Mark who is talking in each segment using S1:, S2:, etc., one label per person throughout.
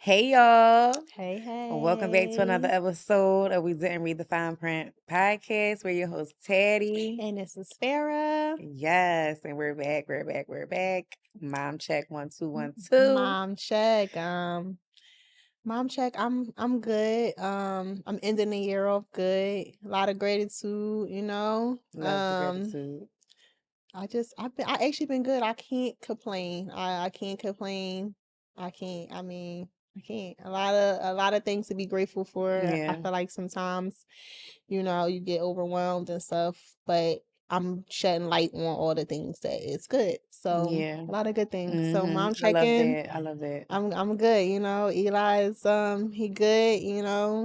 S1: Hey y'all.
S2: Hey,
S1: Welcome back to another
S2: hey.
S1: episode of We Didn't Read the Fine Print podcast. We're your host, Teddy.
S2: And this is Farah.
S1: Yes, and we're back. Mom check 1 2 1 2.
S2: Mom check. I'm good. I'm ending the year off good. A lot of gratitude,
S1: Love the gratitude.
S2: I actually been good. I can't complain. I can't complain. I can't. A lot of things to be grateful for. I
S1: Yeah.
S2: feel like sometimes, you get overwhelmed and stuff, but I'm shedding light on all the things that is good. So
S1: Yeah.
S2: a lot of good things. So mom
S1: I love
S2: check-in.
S1: that. I love that.
S2: I'm good, Eli's he good,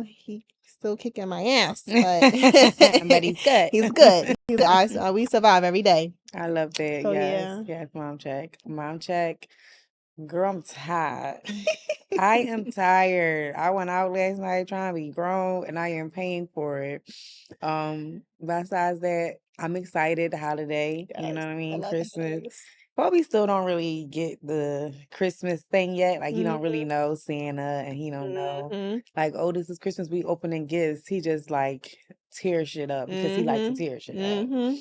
S2: he still kicking my ass, but
S1: But he's good.
S2: he's good. We survive every day.
S1: I love that.
S2: So
S1: Yes.
S2: yeah.
S1: Yes, mom check. Mom check. Girl, I'm tired. I am tired. I went out last night trying to be grown and I am paying for it. Besides that, I'm excited the holiday. You know
S2: Yes,
S1: what I
S2: I
S1: mean?
S2: love the
S1: Christmas.
S2: holidays.
S1: But we still don't really get the Christmas thing yet. Like he don't really
S2: Mhm.
S1: know Santa and he don't know
S2: Mhm.
S1: like, oh, this is Christmas, we opening gifts. He just like tear shit up because he likes to
S2: Mhm.
S1: tear shit up.
S2: Mhm.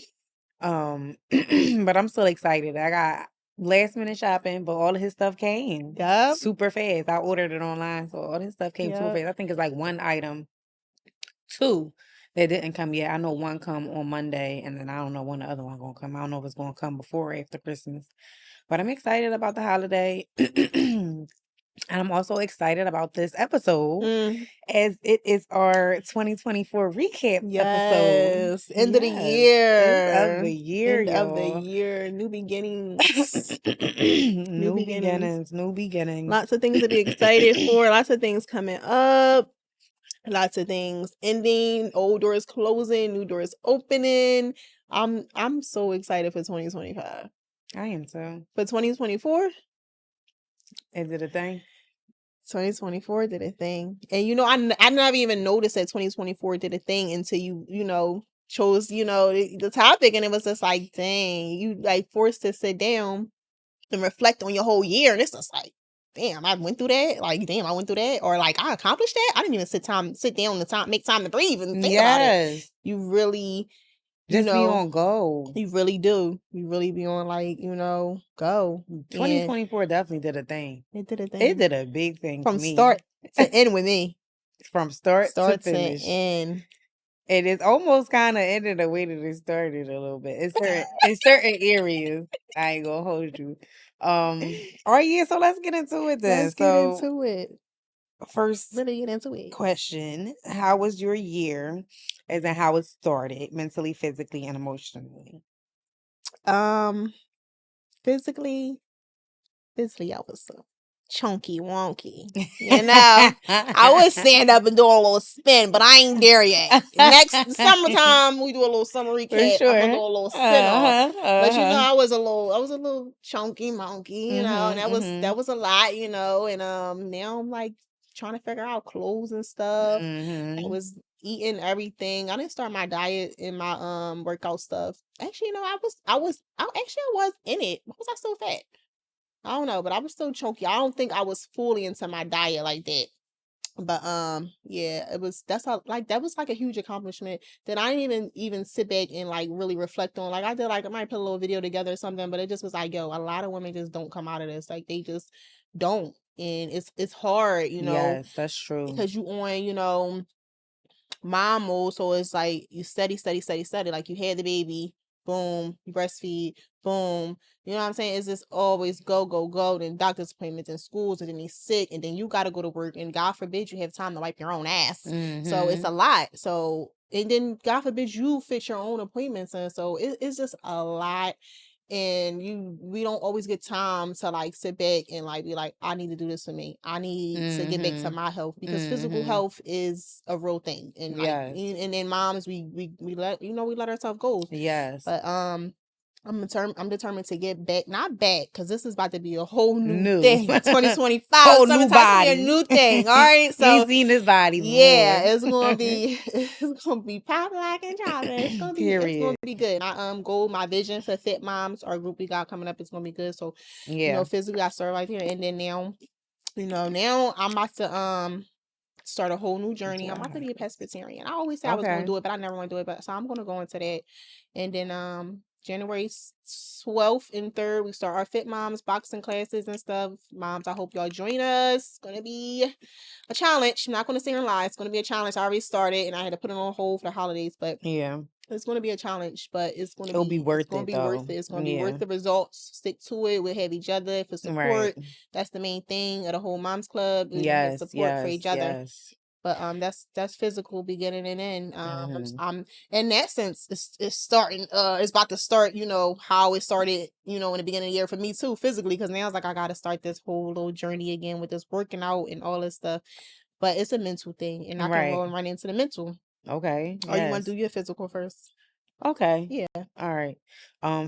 S1: But I'm still excited. I got last minute shopping, but all of his stuff came
S2: Yup.
S1: super fast. I ordered it online, so all his stuff came super
S2: Yup.
S1: fast. I think it's like one item, two that didn't come yet. I know one come on Monday, and then I don't know when the other one gonna come. I don't know if it's gonna come before or after Christmas. But I'm excited about the holiday. And I'm also excited about this episode
S2: Mm.
S1: as it is our 2024 recap episode.
S2: Yes. End of the
S1: Yes, end of
S2: year.
S1: the year,
S2: End of the
S1: y'all.
S2: year. New beginnings. New
S1: New
S2: beginnings.
S1: beginnings, new beginnings.
S2: Lots of things to be excited for. Lots of things coming up. Lots of things ending. Old doors closing. New doors opening. I'm so excited for 2025.
S1: I am so.
S2: For 2024,
S1: Is it a thing?
S2: 2024 did a thing, and I never even noticed that 2024 did a thing until you chose the topic, and it was just like, dang, you like forced to sit down and reflect on your whole year, and it's just like, damn, I went through that. Like, damn, I went through that, or like I accomplished that. I didn't even sit down the time, make time to breathe and think about it.
S1: Yes.
S2: You really,
S1: Just be on go.
S2: you really do. You really be on like, go.
S1: 2024 definitely did a thing.
S2: It did a thing.
S1: It did a big thing
S2: From
S1: to me.
S2: start to end with me.
S1: From start to
S2: Start to
S1: finish.
S2: end.
S1: And it's almost kind of ended the way that it started a little bit. In certain areas. I ain't gonna hold you. All right, yeah, so let's get into it then.
S2: Let's get into it.
S1: First
S2: Really get into it.
S1: question, how was your year? As in how it started, mentally, physically, and emotionally?
S2: Physically, I was so chunky wonky. I would stand up and do a little spin, but I ain't there yet. Next summertime, we do a little summer recap.
S1: For sure.
S2: I'm gonna do a little spin off. But
S1: Uh-huh.
S2: I was a little chunky monkey, and that was a lot, and now I'm like trying to figure out clothes and stuff. I was eating everything. I didn't start my diet and my workout stuff. Actually, I was in it. Why was I so fat? I don't know, but I was still chunky. I don't think I was fully into my diet like that. But yeah, that was like a huge accomplishment that I didn't even sit back and like really reflect on. Like I did, like I might put a little video together or something, but it just was like, yo, a lot of women just don't come out of this. Like they just don't. And it's hard,
S1: Yes, that's true.
S2: because you on, mom mode, so it's like you steady. Like you had the baby, boom, you breastfeed, boom. You know what I'm saying? It's just always go, then doctor's appointments and schools, and then he's sick, and then you gotta go to work, and God forbid you have time to wipe your own ass. So it's a lot. So and then God forbid you fit your own appointments, and so it's just a lot. And we don't always get time to like sit back and like be like, I need to do this for me. I need to get back to my health, because physical health is a real thing. And like, and then moms, we let we let ourselves go.
S1: Yes.
S2: But I'm determined to get back, not back, because this is about to be a whole new thing. 2025,
S1: whole
S2: new body, a new thing. All right, so
S1: you've seen this body before.
S2: Yeah, it's gonna be pop like and chocolate. It's gonna be good. My goal, my vision for Fit Moms, our group we got coming up, is gonna be good. So physically I started right here, and then now Now I'm about to start a whole new journey. I'm about to be a
S1: Yes.
S2: pescatarian. I always said I was going to
S1: Okay.
S2: do it, but I never want to do it. But so I'm going to go into that. And then January 12th and 3rd, we start our Fit Moms boxing classes and stuff. Moms, I hope y'all join us. It's going to be a challenge. I'm not going to say and lie. It's going to be a challenge. I already started and I had to put it on hold for the holidays, but
S1: Yeah.
S2: it's going to be a challenge, but
S1: It'll be
S2: it's
S1: worth
S2: going to
S1: it
S2: be worth
S1: though.
S2: it. It's going to be
S1: Yeah.
S2: worth the results. Stick to it. We'll have each other for
S1: Right.
S2: support. That's the main thing of the whole Moms Club. We have
S1: Yes,
S2: support for
S1: yes,
S2: each other.
S1: yes.
S2: But that's physical beginning and end.
S1: Mm-hmm.
S2: I'm in that sense it's starting it's about to start, how it started, in the beginning of the year for me too, physically, because now it's like I gotta start this whole little journey again with this working out and all this stuff. But it's a mental thing and I can roll
S1: Right.
S2: and run into the mental.
S1: Okay.
S2: Or you wanna do
S1: Yes.
S2: your physical first?
S1: Okay.
S2: Yeah.
S1: All right.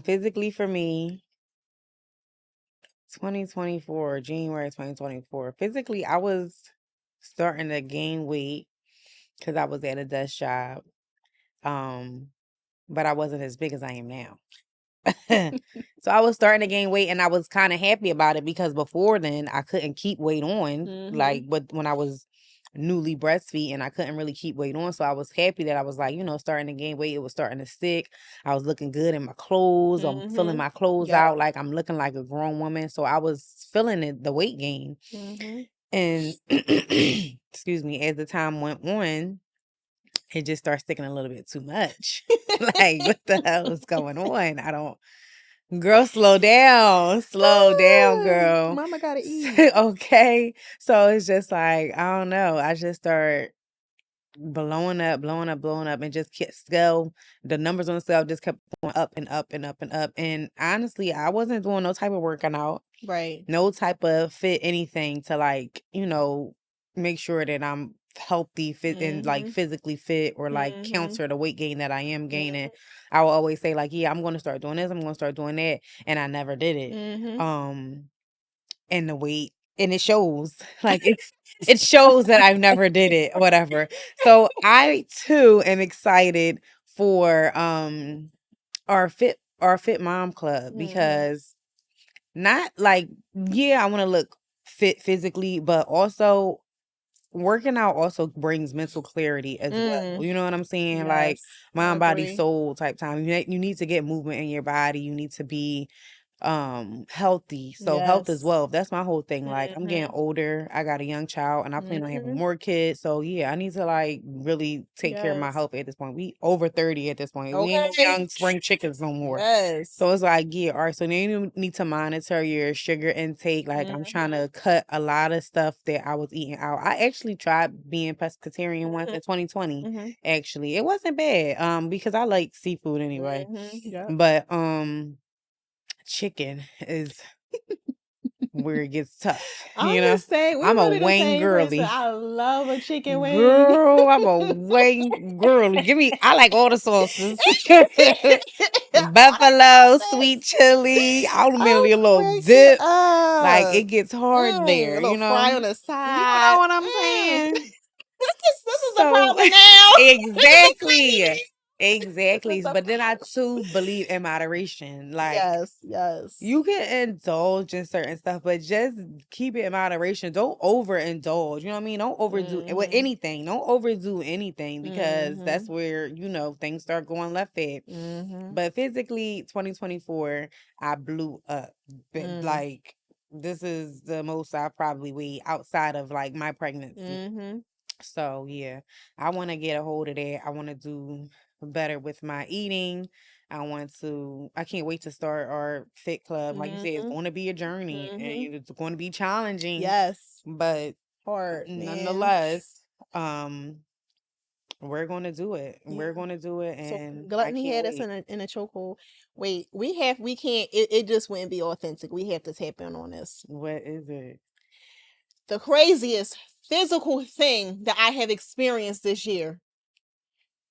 S1: Physically for me, 2024, January 2024. Physically, I was starting to gain weight because I was at a desk job. Um, but I wasn't as big as I am now. So I was starting to gain weight and I was kind of happy about it because before then I couldn't keep weight on
S2: Mm-hmm.
S1: but when I was newly breastfeeding I couldn't really keep weight on, so I was happy that I was like, starting to gain weight. It was starting to stick. I was looking good in my clothes. I'm filling
S2: Mm-hmm.
S1: my clothes
S2: Yep.
S1: out like I'm looking like a grown woman, so I was feeling the weight gain.
S2: Mm-hmm.
S1: And excuse me, as the time went on it just started sticking a little bit too much. Like, what the hell is going on? I don't. Girl, slow down, girl.
S2: Mama gotta eat.
S1: Okay, so it's just like I don't know. I just start blowing up, blowing up, blowing up, and just kept scale. The numbers on the scale just kept going up and up and up and up. And honestly, I wasn't doing no type of working out,
S2: Right.
S1: no type of fit anything to like make sure that I'm healthy, fit, and like
S2: Mm-hmm.
S1: physically fit or like
S2: Mm-hmm.
S1: counter the weight gain that I am gaining.
S2: Mm-hmm.
S1: I will always say like, yeah, I'm going to start doing this, I'm going to start doing that, and I never did it.
S2: Mm-hmm.
S1: And the weight, and it shows. Like it shows that I've never did it, whatever. So I too am excited for our fit mom club,
S2: Mm-hmm.
S1: because not like, yeah, I want to look fit physically, but also working out also brings mental clarity as well.
S2: Mm.
S1: You know what I'm saying? Like
S2: Yes, I
S1: mind, body,
S2: agree.
S1: soul type time. You need to get movement in your body. You need to be healthy. So health as
S2: Yes.
S1: well. That's my whole thing. Like I'm getting
S2: Mhm.
S1: older. I got a young child and I plan on having
S2: Mhm.
S1: more kids. So yeah, I need to like really take care of my
S2: Yes.
S1: health at this point. We over 30 at this point. We ain't no
S2: Okay.
S1: young spring chickens no more.
S2: Yes.
S1: So it's like, yeah, all right. So now you need to monitor your sugar intake. Like I'm trying
S2: Mhm.
S1: to cut a lot of stuff that I was eating out. I actually tried being pescatarian once
S2: Mhm.
S1: in 2020.
S2: Mhm.
S1: Actually, it wasn't bad. Because I like seafood anyway.
S2: Mhm. Yep.
S1: But chicken is where it gets tough.
S2: I'm the same.
S1: I'm
S2: We're
S1: a
S2: really the
S1: wing
S2: same person.
S1: girly.
S2: I love a chicken wing.
S1: Girl, I'm a wing girly. I like all the sauces.
S2: I love
S1: Buffalo,
S2: it.
S1: sweet chili,
S2: I'm
S1: ultimately a little
S2: cracking
S1: dip. Like it
S2: up.
S1: gets hard
S2: A
S1: there,
S2: little fry on the
S1: You know
S2: side.
S1: what I'm saying?
S2: This is a
S1: So
S2: problem now.
S1: exactly.
S2: This
S1: Exactly.
S2: is a
S1: But then I
S2: problem.
S1: too believe in moderation. Like
S2: Yes, yes.
S1: you can indulge in certain stuff, but just keep it in moderation. Don't overindulge. You know what I mean? Don't overdo it with
S2: Mhm.
S1: anything. Don't overdo anything, because that's
S2: Mhm.
S1: where, things start going left at.
S2: Mhm.
S1: But physically, 2024, I blew up.
S2: Mm.
S1: Like, this is the most I probably weighed outside of like my pregnancy.
S2: Mhm.
S1: So yeah, I want to get a hold of that. I want to do better with my eating. I can't wait to start our fit club. Like you said, it's
S2: Mhm.
S1: going to be a journey
S2: Mhm.
S1: and it's going to be challenging,
S2: Yes.
S1: but
S2: Hard, man.
S1: nonetheless, um, we're going to do it.
S2: Yeah.
S1: We're going to do it,
S2: So
S1: and I
S2: gluttony
S1: can't
S2: had us
S1: wait.
S2: in a chokehold. Wait, we can't. It just wouldn't be authentic. We have to tap in on this.
S1: What is it?
S2: The craziest physical thing that I have experienced this year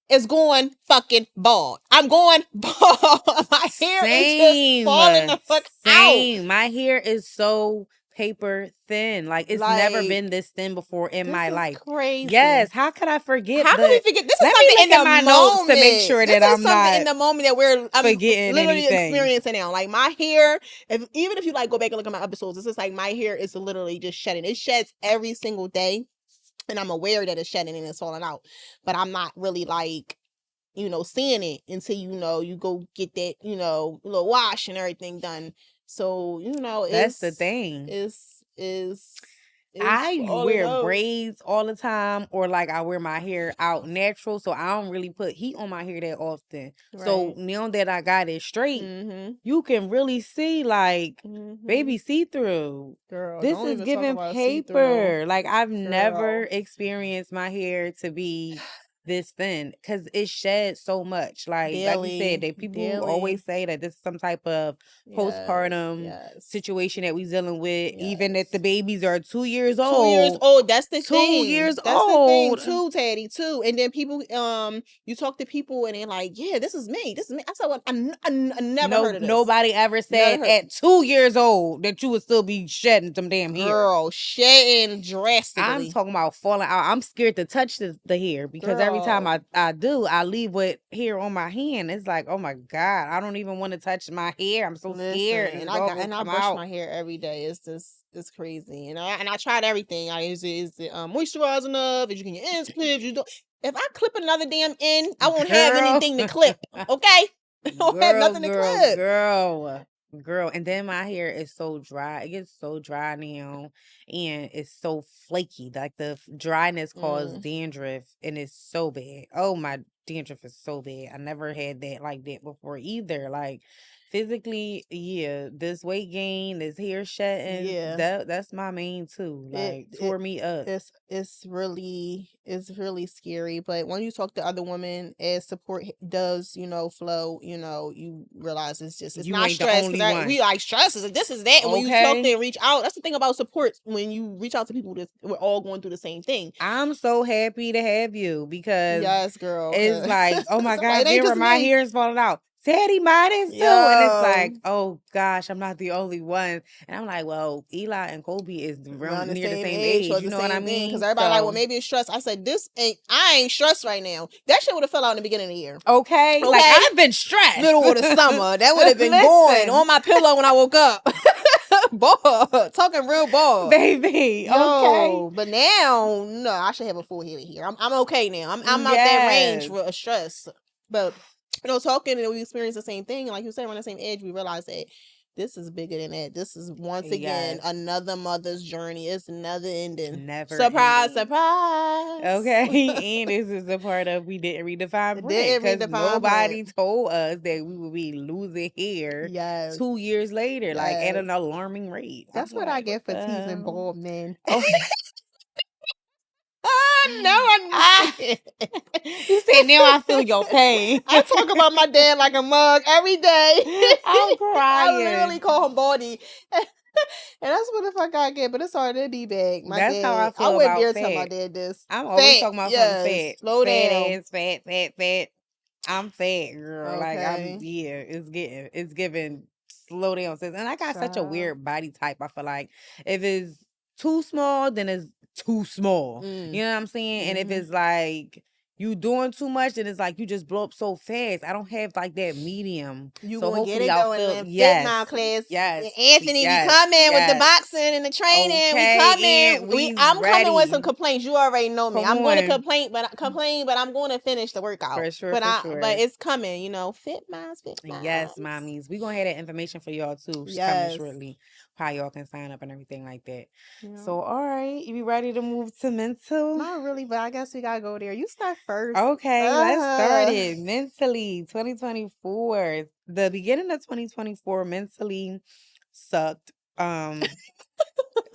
S2: is going fucking bald. I'm going bald. My hair is just
S1: Same,
S2: falling the fuck out.
S1: same. My hair is so paper thin. Like, it's never
S2: Like,
S1: been this thin before in
S2: this
S1: my
S2: is
S1: life.
S2: crazy.
S1: Yes, how could I forget
S2: How can we
S1: the
S2: forget? This is
S1: let me
S2: something
S1: look
S2: in
S1: at
S2: the
S1: my notes to make
S2: moment.
S1: sure
S2: This
S1: that
S2: is
S1: I'm
S2: something in
S1: not
S2: the moment that I'm
S1: forgetting
S2: literally
S1: anything.
S2: experiencing now. Like my hair, even if you like go back and look at my episodes, it's just like my hair is literally just shedding. It sheds every single day, and I'm aware that it's shedding and it's falling out, but I'm not really like, seeing it until, you go get that, little wash and everything done. So,
S1: That's the thing.
S2: is
S1: I
S2: falling
S1: wear
S2: out.
S1: braids all the time, or like I wear my hair out natural, so I don't really put heat on my hair that often. So
S2: Right.
S1: now that I got it straight,
S2: Mm-hmm.
S1: you can really see like
S2: Mm-hmm.
S1: baby see through.
S2: Girl,
S1: This
S2: don't
S1: is
S2: even talk
S1: giving
S2: about see-through.
S1: paper. Like I've never
S2: Girl.
S1: experienced my hair to be this thin because it sheds so much. Like you said,
S2: Daily.
S1: that people
S2: Daily.
S1: always say that this is some type of
S2: Yes.
S1: postpartum
S2: Yes.
S1: situation that we dealing with, even if the
S2: Yes.
S1: babies are 2 years
S2: 2 years
S1: old.
S2: old. That's the
S1: 2 years
S2: thing. That's the thing
S1: old.
S2: too, Teddy. Too. And then people, you talk to people and they're like, "Yeah, this is me. This is me." I said, "Well, I never
S1: No,
S2: heard of this.
S1: nobody ever
S2: Never
S1: said
S2: heard."
S1: at 2 years old that you would still be shedding some damn hair.
S2: Girl, shedding
S1: I'm
S2: drastically.
S1: talking about falling out. I'm scared to touch the hair because every time
S2: Girl,
S1: I do, I leave with hair on my hand. It's like, oh my God, I don't even want to touch my hair. I'm so
S2: listen,
S1: scared
S2: and
S1: it's all gonna
S2: I
S1: come
S2: brush
S1: out.
S2: my hair every day. It's crazy, and I tried everything. Is it moisturize enough? Is you can your ends clipped? You don't. If I clip another damn end, I won't have
S1: Girl.
S2: anything to clip. Okay, I don't have
S1: Girl,
S2: nothing to
S1: girl,
S2: clip.
S1: girl, girl. And then my hair is so dry. It gets so dry now. And it's so flaky. Like the dryness causes
S2: Mm,
S1: dandruff. And it's so bad. Oh, my dandruff is so bad. I never had that like that before either. Like physically, yeah, this weight gain, this hair shedding,
S2: yeah.
S1: that's my main too. Like
S2: It
S1: tore me up.
S2: it's really scary. But when you talk to other women, as support does, flow, you realize it's
S1: You
S2: not
S1: ain't the
S2: stress,
S1: only
S2: because
S1: one.
S2: we like stress is this is that, and when you talk to
S1: Okay.
S2: and reach out, that's the thing about support. When you reach out to people, that we're all going through the same thing.
S1: I'm so happy to have you because
S2: Yes, girl.
S1: it's
S2: 'Cause
S1: like, oh my
S2: somebody, it
S1: God,
S2: ain't
S1: Vera,
S2: just
S1: my
S2: me.
S1: hair is falling out. Teddy, mine is too. And it's
S2: Yo,
S1: like, oh gosh, I'm not the only one. And I'm like, well, Eli and Kobe is
S2: around
S1: around
S2: the
S1: near the
S2: same
S1: same
S2: age
S1: age.
S2: was
S1: You
S2: the
S1: know what I
S2: same thing. Because
S1: mean?
S2: everybody like, well,
S1: So,
S2: maybe it's stress. I said, I ain't stressed right now. That shit would have fell out in the beginning of the year.
S1: okay. Like,
S2: Okay?
S1: I've been stressed.
S2: Middle of the summer. That would have been going
S1: Listen,
S2: on my pillow when I woke up. Ball. Talking real ball.
S1: baby. Okay.
S2: Yo, but now, no, I should have a full head of hair. I'm okay now. I'm out that range
S1: Yes.
S2: for a stress. But talking and we experience the same thing. And like you said, we're on the same edge, we realize that this is bigger than that. This is once again
S1: Yes.
S2: another mother's journey. It's never ending.
S1: Never
S2: Surprise,
S1: ending.
S2: surprise.
S1: Okay, and this is a part of we didn't read the fine print
S2: Didn't read
S1: because
S2: the fine print.
S1: nobody told us that we would be losing hair
S2: Yes,
S1: 2 years later, like at
S2: yes.
S1: an alarming rate. I'm
S2: That's what I
S1: like, what
S2: get
S1: the
S2: for teasing
S1: hell?
S2: bald men.
S1: Oh,
S2: Now I
S1: ah,
S2: understand.
S1: you said now I feel your pain.
S2: I talk about my dad like a mug every day.
S1: I'm
S2: I literally
S1: crying.
S2: call him Baldy. And that's what the fuck I get, but it's hard to be back. My
S1: That's how
S2: dad,
S1: I
S2: I
S1: feel
S2: wouldn't
S1: about
S2: dare tell my
S1: fat.
S2: dad this.
S1: I'm always
S2: Fat,
S1: talking about something
S2: yes.
S1: fat,
S2: Slow
S1: fat
S2: down.
S1: ass, fat, fat, fat. I'm fat, girl. Like I'm,
S2: Okay.
S1: yeah. It's giving slow down, sis. And I got such a
S2: Child.
S1: weird body type. I feel like if it's too small, then it's too small.
S2: Mm.
S1: You know what I'm saying? And if
S2: Mm-hmm.
S1: it's like you doing too much, then it's like you just blow up so fast. I don't have like that medium.
S2: You
S1: So
S2: gonna get
S1: hopefully
S2: it
S1: I'll
S2: going in
S1: feel
S2: that fit
S1: yes,
S2: now class.
S1: yes,
S2: Anthony, we
S1: yes,
S2: coming with the
S1: yes.
S2: boxing and the training. We
S1: Okay, and
S2: coming.
S1: we's
S2: I'm coming with some
S1: ready.
S2: complaints. You already know me.
S1: Come
S2: I'm going to
S1: on.
S2: complain, but I'm going to finish the workout.
S1: For sure,
S2: But
S1: for
S2: but
S1: sure.
S2: it's coming. Fit minds, fit
S1: Yes,
S2: minds.
S1: mommies. We're gonna have that information for y'all too. Coming
S2: Yes.
S1: shortly. How y'all can sign up and everything like that.
S2: Yeah.
S1: So all right, you be ready to move to mental?
S2: Not really, but I guess we gotta go there. You start first.
S1: Okay, let's start it. Mentally, 2024. The beginning of 2024 mentally sucked.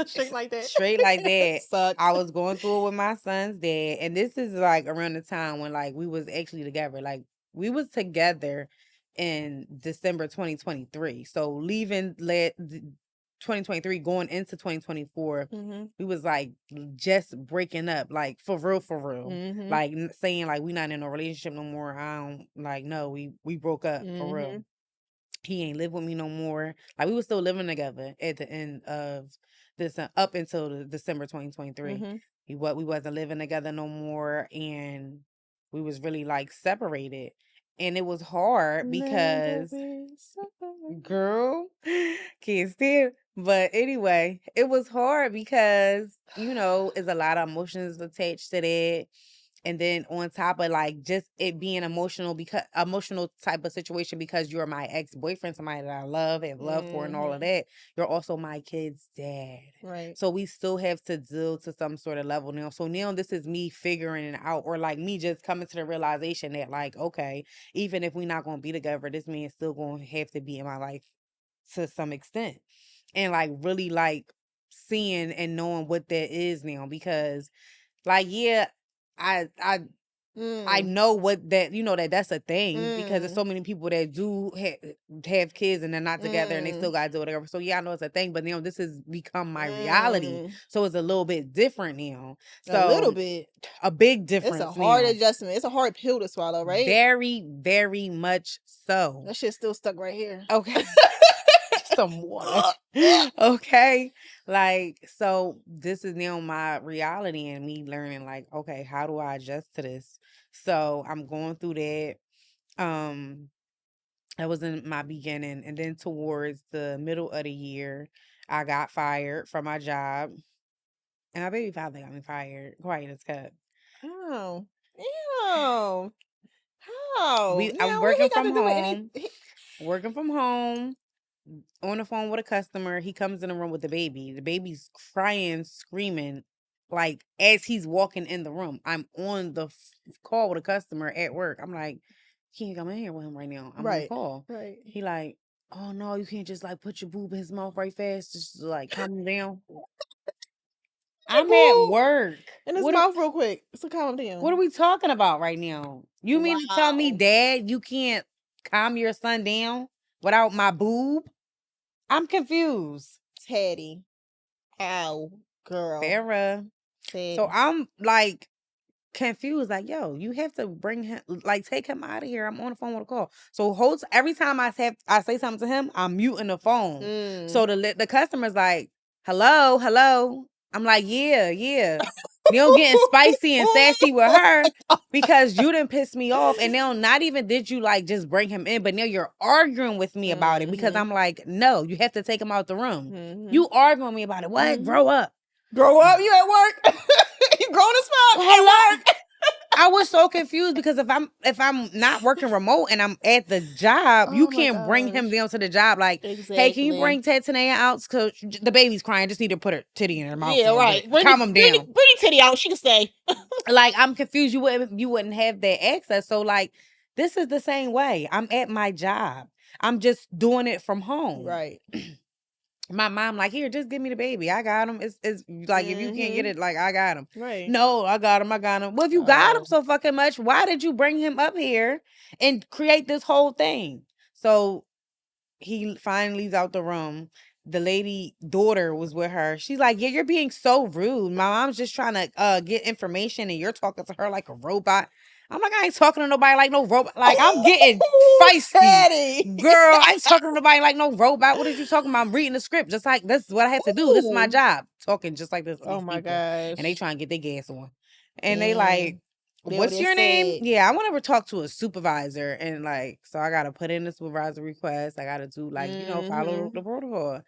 S2: Straight like that.
S1: Straight like that.
S2: Sucked.
S1: I was going through it with my son's dad, and this is like around the time when like we was actually together. Like we was together in December 2023. So leaving 2023 going into 2024,
S2: Mm-hmm.
S1: we was like just breaking up, like for real, for real.
S2: Mm-hmm.
S1: Like saying like we not in a relationship no more. I don't like no, we broke up for real. He ain't live with me no more. Like we was still living together at the end of this up until December 2023.
S2: Mhm.
S1: We wasn't living together no more, and we was really like separated. And it was hard
S2: Never
S1: because
S2: be separated.
S1: girl, can't stand. But anyway, it was hard because, it's a lot of emotions attached to that. And then on top of like just it being emotional type of situation because you're my ex-boyfriend, somebody that I love and love for and all of
S2: Mhm.
S1: that, you're also my kid's dad.
S2: Right.
S1: So we still have to deal to some sort of level now. So now this is me figuring it out, or like me just coming to the realization that like, okay, even if we're not gonna be together, this man's still gonna have to be in my life to some extent. And like really like seeing and knowing what that is now, because like, yeah, I I I
S2: Mm.
S1: know what that that's a thing, because there's
S2: Mm.
S1: so many people that do have kids and they're not together and they still
S2: Mm.
S1: gotta do whatever. So yeah, I know it's a thing, but this has become my reality.
S2: Mm.
S1: So it's a little bit different now.
S2: A little
S1: So
S2: bit.
S1: a big
S2: It's a
S1: difference
S2: hard
S1: now.
S2: adjustment. It's a hard pill to swallow, right?
S1: Very, very much so.
S2: That shit's still stuck right here.
S1: Okay. Some water. Okay. Like, so this is now my reality and me learning like, okay, how do I adjust to this? So I'm going through that. Um, that was in my beginning. And then towards the middle of the year, I got fired from my job. And my baby father got me fired. Quiet as kept.
S2: Oh. Ew. How?
S1: I'm
S2: Now, what he
S1: working
S2: got
S1: from
S2: to do with
S1: home. Working from home. On the phone with a customer. He comes in the room with the baby. The baby's crying, screaming, like as he's walking in the room. I'm on the call with a customer at work. I'm like, you can't come in here with him right now. I'm on the
S2: Right.
S1: call.
S2: Right.
S1: He like, oh no, you can't just like put your boob in his mouth right fast, just to, like calm him down.
S2: Your
S1: I'm at
S2: boo
S1: work.
S2: in his mouth real quick. So calm
S1: What are
S2: down.
S1: we talking about right now? You mean to tell me,
S2: Wow.
S1: Dad, you can't calm your son down without my boob? I'm confused.
S2: Teddy. Ow. Girl.
S1: Farrah. So
S2: Teddy.
S1: I'm like confused, like, yo, you have to bring him, like, take him out of here. I'm on the phone with a call. So every time I say something to him, I'm muting the phone.
S2: Mm.
S1: So the customer's like, hello, hello. I'm like, yeah, yeah. Neil getting spicy and sassy with her because you didn't piss me off. And now not even did you like just bring him in, but now you're arguing with me about it because
S2: Mhm.
S1: I'm like, no, you have to take him out the room.
S2: Mhm.
S1: You arguing with me about it. What?
S2: Mhm.
S1: Grow up.
S2: Grow up. You at work? You grown as fuck at
S1: Hello.
S2: work.
S1: I was so confused because if I'm not working remote and I'm at the job, you
S2: Oh my
S1: can't bring him
S2: gosh.
S1: down to the job like, hey, can you
S2: Exactly.
S1: bring Tanea out? Because the baby's crying. Just need to put her titty in her mouth a
S2: Yeah,
S1: little bit.
S2: right. Bring
S1: Calm him down.
S2: the titty out. She can stay.
S1: Like, I'm confused. You wouldn't have that access. So like, this is the same way. I'm at my job. I'm just doing it from home.
S2: Right.
S1: My mom like, here, just give me the baby. I got him. It's like, if you can't get
S2: Mhm.
S1: it, like, I got him.
S2: Right.
S1: No, I got him. I got him. Well, if you got him
S2: Oh.
S1: so fucking much, why did you bring him up here and create this whole thing? So he finally leaves out the room. The lady daughter was with her. She's like, yeah, you're being so rude. My mom's just trying to get information and you're talking to her like a robot. I'm like, I ain't talking to nobody like no robot. Like, I'm getting
S2: Oh,
S1: feisty.
S2: Teddy.
S1: Girl, I ain't talking to nobody like no robot. What are you talking about? I'm reading the script. Just like, this is what I have to do. This is my
S2: Ooh.
S1: job. Talking just like this to
S2: Oh
S1: these
S2: my
S1: people. And they
S2: gosh.
S1: trying to get their gas on. And they like,
S2: Dang. They over
S1: what's
S2: there
S1: your name?
S2: said.
S1: Yeah, I want to talk to a supervisor. And like, so I got to put in the supervisor request. I got to do like, follow
S2: Mhm.
S1: the protocol.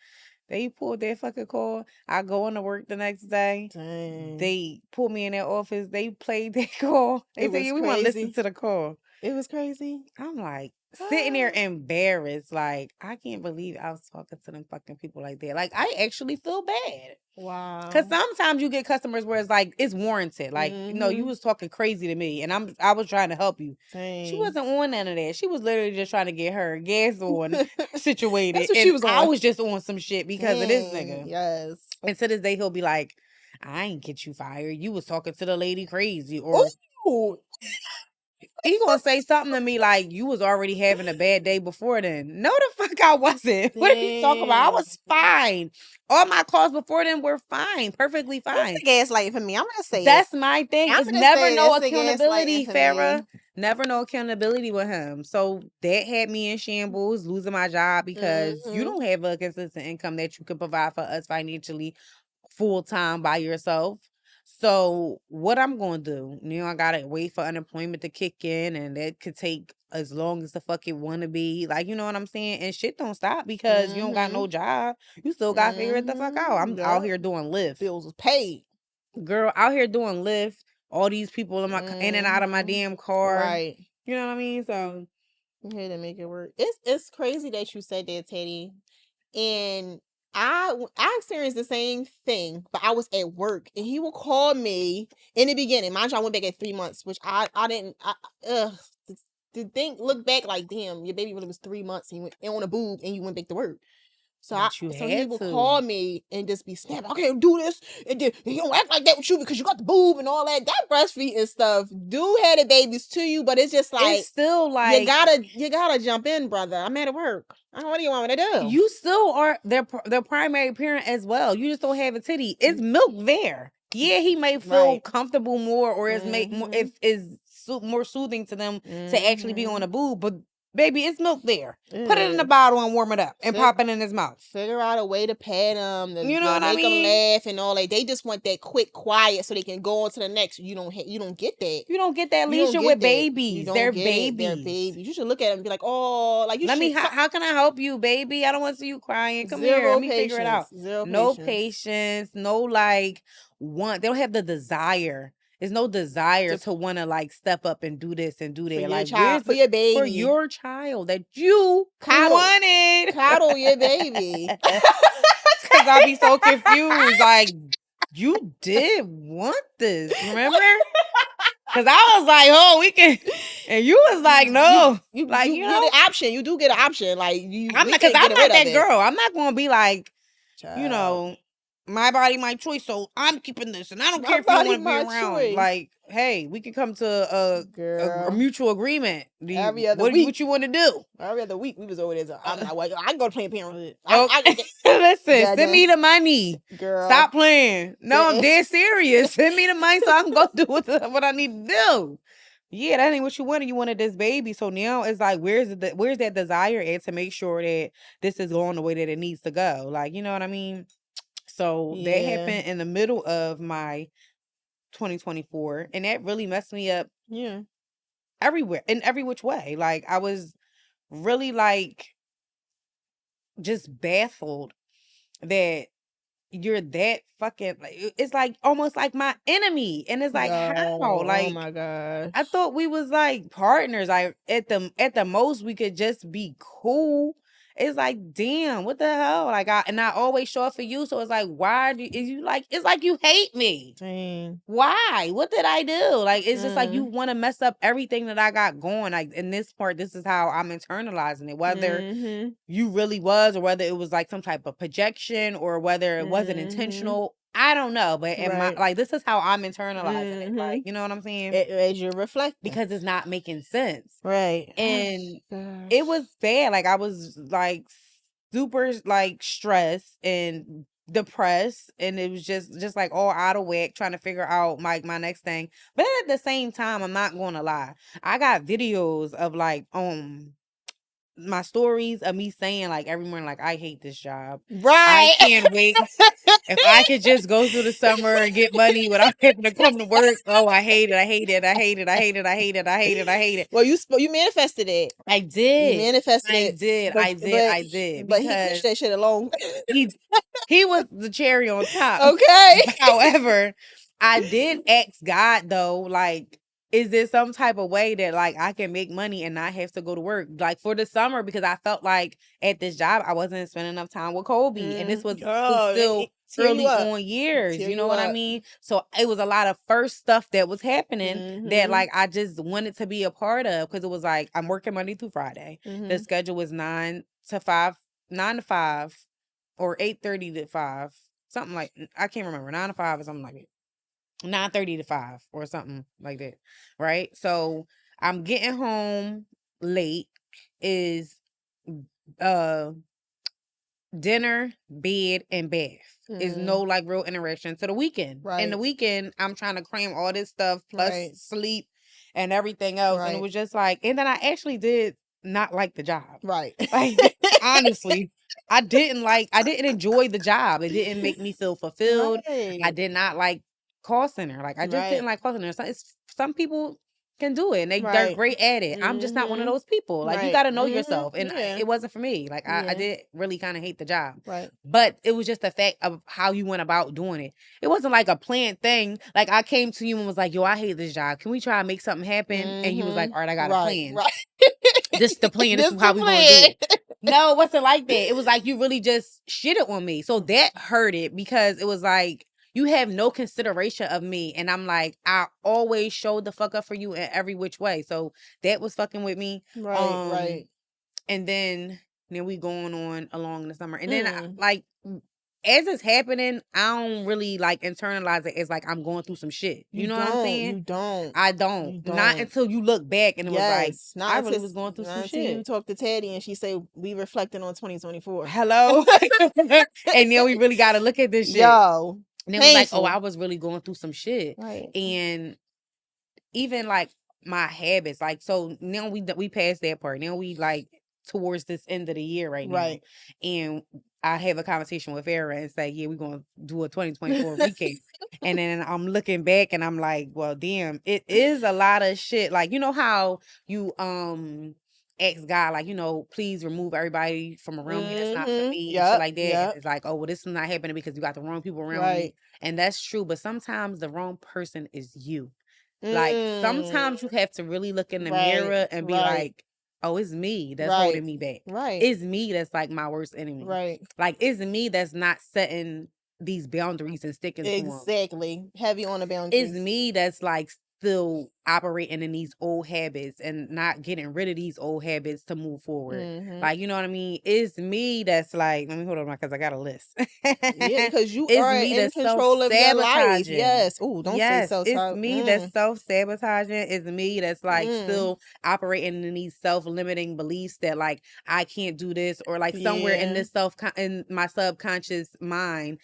S1: They pulled their fucking call. I go into work the next day.
S2: Dang.
S1: They pulled me in their office. They played their call. They
S2: It
S1: said,
S2: was
S1: yeah, we want to listen
S2: crazy.
S1: to the call.
S2: It was crazy.
S1: I'm like sitting there embarrassed. Like, I can't believe I was talking to them fucking people like that. Like, I actually feel bad. Cause
S2: Wow.
S1: sometimes you get customers where it's like it's warranted. Like, no, you
S2: Mhm.
S1: was talking crazy to me and I was trying to help you. She
S2: Dang.
S1: wasn't on none of that. She was literally just trying to get her gas on situated.
S2: That's what she
S1: And
S2: was
S1: I
S2: on.
S1: was just on some shit because of this
S2: Dang.
S1: nigga.
S2: Yes.
S1: And to this day he'll be like, I ain't get you fired. You was talking to the lady crazy. Or
S2: Ooh.
S1: he gonna say something to me like, you was already having a bad day before then. No, the fuck I wasn't. What are you talking about? I
S2: Dang.
S1: was fine. All my calls before then were fine. Perfectly
S2: It's
S1: fine.
S2: a gaslighting for me. I'm gonna say it.
S1: That's my thing.
S2: I'm
S1: It's
S2: gonna
S1: never
S2: say
S1: no
S2: it's a gaslighting
S1: accountability,
S2: for
S1: Farrah.
S2: me.
S1: Never no accountability with him. So that had me in shambles, losing my job because you
S2: Mhm.
S1: don't have a consistent income that you can provide for us financially full time by yourself. So what I'm gonna do, I gotta wait for unemployment to kick in, and that could take as long as the fuck it wanna be. Like, you know what I'm saying? And shit don't stop because you don't got no job. You still gotta figure it the fuck out. I'm out here doing Lyft.
S2: Bills was paid.
S1: Girl, out here doing Lyft. All these people in and out of my damn car.
S2: Right.
S1: You know what I mean? So
S2: I'm here to make it work. It's crazy that you said that, Teddy. And I experienced the same thing, but I was at work, and he would call me in the beginning. Mind you, I went back at 3 months, which I didn't. The thing, look back like, damn, your baby really was 3 months, and you went on a boob, and you went back to work. So he would call me and just be snapping. I can't do this, and then he don't act like that with you because you got the boob and all that. That breastfeed and stuff do have the babies to you, but it's just like,
S1: it's still like
S2: you gotta jump in, brother. I'm at work. What do you want me to do?
S1: You still are their primary parent as well. You just don't have a titty. It's milk there. Yeah, he may feel comfortable more, or it's more soothing to them to actually be on a boob, but baby, it's milk there. Put it in the bottle and warm it up and pop it in his mouth.
S2: Figure out a way to pet them,
S1: you know what I mean?
S2: Make them laugh and all that. They just want that quick, quiet, so they can go on to the next. You don't get that.
S1: You don't get that leisure with babies. They're babies.
S2: They're babies. You should look at them and be like, oh, like you.
S1: How can I help you, baby? I don't want to see you crying. Come here, let me figure it out. No patience. No like want. They don't have the desire. There's no desire to want to like step up and do this and do that. Like
S2: for your baby,
S1: for your child that you wanted.
S2: Coddle your baby.
S1: Because I'll be so confused. Like, you did want this, remember? Because I was like, oh, we can, and you was like, no,
S2: you get an option. You do get an option, like
S1: I'm not that girl. I'm not gonna be like, my body, my choice. So I'm keeping this, and I don't care if you want to be around. Choice. Like, hey, we can come to a mutual agreement.
S2: Every other week,
S1: what you want to do?
S2: Every other week, we was over there. So I'm like, well, I can go to Planned Parenthood.
S1: Listen, send me the money. Girl. Stop playing. No, I'm dead serious. Send me the money so I can go do what I need to do. Yeah, that ain't what you wanted. You wanted this baby. So now it's like, where's that desire at to make sure that this is going the way that it needs to go? Like, you know what I mean? So that happened in the middle of my 2024, and that really messed me up.
S2: Yeah,
S1: everywhere, in every which way. Like, I was really like just baffled that you're that fucking, like, it's like almost like my enemy, and it's like, how? Like,
S2: oh my gosh,
S1: I thought we was like partners. Like, at the most we could just be cool. It's like, damn, what the hell? Like, I always show up for you. So it's like, why it's like you hate me.
S2: Dang.
S1: Why? What did I do? Like, it's just like you want to mess up everything that I got going. Like, in this part, this is how I'm internalizing it. Whether you really was, or whether it was like some type of projection, or whether it wasn't intentional. I don't know, but this is how I'm internalizing it. Like, you know what I'm saying?
S2: As you reflect,
S1: because it's not making sense,
S2: right?
S1: And it was bad. Like, I was like super like stressed and depressed, and it was just like all out of whack, trying to figure out my next thing. But at the same time, I'm not going to lie, I got videos of like my stories of me saying like every morning, like, I hate this job.
S2: Right.
S1: I can't wait. If I could just go through the summer and get money without having to come to work. Oh, I hate it. I hate it. I hate it. I hate it. I hate it. I hate it. I hate it.
S2: Well, you manifested it.
S1: I did.
S2: You manifested it.
S1: I did.
S2: But he pushed that shit along.
S1: He was the cherry on top.
S2: Okay.
S1: However, I did ask God though, like, is there some type of way that like I can make money and not have to go to work, like, for the summer? Because I felt like at this job I wasn't spending enough time with Kobe, and this was still early on years. You know what I mean? So it was a lot of first stuff that was happening that like I just wanted to be a part of, because it was like, I'm working Monday through Friday. The schedule was 9 to 5, or 8:30 to 5, something like, I can't remember, 9 to 5 or something like it. 9:30 to 5 or something like that, right? So I'm getting home late, is dinner, bed, and bath. Is no like real interaction to the weekend. Right. And the weekend, I'm trying to cram all this stuff plus sleep and everything else. And it was just like, and then I actually did not like the job.
S2: Right.
S1: Like, honestly, I didn't enjoy the job. It didn't make me feel fulfilled. I
S2: Right.
S1: did not like call center. Like, I just didn't
S2: Right.
S1: like call center. Some people can do it and they're
S2: Right.
S1: great at it. I'm just not one of
S2: Mhm.
S1: those people. Like, you
S2: Right.
S1: got to know
S2: Mhm.
S1: yourself. And
S2: Yeah.
S1: it wasn't for me. Like, I
S2: Yeah.
S1: did really kind of hate the job.
S2: Right.
S1: But it was just the fact of how you went about doing it. It wasn't like a planned thing. Like, I came to you and was like, yo, I hate this job. Can we try and make something happen? And you was like,
S2: Mhm.
S1: all right, I got a
S2: Right.
S1: plan.
S2: Right.
S1: This is the plan. This
S2: This
S1: is how
S2: the
S1: we gonna do
S2: plan.
S1: it. No, it wasn't like that. It was like you really just shitted on me. So that hurted because it was like you have no consideration of me. And I'm like, I always showed the fuck up for you in every which way. So that was fucking with me.
S2: Right.
S1: Um,
S2: Right.
S1: and then we going on along the summer. And then
S2: Mm.
S1: as it's happening, I don't really like internalize it as like I'm going through some shit.
S2: You
S1: You know what I'm
S2: don't.
S1: saying?
S2: You don't.
S1: I don't.
S2: You
S1: Not
S2: don't.
S1: until you look back and it was like,
S2: Yes.
S1: I really was going through some
S2: Not until you
S1: shit.
S2: talk to Teddy and she say we reflecting on 2024.
S1: Hello? And then we really got to look at this shit.
S2: Yo,
S1: And it was like, oh, I
S2: painful.
S1: was really going through some shit.
S2: Right.
S1: And even like my habits, like, so now we passed that part. Now we like towards this end of the year right now.
S2: Right.
S1: And I have a conversation with Farrah and say, yeah, we're going to do a 2024 recap. And then I'm looking back and I'm like, well, damn, it is a lot of shit. Like, you know how you ask God, like, please remove everybody from around me that's not for
S2: Mhm.
S1: me and shit
S2: Yep.
S1: like that. And
S2: Yep.
S1: it's like, oh, well, this is not happening because you got the wrong people around you.
S2: Right.
S1: And that's true. But sometimes the wrong person is you. Like,
S2: Mm.
S1: sometimes you have to really look in the
S2: Right.
S1: mirror and be
S2: Right.
S1: like, oh, it's me that's
S2: Right.
S1: holding me back.
S2: Right.
S1: It's me that's like my worst enemy.
S2: Right.
S1: Like, it's me that's not setting these boundaries and sticking to them.
S2: Exactly. Heavy on the
S1: It's
S2: boundaries.
S1: me that's like still operating in these old habits and not getting rid of these old habits to move forward.
S2: Mhm.
S1: Like, you know what I mean? It's me that's like, let me hold on because I got a list.
S2: Yeah, because you
S1: It's
S2: are
S1: me
S2: in
S1: that's
S2: control of your life.
S1: self-sabotaging.
S2: Yes. Oh, don't say
S1: Yes,
S2: so.
S1: it's
S2: So.
S1: me that's self-sabotaging. It's me that's like
S2: Mm.
S1: still operating in these self-limiting beliefs that like I can't do this, or like somewhere in
S2: Yeah.
S1: this in my subconscious mind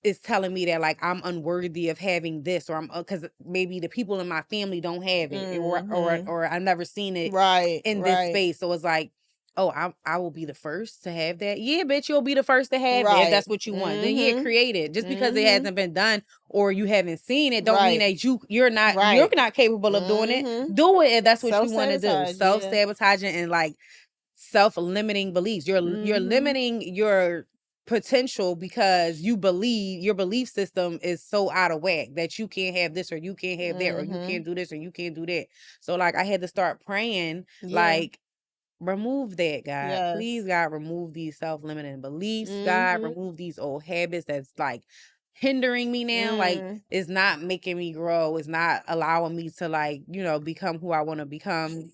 S1: is telling me that like I'm unworthy of having this, or I'm because maybe the people in my family don't have it, or
S2: Mhm.
S1: I've never seen it
S2: Right.
S1: in this
S2: Right.
S1: space. So it's like, oh, I will be the first to have that. Yeah, bitch, you'll be the first to have it if
S2: Right.
S1: that's what you want. Then yeah,
S2: Mhm.
S1: create it. Just because it
S2: Mhm.
S1: hasn't been done or you haven't seen it, don't mean
S2: Right.
S1: that you're
S2: Right.
S1: not capable of doing it.
S2: Mhm.
S1: Do it if that's what you want to do.
S2: Self-sabotage.
S1: Self
S2: Yeah.
S1: sabotaging and like self-limiting beliefs. You're
S2: Mhm.
S1: limiting your potential because you believe your belief system is so out of whack that you can't have this or you can't have that or you
S2: Mhm.
S1: can't do this or you can't do that. So like I had to start praying
S2: Yeah.
S1: like remove that, God. Please,
S2: Yes.
S1: God, remove these self-limiting beliefs. God,
S2: Mhm.
S1: remove these old habits that's like hindering me now. Like
S2: Mm.
S1: it's not making me grow. It's not allowing me to like, become who I want to become.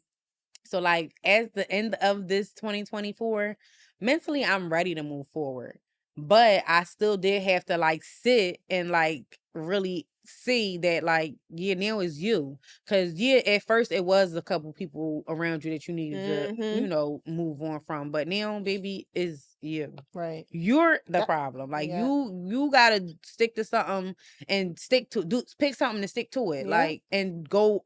S1: So like at the end of this 2024, mentally I'm ready to move forward. But I still did have to like sit and like really see that like yeah, now is you. Cause yeah, at first it was a couple people around you that you needed to,
S2: Mhm.
S1: move on from. But now, baby, is you.
S2: Right.
S1: You're the
S2: That.
S1: problem. Like
S2: Yeah.
S1: you gotta stick to something and pick something to stick to it.
S2: Yeah.
S1: Like and go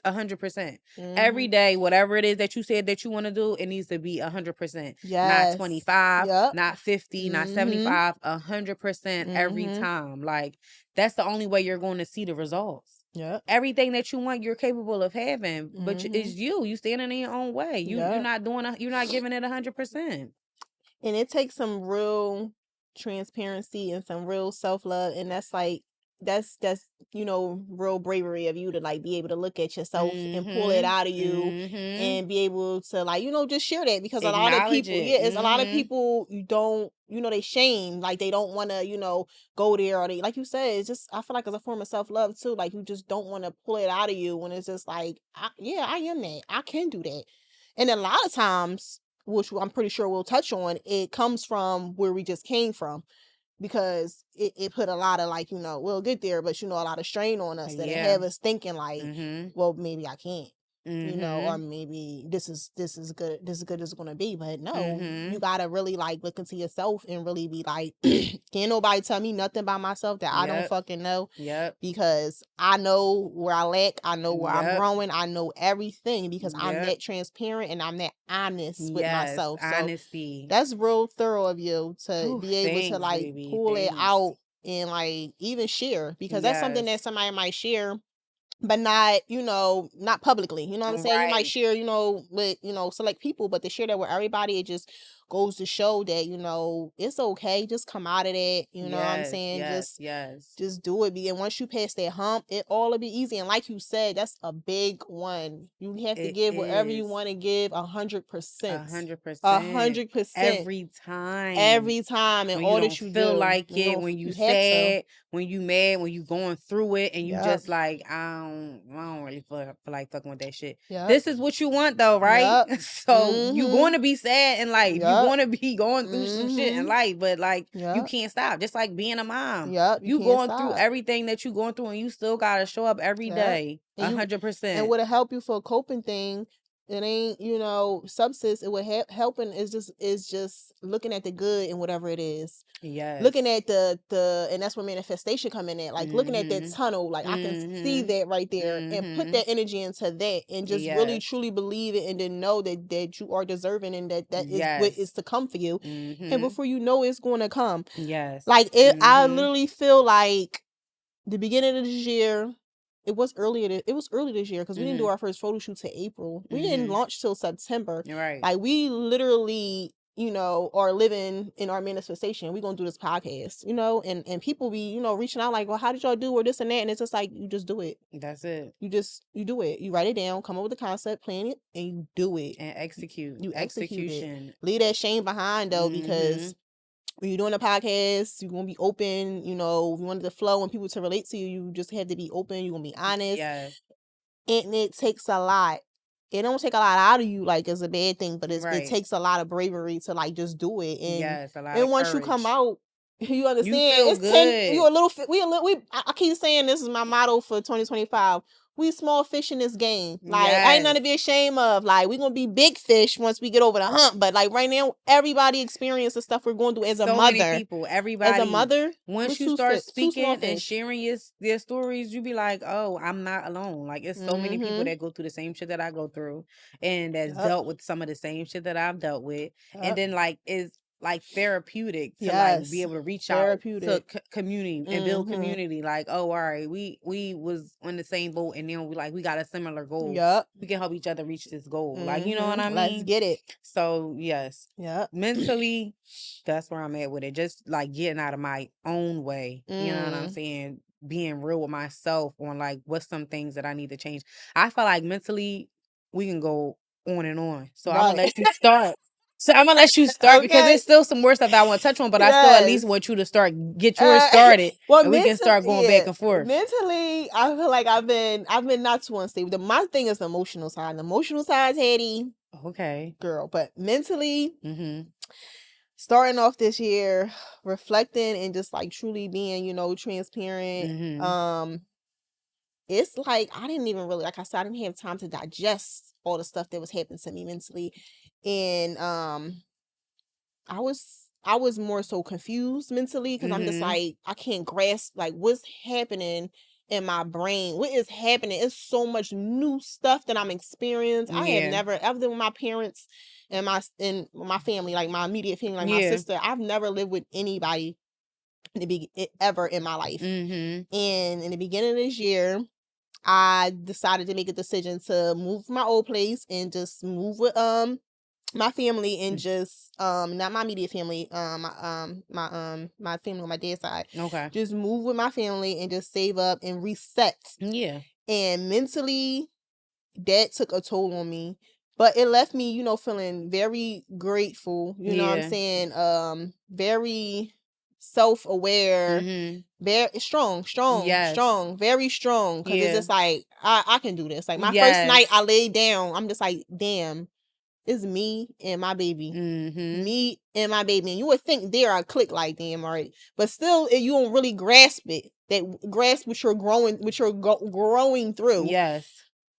S1: 100%. Every
S2: Mhm.
S1: day, whatever it is that you said that you want to do, it needs to be 100%. Not
S2: Yes.
S1: 25,
S2: Yep.
S1: not 50, not
S2: Mhm.
S1: 75, 100% every
S2: Mhm.
S1: time. Like that's the only way you're going to see the results.
S2: Yep.
S1: Everything that you want, you're capable of having, but it's
S2: Mhm.
S1: you standing in your own way. You're
S2: Yep.
S1: not you're not giving it 100%.
S2: And it takes some real transparency and some real self-love, and that's like that's real bravery of you to like be able to look at yourself and pull it
S1: Mhm.
S2: out of you
S1: Mhm.
S2: and be able to like just share that, because a lot of
S1: Acknowledge
S2: people,
S1: it.
S2: yeah, it's a lot of
S1: Mhm.
S2: people you don't, they shame, like they don't want to go there, or they, like you said, it's just, I feel like it's a form of self-love too, like you just don't want to pull it out of you when it's just like, yeah, I am that, I can do that. And a lot of times, which I'm pretty sure we'll touch on, it comes from where we just came from, because it put a lot of like, we'll get there, but a lot of strain on us that it
S1: Yeah.
S2: have us thinking like,
S1: Mhm.
S2: well, maybe I can't. or maybe this is good, this is good as it's gonna be. But no, you
S1: Mhm.
S2: gotta really like look into yourself and really be like, can't nobody tell me nothing about myself that I don't
S1: Yep.
S2: fucking know,
S1: Yep.
S2: because I know where I lack, I know where I'm
S1: Yep.
S2: growing, I know everything, because I'm
S1: Yep.
S2: that transparent and I'm that honest with
S1: Yes.
S2: myself. So
S1: Honesty.
S2: that's real thorough of you to
S1: Ooh,
S2: be able to
S1: thanks,
S2: like
S1: baby.
S2: pull it
S1: Thanks.
S2: out and like even share, because that's something that
S1: Yes.
S2: somebody might share but not, not publicly. You know what I'm saying? You might
S1: Right.
S2: share, with, select people, but to share that with everybody, it just goes to show that, it's okay. Just come out of that. You know what I'm
S1: Yes.
S2: saying?
S1: Yes. Yes.
S2: Just do it. And once you pass that hump, it all will be easy. And like you said, that's a big one. You have to
S1: It
S2: give whatever you
S1: is
S2: want to give 100%.
S1: 100%
S2: 100%.
S1: every time.
S2: Every time and
S1: When you
S2: all
S1: don't
S2: that you
S1: feel
S2: do.
S1: like it, when you
S2: You have to.
S1: sad, when you mad, when you going through it, and you
S2: Yep.
S1: just like, I don't really feel like fucking with that shit.
S2: Yep.
S1: This is what you want though, right?
S2: Yep.
S1: So you going to be sad in life. You
S2: Yep.
S1: going to be going through some shit in life, but like you
S2: Yep.
S1: can't stop. Just like being a mom.
S2: Yep. You
S1: You
S2: can't
S1: going through
S2: stop.
S1: everything that you going through, and you still gotta show up every
S2: Yep.
S1: day,
S2: And you and
S1: 100%.
S2: would it help you for a coping thing? It ain't, substance. It would helping is just looking at the good in whatever it is. Looking
S1: Yes.
S2: at the and that's where manifestation come in at. Like looking at that
S1: Mhm.
S2: tunnel, like I can see
S1: Mhm.
S2: that right there, and put
S1: Mhm.
S2: that energy into that, and just really
S1: Yes.
S2: truly believe it, and then know that you are deserving, and that is what is
S1: Yes.
S2: to come for you. And
S1: Mhm.
S2: before you know it's going to come.
S1: Yes.
S2: Like I
S1: Mhm.
S2: literally feel like the beginning of this year, it was early this year, because we didn't do
S1: Mhm.
S2: our first photo shoot till April. We didn't
S1: Mhm.
S2: launch till September.
S1: Right.
S2: Like we literally, are living in our manifestation. We're gonna do this podcast, and people be, reaching out like, well, how did y'all do or this and that? And it's just like you just do it.
S1: That's it.
S2: You do it. You write it down, come up with the concept, plan it, and you do it.
S1: And execute.
S2: You execute it.
S1: Execution.
S2: Leave that shame behind though, because
S1: Mhm.
S2: when you're doing a podcast, you're gonna be open. If you wanted to flow and people to relate to you, you just have to be open. You're gonna be honest,
S1: Yes.
S2: and it takes a lot. It don't take a lot out of you, like it's a bad thing, but it
S1: Right.
S2: takes a lot of bravery to like just do it. And
S1: Yes. A lot of
S2: and once you come
S1: courage.
S2: out, you
S1: You
S2: understand.
S1: feel
S2: It's 10.
S1: good.
S2: You a little. I keep saying this is my motto for 2025. We small fish in this game. Like I ain't
S1: Yes.
S2: nothing to be ashamed of. Like we gonna be big fish once we get over the hump. But like right now, everybody experience the stuff we're going through as a
S1: So many
S2: mother.
S1: people,
S2: As a
S1: everybody.
S2: mother, we're
S1: Once you start
S2: two small
S1: speaking and
S2: fish.
S1: sharing their stories, you be like, oh, I'm not alone. Like it's so many people
S2: Mm-hmm.
S1: that go through the same shit that I go through, and that's
S2: Yep.
S1: dealt with some of the same shit that I've dealt with. And
S2: Yep.
S1: then like it's like therapeutic to like be
S2: Yes.
S1: able to reach out to
S2: Therapeutic.
S1: community and build
S2: Mm-hmm.
S1: community. Like, oh, all right, we was on the same boat, and then we got a similar goal.
S2: Yep.
S1: We can help each other reach this goal. Like, you know what I
S2: Mm-hmm. Let's
S1: mean?
S2: get it.
S1: So yes,
S2: Yep.
S1: mentally, that's where I'm at with it. Just like getting out of my own way. You know what I'm
S2: Mm.
S1: saying? Being real with myself on like what's some things that I need to change. I feel like mentally we can go on and on. So I'm gonna
S2: Right.
S1: let you start. So I'm gonna let you start because
S2: Okay.
S1: there's still some more stuff that I want to touch on, but I still at least
S2: Yes.
S1: want you to get yours
S2: Uh,
S1: started,
S2: well,
S1: and we can start going back and forth.
S2: mentally, I feel like I've been not too unstable. My thing is the emotional side. The emotional side, Teddy,
S1: Okay.
S2: girl, but mentally,
S1: Mm-hmm.
S2: starting off this year, reflecting and just like truly being, transparent.
S1: Mm-hmm.
S2: It's like I didn't even really, like I said, I didn't have time to digest all the stuff that was happening to me mentally, and I was more so confused mentally, because I'm just
S1: Mm-hmm.
S2: like I can't grasp like what's happening in my brain. What is happening? It's so much new stuff that I'm experiencing. I have
S1: Yeah.
S2: never, other than with my parents and my family, like my immediate family, like my
S1: Yeah.
S2: sister. I've never lived with anybody ever in my life.
S1: Mm-hmm.
S2: And in the beginning of this year, I decided to make a decision to move from my old place and just move with my family, and just not my immediate family, my family on my dad's side.
S1: Okay.
S2: Just move with my family and just save up and reset.
S1: Yeah.
S2: And mentally, that took a toll on me. But it left me, feeling very grateful, you know what I'm
S1: Yeah.
S2: saying? Very self-aware,
S1: Mm-hmm.
S2: very
S1: Yes.
S2: strong, very strong. Cause it's
S1: Yeah.
S2: just like I can do this. Like my first night
S1: Yes.
S2: I laid down, I'm just like, damn, it's me and my baby.
S1: Mm-hmm.
S2: Me and my baby. And you would think they're a click like damn, all right. But still, you don't really grasp it. That grasp what you're growing through.
S1: Yes.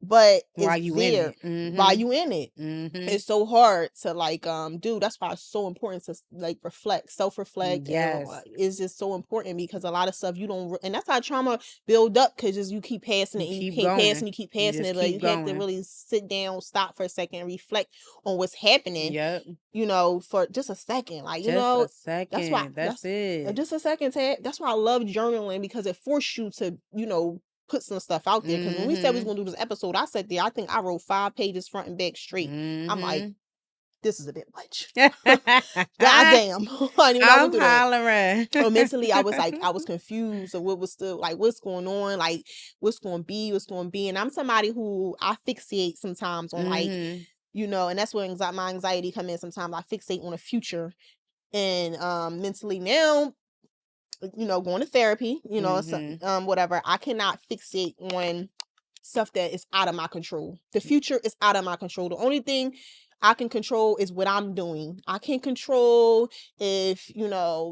S2: but
S1: While
S2: it's
S1: you in
S2: there
S1: it.
S2: while you in it.
S1: Mhm.
S2: It's so hard to like do. That's why it's so important to like self-reflect, and
S1: Yes.
S2: it's just so important because a lot of stuff you don't and that's how trauma build up, because just you keep passing
S1: You
S2: it and you
S1: keep
S2: keep
S1: going.
S2: passing, you keep
S1: You
S2: passing
S1: just
S2: it, but
S1: keep
S2: you have to
S1: going.
S2: really sit down, stop for a second, and reflect on what's happening,
S1: Yep.
S2: for just a second. Like,
S1: Just a
S2: that's why
S1: second. That's it.
S2: just a second, Ted. That's why I love journaling, because it forced you to, put some stuff out there. Because when we said we was
S1: Mhm.
S2: gonna do this episode, I sat there, I think I wrote 5 pages front and back straight. I'm like,
S1: Mhm.
S2: this is a bit much. Goddamn. I didn't even know I
S1: I'm
S2: would do that.
S1: hollering.
S2: But mentally, I was like, I was confused of what was still like, what's going on, like what's going to be. And I'm somebody who I fixate sometimes on like,
S1: Mhm.
S2: and that's where my anxiety come in. Sometimes I fixate on the future, and mentally now, going to therapy,
S1: Mhm.
S2: whatever. I cannot fixate on stuff that is out of my control. The future is out of my control. The only thing I can control is what I'm doing. I can't control if,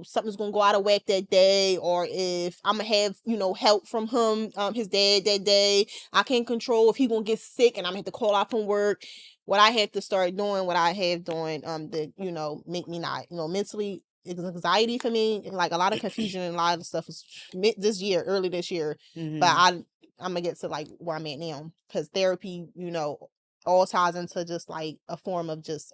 S2: something's gonna go out of whack that day, or if I'm gonna have, help from him, his dad that day. I can't control if he gonna get sick and I'm gonna have to call out from work. What I have to start doing, what I have doing, that, make me not, mentally, it's anxiety for me, and like a lot of confusion and a lot of stuff is early this year. But
S1: Mhm.
S2: I'm gonna get to like where I'm at now, because therapy, all ties into just like a form of just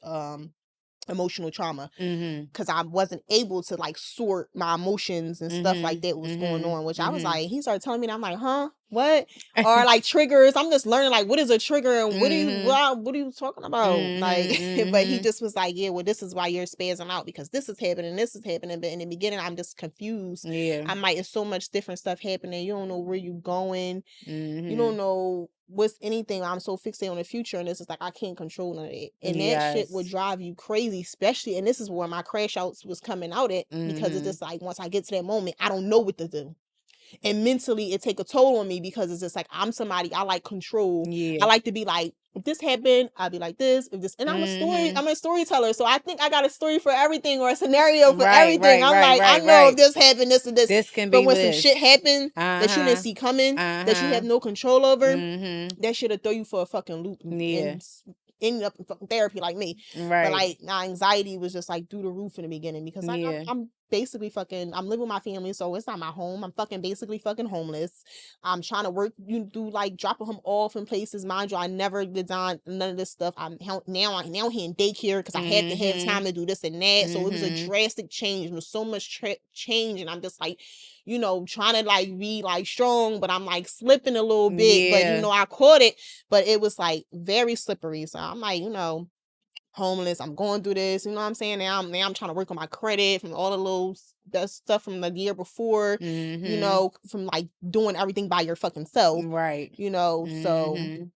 S2: emotional trauma,
S1: Mhm.
S2: because I wasn't able to like sort my emotions and stuff like
S1: Mhm.
S2: that was going
S1: Mhm.
S2: on, which I was
S1: Mhm.
S2: like, he started telling me, and I'm like, huh, what? Or like triggers. I'm just learning like what is a trigger and
S1: Mhm.
S2: what are you talking about? Like,
S1: Mhm.
S2: but he
S1: Mhm.
S2: just was like, yeah, well, this is why you're spazzing out, because this is happening. But in the beginning, I'm just confused.
S1: Yeah.
S2: I'm like, it's so much different stuff happening. You don't know where you're going. You don't
S1: Mhm.
S2: know what's anything. I'm so fixated on the future, and this is like I can't control none of it, and that shit would
S1: Yes.
S2: drive you crazy, especially. And this is where my crash outs was coming out at, because it's
S1: Mhm.
S2: just like once I get to that moment, I don't know what to do, and mentally it take a toll on me, because it's just like I'm somebody, I like control. I
S1: Yeah.
S2: like to be like, if this happened, I'll be like this. If this, and
S1: Mhm.
S2: I'm a storyteller, so I think I got a story for everything, or a scenario for
S1: Right,
S2: everything.
S1: right,
S2: I'm
S1: right,
S2: like, I
S1: right,
S2: know if
S1: right.
S2: this happened, this and this.
S1: This can
S2: But
S1: be
S2: when some shit
S1: this.
S2: happen that you didn't
S1: Uh-huh.
S2: see coming, that you have
S1: Uh-huh.
S2: no control over,
S1: Mhm.
S2: that shit'll throw you for a fucking loop,
S1: Yeah.
S2: and end up in fucking therapy like me. But
S1: Right.
S2: like my anxiety was just like through the roof in the beginning, because like
S1: Yeah.
S2: I'm basically fucking, I'm living with my family, so it's not my home. I'm fucking basically fucking homeless. I'm trying to work, do like dropping him off in places. Mind you, I never designed none of this stuff. Now he in daycare, because I had to have
S1: Mhm.
S2: time to do this and that. So it was a
S1: Mhm.
S2: drastic change. There was so much change, and I'm just like, trying to like be like strong, but I'm like slipping a little bit. But
S1: Yeah.
S2: I caught it, but it was like very slippery. So I'm like, homeless. I'm going through this. You know what I'm saying? Now I'm trying to work on my credit from all the little that stuff from the year before.
S1: Mhm.
S2: From like doing everything by your fucking self.
S1: Right.
S2: So
S1: Mhm.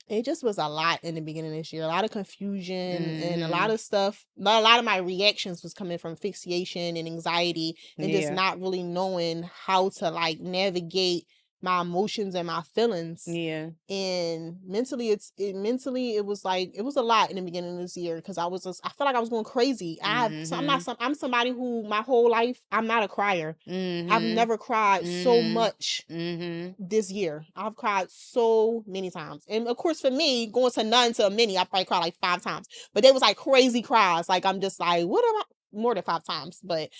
S2: it just was a lot in the beginning of this year. A lot of confusion and a lot
S1: Mhm.
S2: of stuff. A lot of my reactions was coming from fixation and anxiety, and just
S1: Yeah.
S2: not really knowing how to like navigate my emotions and my feelings.
S1: Yeah.
S2: And mentally mentally it was like, it was a lot in the beginning of this year, because I felt like I was going crazy.
S1: Mhm.
S2: I'm somebody who my whole life, I'm not a crier. I've
S1: Mhm.
S2: never cried so
S1: Mhm.
S2: much
S1: Mhm.
S2: this year. I've cried so many times. And of course, for me, going to none to a many, I probably cried like 5 times. But they was like crazy cries. Like I'm just like, what am I? More than 5 times. But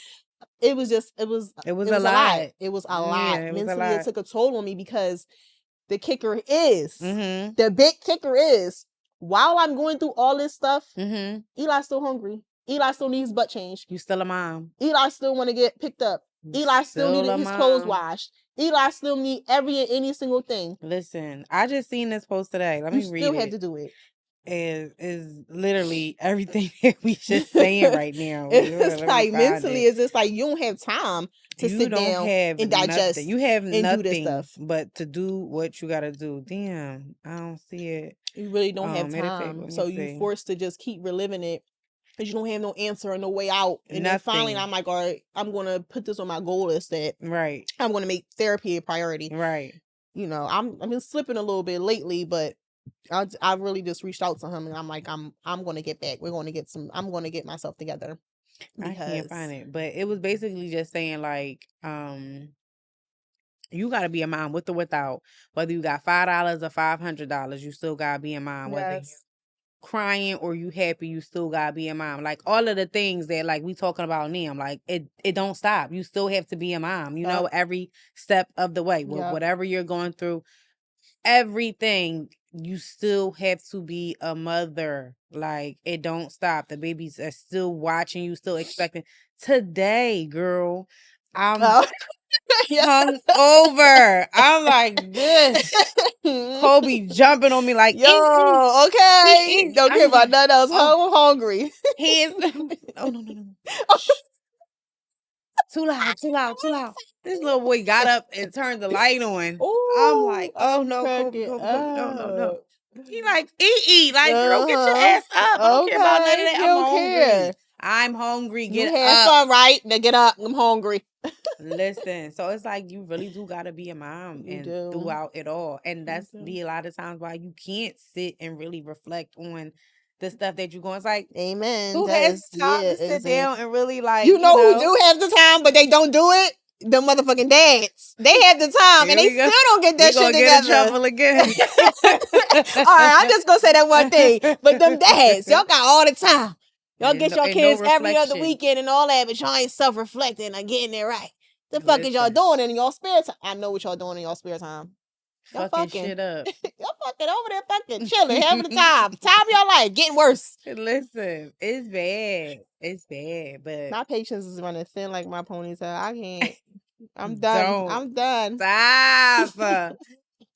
S2: it was just,
S1: It was
S2: it
S1: a
S2: was a lot.
S1: lot.
S2: It was a lot.
S1: Yeah, it was a
S2: Mentally, it
S1: lot.
S2: took a toll on me, because the kicker is,
S1: Mhm.
S2: the big kicker is, while I'm going through all this stuff,
S1: Mhm.
S2: Eli's still hungry. Eli still needs butt change.
S1: You still a mom.
S2: Eli still want to get picked up.
S1: You
S2: Eli still
S1: still
S2: needed
S1: a
S2: his clothes
S1: mom.
S2: washed. Eli still need every and any single thing.
S1: Listen, I just seen this post today. Let
S2: You
S1: me
S2: still
S1: read
S2: have
S1: it.
S2: to do it.
S1: Is literally everything that we just saying right now. Wait, hold on,
S2: It's
S1: let me
S2: like
S1: find
S2: mentally,
S1: it.
S2: it's just like you don't have time to
S1: You
S2: sit
S1: don't
S2: down
S1: have
S2: and
S1: nothing.
S2: digest
S1: You have
S2: and do this
S1: nothing
S2: stuff.
S1: but to do what you gotta do. Damn, I don't see it.
S2: You really don't have
S1: Matter of fact,
S2: time.
S1: let me
S2: So you
S1: see.
S2: forced to just keep reliving it, because you don't have no answer or no way out. And then finally,
S1: Nothing.
S2: I'm like, all right, I'm going to put this on my goal list, that
S1: Right.
S2: I'm going to make therapy a priority.
S1: Right.
S2: I've been slipping a little bit lately, but I really just reached out to him, and I'm like, I'm going to get back. I'm going to get myself together,
S1: I can't find
S2: because
S1: it. But it was basically just saying like, You gotta be a mom with or without. Whether you got $5 or $500, you still gotta be a mom. Whether you
S2: Yes.
S1: crying or you happy, you still gotta be a mom. Like all of the things that like we talking about now, like it don't stop. You still have to be a mom,
S2: Yep.
S1: every step of the way.
S2: Yep.
S1: Whatever you're going through, everything, you still have to be a mother. Like it don't stop. The babies are still watching you, still expecting. Today, girl, I'm
S2: Oh. Yeah.
S1: hung over. I'm like this. Kobe jumping on me like,
S2: Yo, okay. Don't care
S1: I'm
S2: about
S1: like,
S2: nothing else.
S1: oh,
S2: I'm hungry.
S1: he is. Oh, no. Shh. Too loud, too loud, too loud. This little boy got up and turned the light on. I'm
S2: Ooh,
S1: like, oh
S2: I'm
S1: no, Kobe,
S2: cracking
S1: Kobe, Kobe, no.
S2: up.
S1: He like, eat. Like, girl, get your
S2: Uh-huh.
S1: ass up. I don't care about none of
S2: Okay.
S1: that.
S2: You
S1: I'm
S2: don't
S1: hungry.
S2: care.
S1: I'm hungry.
S2: You
S1: Get
S2: had
S1: up.
S2: fun, right? Now get up. I'm hungry.
S1: Listen, so it's like you really do gotta be a mom
S2: You
S1: and
S2: do.
S1: throughout it all. And
S2: You
S1: that's
S2: do.
S1: be a lot of times why you can't sit and really reflect on the stuff that you're going. It's like,
S2: Amen.
S1: who
S2: That
S1: has
S2: is,
S1: the time
S2: yeah,
S1: to sit down and really
S2: You
S1: like,
S2: know who do have the time, but they don't do it? The motherfucking dads. They have the time and
S1: here
S2: they
S1: we go.
S2: still don't get
S1: We
S2: that shit
S1: gonna get in
S2: together.
S1: trouble again.
S2: All right, I'm just gonna say that one thing. But them dads, y'all got all the time. Y'all
S1: And
S2: get
S1: no,
S2: your
S1: and no
S2: kids every other
S1: reflection.
S2: weekend and all that, but y'all ain't self-reflecting and getting it right. The fuck is y'all
S1: Listen,
S2: doing in y'all spare time? I know what y'all doing in y'all spare time. Y'all
S1: fucking
S2: fucking.
S1: shit up.
S2: Y'all fucking over there fucking chilling, having the time. Time of your life, getting worse.
S1: Listen, it's bad. It's bad, but
S2: My patience is running thin like my ponytail. I can't. I'm done.
S1: don't
S2: I'm done.
S1: stop.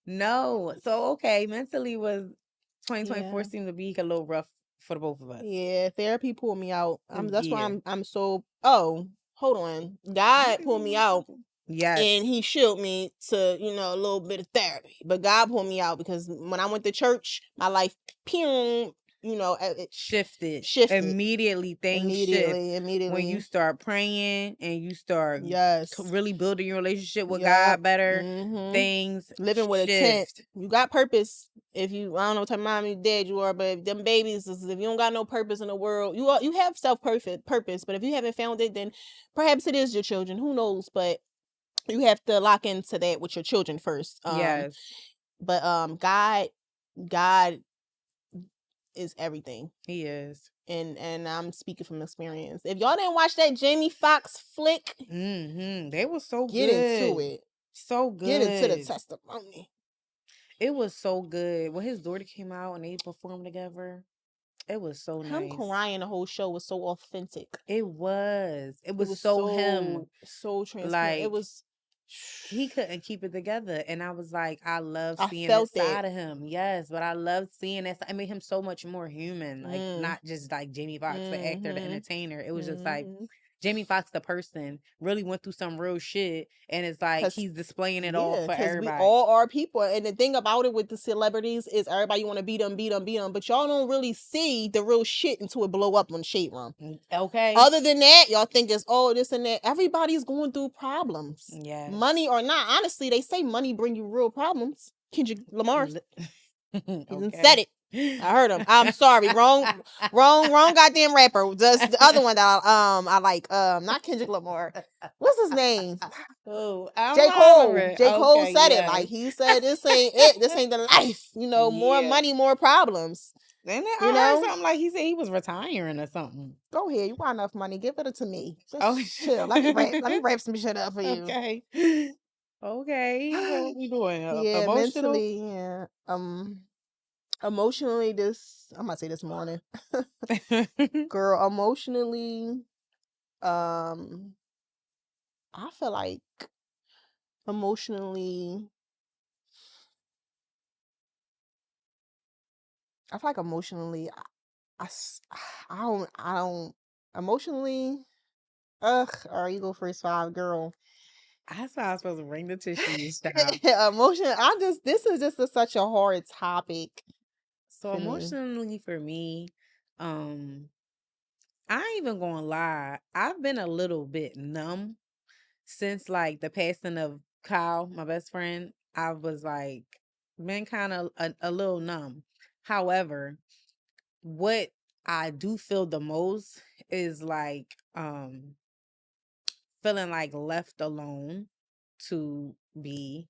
S1: No. So okay, mentally was 2024
S2: Yeah.
S1: seemed to be a little rough for the both of us.
S2: Yeah, therapy pulled me out. That's why
S1: Yeah.
S2: I'm so oh, hold on. God pulled me out
S1: Yes.
S2: and he showed me to, a little bit of therapy. But God pulled me out because when I went to church, my life pew, it
S1: Shifted.
S2: shifted
S1: Immediately things shift when you
S2: immediately.
S1: start praying and you start
S2: Yes.
S1: really building your relationship with
S2: Yep.
S1: God better.
S2: Mhm.
S1: Things
S2: Living with a tent.
S1: shift.
S2: You got purpose. If you, I don't know what type of mom you dad you are, but if them babies, if you don't got no purpose in the world, you have purpose. But if you haven't found it, then perhaps it is your children. Who knows? But you have to lock into that with your children first.
S1: Yes.
S2: But God is everything,
S1: He is.
S2: and I'm speaking from experience. If y'all didn't watch that Jamie Foxx flick,
S1: They were so
S2: get into
S1: good.
S2: it.
S1: So
S2: Get into the
S1: good.
S2: testimony.
S1: It was so good. When his daughter came out and they performed together, it was so
S2: Him
S1: nice.
S2: crying the whole show was so authentic.
S1: It was. It
S2: It
S1: was
S2: was
S1: so him.
S2: so transparent. It
S1: Like
S2: was.
S1: he couldn't keep it together. And I was like, I love
S2: I
S1: seeing this
S2: felt it.
S1: side of him. Yes, but I love seeing that. It made him so much more human. Like
S2: Mm.
S1: not just like Jamie Foxx, the actor, the
S2: Mm-hmm.
S1: entertainer. It was just like
S2: Mm-hmm.
S1: Jamie Foxx, the person, really went through some real shit. And it's like
S2: Cause
S1: he's displaying it all
S2: yeah,
S1: for
S2: because we
S1: everybody.
S2: all are people, and the thing about it with the celebrities is everybody want to beat them, but y'all don't really see the real shit until it blow up on Shade Room.
S1: Okay.
S2: Other than that, y'all think it's this and that. Everybody's going through problems,
S1: Yes.
S2: money or not. Honestly, they say money bring you real problems. Kendrick Lamar, he done said it. I heard him. I'm sorry, wrong goddamn rapper. Just the other one that I like. Not Kendrick Lamar. What's his name?
S1: Oh, I'm
S2: J. Cole.
S1: hollering.
S2: J. Cole
S1: Okay,
S2: said it.
S1: yes.
S2: Like he said, this ain't it. This ain't the life. More
S1: Yeah.
S2: money, more problems.
S1: And then
S2: You
S1: I heard
S2: know?
S1: something like he said he was retiring or something.
S2: Go ahead. You got enough money. Give it to me.
S1: Oh,
S2: Just chill. Let me wrap some shit up for you.
S1: okay. Okay. So what we doing?
S2: Yeah,
S1: Emotional?
S2: mentally, yeah. Emotionally, I'm gonna say this morning. Girl, emotionally, I feel like emotionally, I feel like emotionally, I, s- I don't, emotionally, all right, you go first, five, girl.
S1: That's why I was supposed to bring the tissues down.
S2: This is just such a hard topic
S1: So
S2: for me.
S1: emotionally for me, um, I ain't even gonna lie. I've been a little bit numb since like the passing of Kyle, my best friend. I was like been kind of a little numb. However, what I do feel the most is like feeling like left alone to be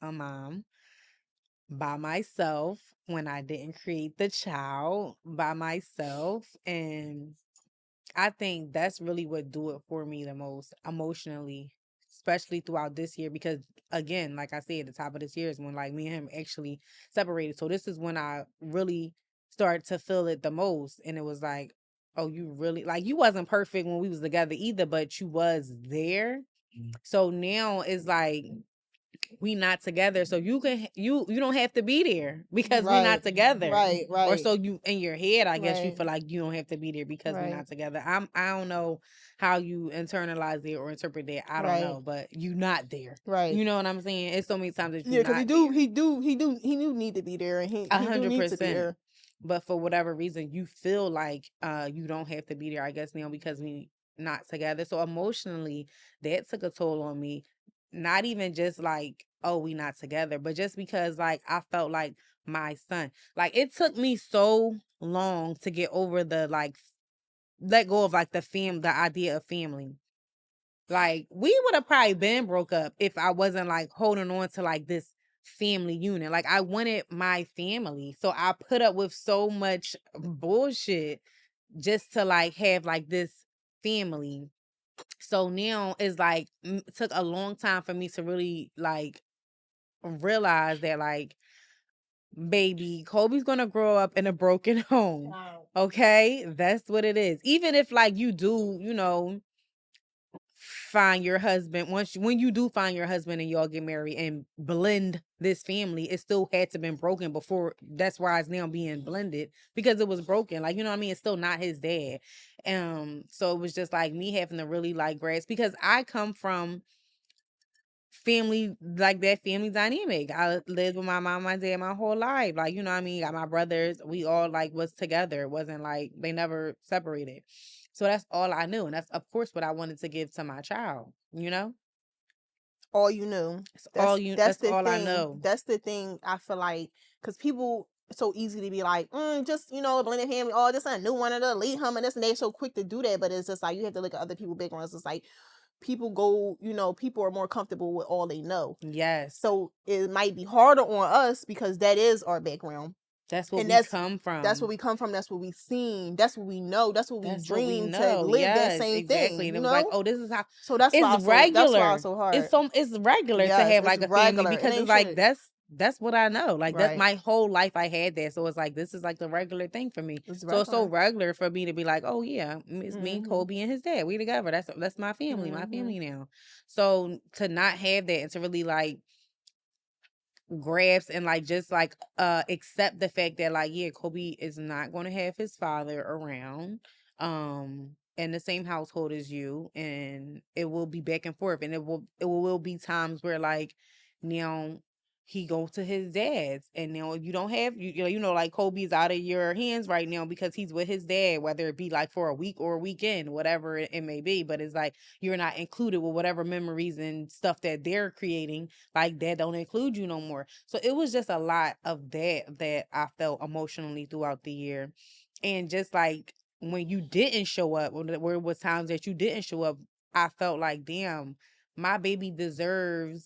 S1: a mom by myself when I didn't create the child by myself. And I think that's really what do it for me the most emotionally, especially throughout this year. Because again, like I said, at the top of this year is when like me and him actually separated. So this is when I really started to feel it the most. And it was like, oh, you really like you wasn't perfect when we was together either, but you was there. So now it's like we not together, so you don't have to be there because we
S2: Right.
S1: not together.
S2: Right.
S1: Or
S2: Right.
S1: so you in your head, I guess you
S2: Right.
S1: feel like you don't have to be there because we
S2: Right.
S1: not together. I don't know how you internalize it or interpret that. I don't
S2: Right.
S1: know, but you not there.
S2: Right.
S1: You know what I'm saying? It's so many times that you
S2: Yeah, because
S1: not there.
S2: he do need to be there, and he do need to be
S1: 100%.
S2: there.
S1: But for whatever reason, you feel like you don't have to be there, I guess now because we not together. So emotionally, that took a toll on me. Not even just like, oh, we not together, but just because like I felt like my son. Like it took me so long to get over the like let go of like the idea of family. Like we would have probably been broke up if I wasn't like holding on to like this family unit. Like I wanted my family. So I put up with so much bullshit just to like have like this family. So now it's like took a long time for me to really like realize that like baby, Kobe's gonna grow up in a broken home.
S2: Wow.
S1: Okay? That's what it is. Even if like you do, you know, find your husband when you do find your husband and y'all get married and blend this family, it still had to been broken before. That's why it's now being blended because it was broken. Like, you know what I mean? It's still not his dad. So it was just like me having to really like grasp because I come from family like that family dynamic. I lived with my mom, my dad my whole life. Like, you know what I mean? Got my brothers. We all like was together. It wasn't like they never separated. So that's all I knew. And that's of course what I wanted to give to my child, you know?
S2: All you knew.
S1: It's all
S2: That's
S1: that's
S2: the
S1: all I
S2: thing.
S1: know.
S2: That's the thing. I feel like because people so easy to be like, just blended family. Oh, this a new one of the lead hum and this, and they so quick to do that. But it's just like you have to look at other people' backgrounds. It's like people go, people are more comfortable with all they know.
S1: Yes.
S2: So it might be harder on us because that is our background.
S1: That's what
S2: And
S1: we come from.
S2: That's where we come from. That's what we've seen. That's what we know. That's what we
S1: That's what we
S2: dream to
S1: know.
S2: live that
S1: Yes,
S2: same
S1: exactly.
S2: thing.
S1: And it was like, oh, this is how
S2: So that's why that's why it's
S1: regular.
S2: so hard.
S1: It's regular to
S2: Yes,
S1: have
S2: it's
S1: like a family
S2: regular. It
S1: because it's
S2: ain't
S1: like
S2: shit.
S1: that's what I know. Like that's
S2: Right.
S1: my whole life I had that. So it's like this is like the regular thing for me.
S2: It's
S1: So it's so
S2: regular.
S1: regular for me to be like, oh yeah, it's me, Kobe, and his dad. We together. That's my family, my family now. So to not have that and to really like grasp and like just like accept the fact that like yeah, Kobe is not going to have his father around in the same household as you, and it will be back and forth, and it will be times where like now he goes to his dad's and now you don't have like Kobe's out of your hands right now because he's with his dad, whether it be like for a week or a weekend, whatever it may be, but it's like you're not included with whatever memories and stuff that they're creating, like that don't include you no more. So it was just a lot of that I felt emotionally throughout the year. And just like when you didn't show up, when there was times that you didn't show up, I felt like, damn, my baby deserves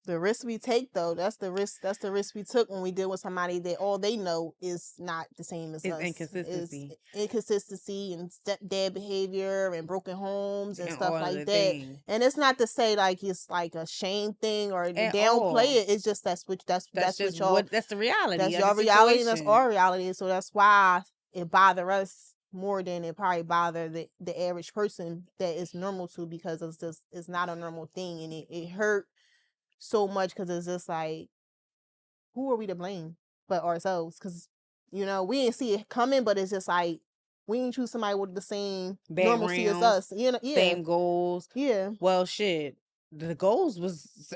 S2: The risk we take though, that's the risk we took when we deal with somebody that all they know is not the same as
S1: is
S2: us. Is
S1: inconsistency
S2: inconsistency and stepdad behavior and broken homes and
S1: and
S2: stuff
S1: all of
S2: like
S1: the
S2: that.
S1: things
S2: And it's not to say like it's like a shame thing or
S1: at
S2: downplay
S1: all.
S2: it. It's just
S1: That's
S2: that's
S1: just
S2: what y'all,
S1: that's the reality
S2: that's
S1: of the
S2: your reality and that's
S1: situation.
S2: our reality. So that's why it bother us more than it probably bother the average person that is normal to, because it's not a normal thing, and it hurt so much because it's just like, who are we to blame but ourselves? Because we didn't see it coming, but it's just like we didn't choose somebody with the same normalcy as
S1: Backgrounds,
S2: us. Yeah,
S1: same goals.
S2: yeah.
S1: Well, shit, the goals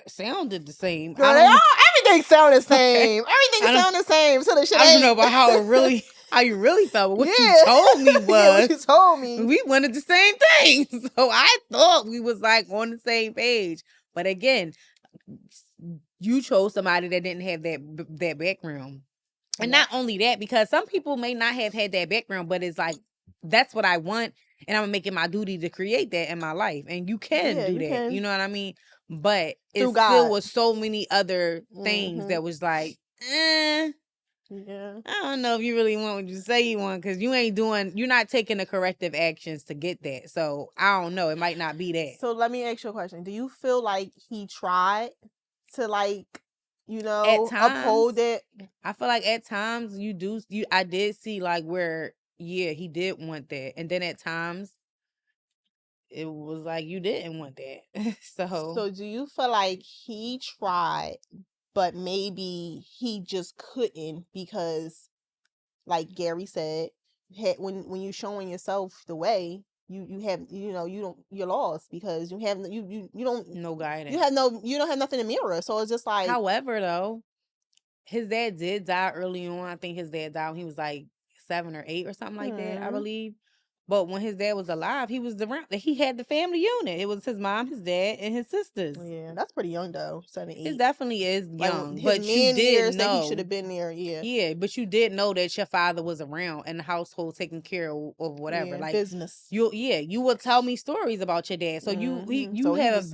S1: sounded the same.
S2: Girl,
S1: I
S2: they
S1: don't know.
S2: all everything sound the
S1: Okay,
S2: same. Everything
S1: I don't.
S2: sound the same. So the shit
S1: I don't know
S2: ain't.
S1: about how you really felt, but what you
S2: Yeah,
S1: told me
S2: yeah. What
S1: was
S2: you told me.
S1: we wanted the same thing. So I thought we was like on the same page. But again, you chose somebody that didn't have that background. And
S2: Yep.
S1: not only that, because some people may not have had that background, but it's like that's what I want. and I'm gonna make it my duty to create that in my life. And you can
S2: Yeah,
S1: do
S2: you
S1: that.
S2: can.
S1: You know what I mean? But it
S2: Through
S1: still
S2: God.
S1: was so many other things that was like,
S2: Yeah.
S1: I don't know if you really want what you say you want, because you're not taking the corrective actions to get that. So I don't know. It might not be that.
S2: So let me ask you a question. Do you feel like he tried to
S1: At times,
S2: uphold it?
S1: I feel like at times I did see like where, yeah, he did want that. And then at times it was like you didn't want that. So
S2: So do you feel like he tried, but maybe he just couldn't because, like Gary said, when you're showing yourself the way, you have you're lost because you don't
S1: no guidance.
S2: you don't have nothing to mirror. So it's just like,
S1: However, though, his dad did die early on. I think his dad died when he was like 7 or 8 or something like that, I believe. But when his dad was alive, he was around. He had the family unit. It was his mom, his dad, and his sisters.
S2: yeah, that's pretty young though, 7,
S1: It
S2: 8.
S1: definitely is
S2: Like
S1: young,
S2: his
S1: but you
S2: man
S1: did
S2: years that he should
S1: know.
S2: have been there. Yeah,
S1: Yeah, but you did know that your father was around in the household taking care of whatever.
S2: yeah,
S1: Like
S2: business.
S1: you will tell me stories about your dad. So you
S2: So he
S1: have
S2: was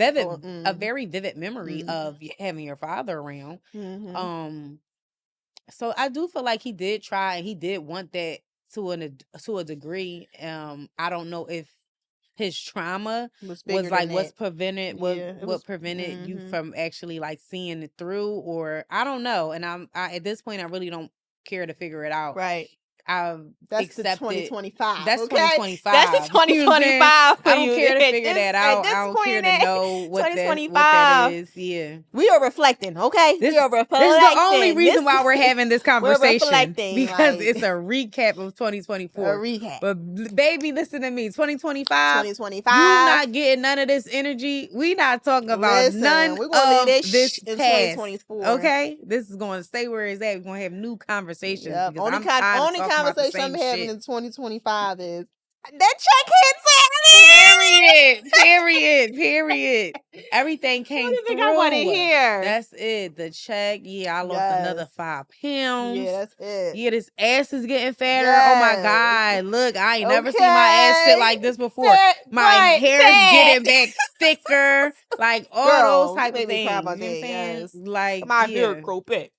S1: a very vivid memory of having your father around. So I do feel like he did try and he did want that to a degree. I don't know if his trauma
S2: was
S1: was
S2: bigger
S1: like
S2: than that. Yeah, it
S1: what
S2: was.
S1: prevented you from actually like seeing it through, or I don't know. And I at this point I really don't care to figure it out.
S2: Right.
S1: I've
S2: That's the
S1: accepted
S2: 2025.
S1: that's
S2: Okay, that's the
S1: 2025. You know what I'm saying?
S2: 2025 for
S1: I don't
S2: you.
S1: care to
S2: At
S1: figure that out. I
S2: this
S1: don't
S2: point
S1: care
S2: in
S1: to
S2: it,
S1: know what that
S2: 2025.
S1: is. Yeah.
S2: We are reflecting. Okay, we
S1: This
S2: are
S1: this is the only
S2: reflecting.
S1: reason why we're having this
S2: We're
S1: conversation,
S2: reflecting,
S1: because
S2: like
S1: it's a recap of
S2: a
S1: 2024.
S2: recap.
S1: But baby, listen to me. 2025, you
S2: 2025.
S1: not getting none of this energy. We not talking about
S2: Listen,
S1: none
S2: we're gonna leave
S1: of
S2: this
S1: this
S2: in
S1: past.
S2: 2024.
S1: Okay? This is going to stay where it's at. We're going to have new conversations
S2: Yep.
S1: because I'm tired of
S2: Only
S1: talking about the
S2: conversation I'm
S1: same
S2: having
S1: shit.
S2: in 2025 is that check hit
S1: Period. Everything
S2: What do
S1: came
S2: you think I want to
S1: through.
S2: hear?
S1: That's it. The check. Yeah, I lost another
S2: Yes.
S1: 5
S2: Yeah,
S1: pounds.
S2: that's it.
S1: Yeah, this ass is getting fatter. Oh my
S2: Yes.
S1: God. Look, I ain't never seen my ass sit
S2: Okay.
S1: like this before. My
S2: Right.
S1: hair's
S2: Fat.
S1: getting back thicker. Like all those
S2: Girl, you
S1: type of
S2: made me cry
S1: things.
S2: about
S1: You know what I'm
S2: that.
S1: saying?
S2: Yes.
S1: Like,
S2: My hair
S1: yeah.
S2: grow back.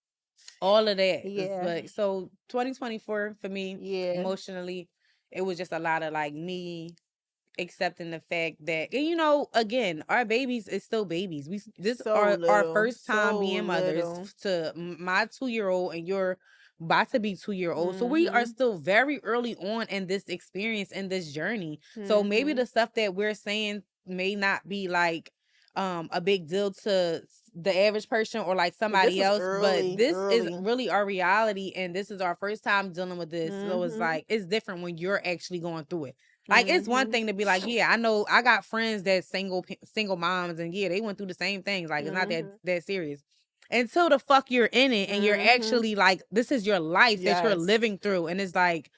S1: All of that.
S2: Yeah.
S1: But so 2024 for me,
S2: Yeah.
S1: emotionally, it was just a lot of like me accepting the fact that, and again, our babies is still babies. This
S2: So
S1: are our
S2: little.
S1: first time
S2: So
S1: being mothers
S2: little.
S1: to my 2-year-old, and you're about to be 2-year-old. So we are still very early on in this experience, in this journey. So maybe the stuff that we're saying may not be like a big deal to the average person or like
S2: But this
S1: somebody
S2: is
S1: else, but
S2: early.
S1: this is
S2: Early.
S1: really our reality, and this is our first time dealing with this. So it's
S2: Mm-hmm.
S1: like it's different when you're actually going through it. Like, it's one thing to be like, yeah, I know I got friends that single moms, and yeah, they went through the same things. Like, it's not that serious. Until the fuck you're in it and you're actually like, this is your life that you're
S2: Yes.
S1: living through, and it's like,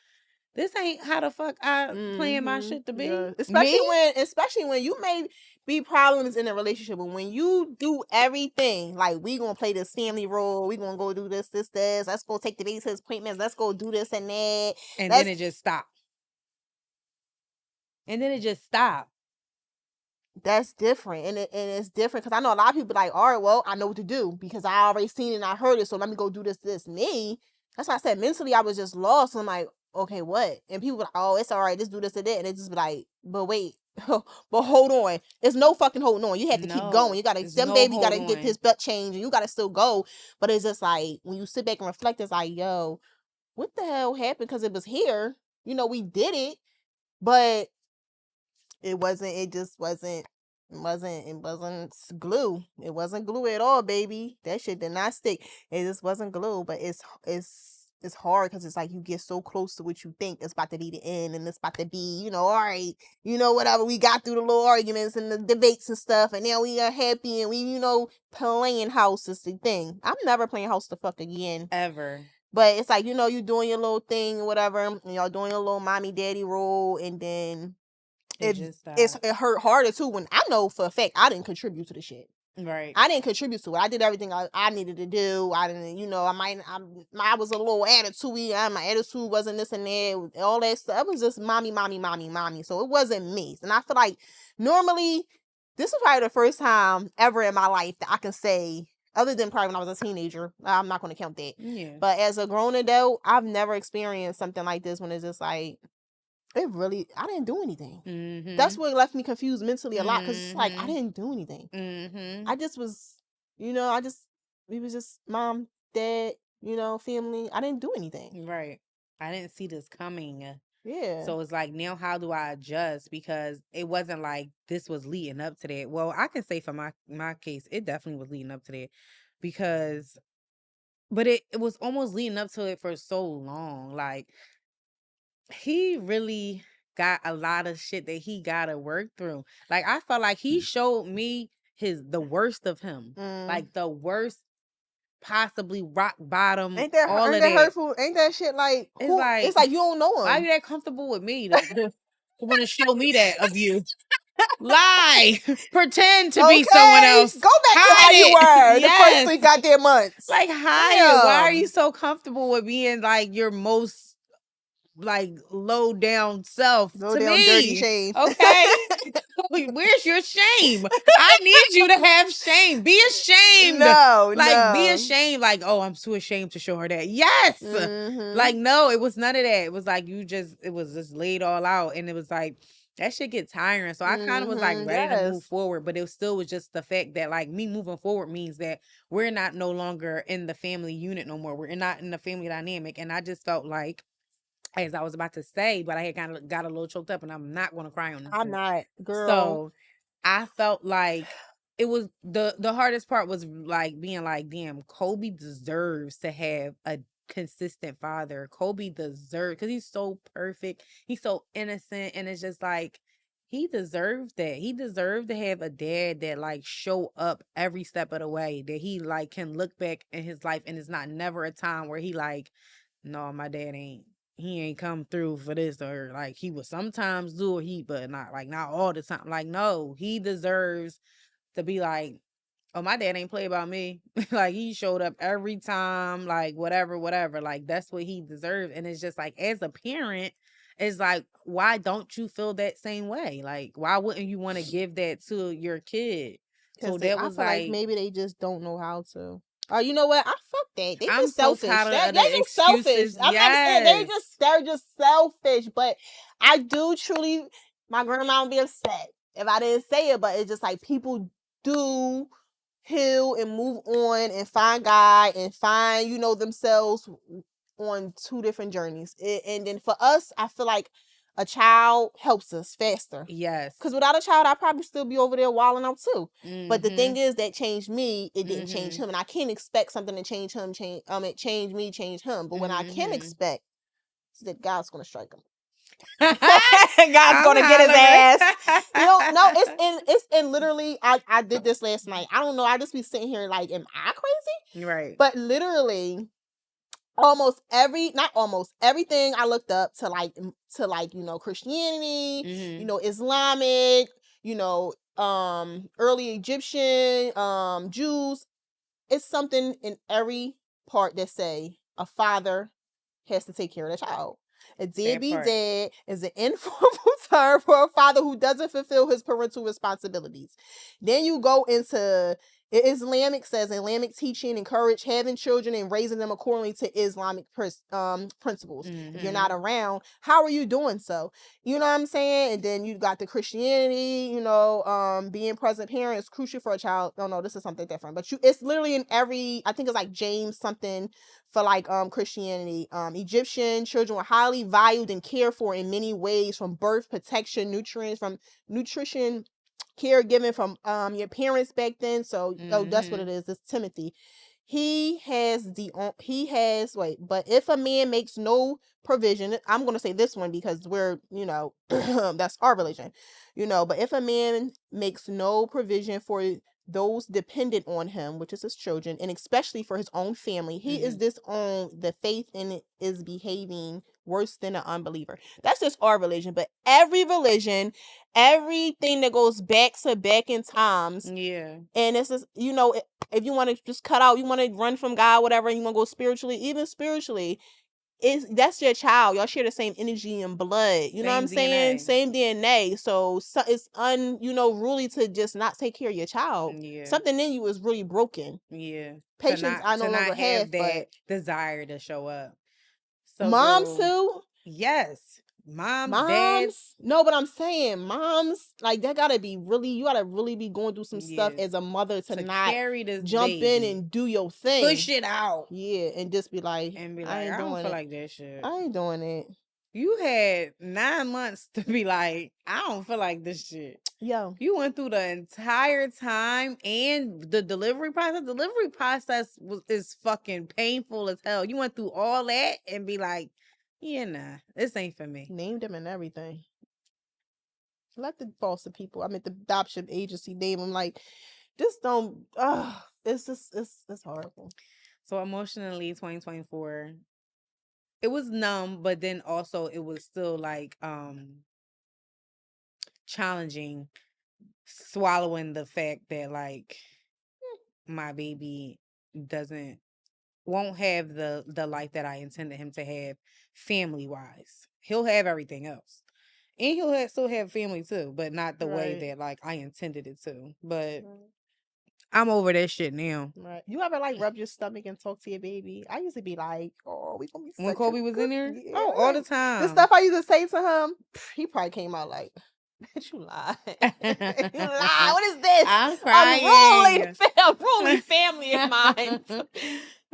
S1: this ain't how the fuck I plan my shit to be.
S2: Yeah.
S1: Me?
S2: Especially when you may be problems in a relationship, but when you do everything, like, we gonna play this family role, we gonna go do this, let's go take the baby to his appointments, let's go do this and that.
S1: And then it just stopped.
S2: That's different, and it's different because I know a lot of people like, all right, well, I know what to do because I already seen it and I heard it, so let me go do this. Me, that's why I said mentally I was just lost. I'm like, okay, what? And people were like, oh, it's all right, just do this and that, and it just be like, but wait, but hold on, there's no fucking holding on. You have to keep going. You gotta, baby gotta get his butt changed, and you gotta still go. But it's just like when you sit back and reflect, it's like, yo, what the hell happened? Because it was here, we did it, but it wasn't, it just wasn't, it wasn't glue. It wasn't glue at all, baby. That shit did not stick. It just wasn't glue. But it's hard because it's like you get so close to what you think it's about to be the end, and it's about to be, all right, whatever. We got through the little arguments and the debates and stuff, and now we are happy, and we, playing house is the thing. I'm never playing house the fuck again.
S1: Ever.
S2: But it's like, you doing your little thing or whatever, and y'all doing your little mommy daddy role, and then it hurt harder too when I know for a fact I didn't contribute to the shit.
S1: Right.
S2: I didn't contribute to it. I did everything I needed to do. I didn't, I was a little attitude-y. My attitude wasn't this and that. All that stuff. It was just mommy, mommy, mommy, mommy. So it wasn't me. And I feel like normally, this is probably the first time ever in my life that I can say, other than probably when I was a teenager, I'm not going to count that.
S1: Yeah.
S2: But as a grown adult, I've never experienced something like this when it's just like, I didn't do anything. That's what left me confused mentally a lot, because it's like, I didn't do anything. I just was, we was just mom, dad, family. I didn't do anything.
S1: Right. I didn't see this coming.
S2: Yeah.
S1: So it's like, now how do I adjust? Because it wasn't like this was leading up to that. Well, I can say for my case, it definitely was leading up to that, because but it was almost leading up to it for so long. Like, he really got a lot of shit that he gotta work through. Like, I felt like he showed me the worst of him. Like, the worst, possibly rock bottom,
S2: Ain't that
S1: all of
S2: that
S1: that.
S2: hurtful? Ain't that shit like
S1: It's
S2: who?
S1: like,
S2: It's like you don't know
S1: why are
S2: him.
S1: you that comfortable with me to want to show me that of you? Lie. Pretend to be someone
S2: Okay,
S1: else.
S2: go back to how
S1: Hide
S2: you
S1: it.
S2: were the first
S1: Yes.
S2: 3 goddamn months.
S1: Like, hide it. Why are you
S2: Damn.
S1: so comfortable with being like your most like low down self
S2: Go
S1: to
S2: down, dirty
S1: me?
S2: shame.
S1: Okay. Where's your shame? I need you to have shame. Be ashamed.
S2: No,
S1: Like, be
S2: no.
S1: ashamed. Like, oh, I'm too ashamed to show her that. Yes. Like, no, it was none of that. It was like it was just laid all out. And it was like, that shit get tiring. So I kind of was like ready to move
S2: Yes.
S1: forward. But it still was just the fact that, like, me moving forward means that we're not no longer in the family unit no more. We're not in the family dynamic. And I just felt like, as I was about to say, but I had kind of got a little choked up, and I'm not going to cry on this.
S2: I'm not, girl.
S1: So I felt like it was the hardest part was like being like, damn, Kobe deserves to have a consistent father. Kobe deserves, because he's so perfect, he's so innocent, and it's just like, he deserves that. He deserved to have a dad that like show up every step of the way, that he like can look back in his life and it's not never a time where he like, no, my dad ain't come through for this, or like he would sometimes do it, but not all the time. Like, no, he deserves to be like, oh, my dad ain't play about me. Like, he showed up every time, like whatever. Like, that's what he deserves. And it's just like, as a parent, it's like, why don't you feel that same way? Like, why wouldn't you want to give that to your kid? So
S2: Because
S1: that
S2: I
S1: was
S2: feel like
S1: like,
S2: maybe they just don't know how to. Oh, you know what? I fuck that. They
S1: I'm
S2: just
S1: so
S2: selfish.
S1: tired of
S2: They
S1: the
S2: just selfish.
S1: excuses.
S2: I'm not saying
S1: Yes.
S2: they're just selfish. But I do truly, my grandma would be upset if I didn't say it. But it's just like people do heal and move on and find God and find themselves on 2 different journeys. And then for us, I feel like a child helps us faster.
S1: Yes.
S2: Because without a child, I'd probably still be over there wilding out too. But the thing
S1: Mhm.
S2: is, that changed me. It didn't change
S1: Mhm.
S2: him, and I can't expect something to change him. It changed me, change him. But what I can
S1: Mhm.
S2: expect is that God's gonna strike him. God's
S1: I'm
S2: gonna get his ass.
S1: hollering.
S2: No, it's in literally. I did this last night. I don't know. I just be sitting here like, am I crazy?
S1: Right.
S2: But literally, not almost everything I looked up to Christianity,
S1: Mhm.
S2: Islamic, early Egyptian, Jews. It's something in every part that say a father has to take care of the child. A
S1: That
S2: deadbeat
S1: part.
S2: dad is an informal term for a father who doesn't fulfill his parental responsibilities. Then you go into Islamic says Islamic teaching encourage having children and raising them accordingly to Islamic principles. If you're not
S1: Mhm.
S2: around, how are you doing so? You know what I'm saying? And then you got the Christianity, being present parent is crucial for a child. No, this is something different. But it's literally in every, I think it's like James something for like Christianity. Egyptian children were highly valued and cared for in many ways, from birth, protection, nutrients, from nutrition, caregiving from your parents back then. So that's what it
S1: Mhm.
S2: is. It's Timothy. But if a man makes no provision, I'm going to say this one because we're, that's our religion, but if a man makes no provision for those dependent on him, which is his children, and especially for his own family, he is disowned the faith and is behaving worse than an unbeliever. That's just our religion, but every religion, everything that goes back to back in times,
S1: Yeah.
S2: and it's just, if you want to just cut out, you want to run from God, whatever, and you want to go spiritually, even spiritually, that's your child. Y'all share the same energy and blood. You know what I'm
S1: Same
S2: saying?
S1: DNA.
S2: Same DNA. So it's ruly to just not take care of your child.
S1: Yeah.
S2: Something in you is really broken.
S1: Yeah.
S2: Patience I no longer have,
S1: that
S2: but
S1: desire to show up. So
S2: moms
S1: girl,
S2: too.
S1: yes. Dads.
S2: No, but I'm saying moms, like that gotta be you gotta really be going through some stuff
S1: Yes.
S2: as a mother to not
S1: carry this
S2: jump in
S1: baby.
S2: and do your thing.
S1: Push it out.
S2: Yeah, and just be like, I ain't
S1: I don't
S2: doing
S1: feel
S2: it.
S1: like that shit.
S2: I ain't doing it.
S1: You had 9 months to be like, I don't feel like this shit.
S2: Yo.
S1: You went through the entire time and the delivery process. Delivery process is fucking painful as hell. You went through all that and be like, yeah, nah, this ain't for me.
S2: Named him and everything. Let the foster people, the adoption agency name him. Like, just don't. It's just it's horrible.
S1: So emotionally, 2024, it was numb, but then also it was still like challenging swallowing the fact that like my baby won't have the life that I intended him to have family wise. He'll have everything else. And he'll still have family too, but not the way that like I intended it to. But I'm over that shit now.
S2: Right. You ever like rub your stomach and talk to your baby? I used to be like, oh, we gonna be
S1: When
S2: such
S1: Kobe
S2: a
S1: was
S2: good...
S1: in there?
S2: Yeah,
S1: Oh, all the
S2: like,
S1: time.
S2: the stuff I used to say to him, he probably came out like, bitch, you lie. You lie. What is this?
S1: I'm crying.
S2: Unruly family of mine.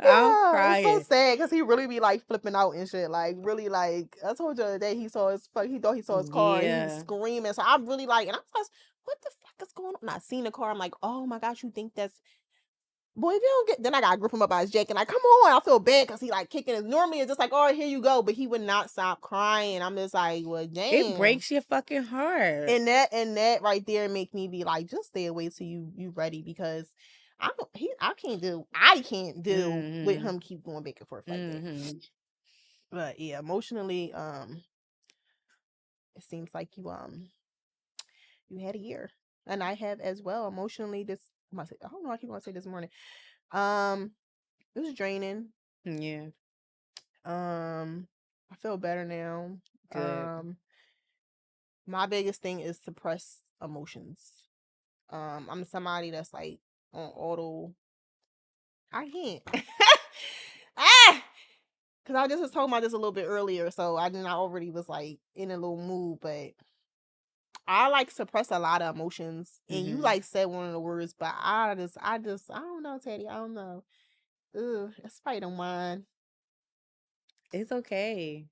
S1: I'm
S2: Yeah,
S1: crying.
S2: it's so sad because he really be like flipping out and shit. Like really, like I told you the other day, he thought he saw his car. And he was screaming. So I'm really like, and I was, what the fuck is going on? And I seen the car. I'm like, oh my gosh, you think that's... Boy, if you don't get... Then I gotta grip him up by his jacket. Like, come on. I feel bad because he like kicking it. Normally it's just like, all right, here you go. But he would not stop crying. I'm just like, well, damn.
S1: It breaks your fucking heart.
S2: And that right there make me be like, just stay away till you ready, because I can't deal with him keep going back and forth like that. But yeah, emotionally, it seems like you had a year, and I have as well. Emotionally, I don't know. I keep want to say this morning. It was draining.
S1: Yeah.
S2: I feel better now.
S1: Good.
S2: My biggest thing is suppress emotions. I'm somebody that's like on auto. I can't. Because I just was talking about this a little bit earlier, so I already was like in a little mood, but I like suppress a lot of emotions. And you like said one of the words, but I don't know, Teddy. I don't know. Ugh, it's fight on mine.
S1: It's okay.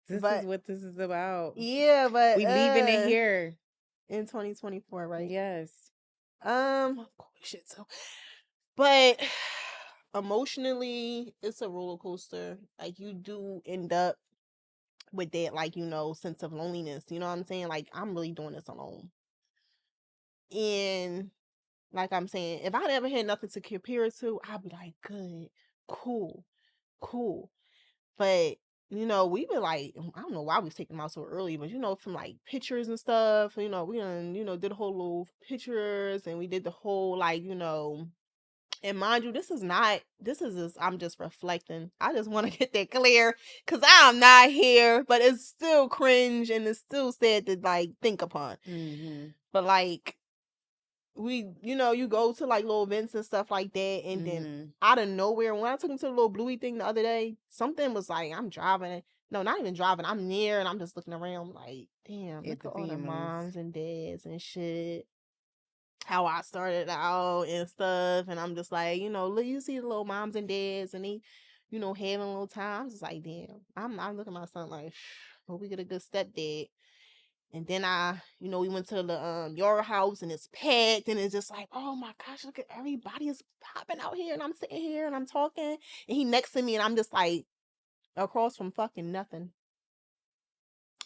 S1: This is what this is about.
S2: Yeah, but
S1: we leaving it here
S2: in 2024, right?
S1: Yes.
S2: Shit. So, but emotionally, it's a roller coaster. Like you do end up with that, like, sense of loneliness. You know what I'm saying? Like, I'm really doing this alone. And like I'm saying, if I'd ever had nothing to compare it to, I'd be like, good, cool. But we were like, I don't know why we was taking them out so early, but from like pictures and stuff, we done, did a whole little pictures, and we did the whole like, and mind you, this is just, I'm just reflecting. I just want to get that clear, because I'm not here, but it's still cringe and it's still sad to like think upon. But like, you go to like little events and stuff like that, and then out of nowhere, when I took him to the little Bluey thing the other day, something was like, I'm driving. No, not even driving. I'm near, and I'm just looking around like, damn, look at all the moms and dads and shit. How I started out and stuff, and I'm just like, look, you see the little moms and dads, and they, having a little time. I'm just like, damn. I'm looking at my son like, hope we get a good stepdad. And then we went to the your house, and it's packed, and it's just like, oh my gosh, look at everybody is popping out here, and I'm sitting here and I'm talking, and he next to me, and I'm just like across from fucking nothing.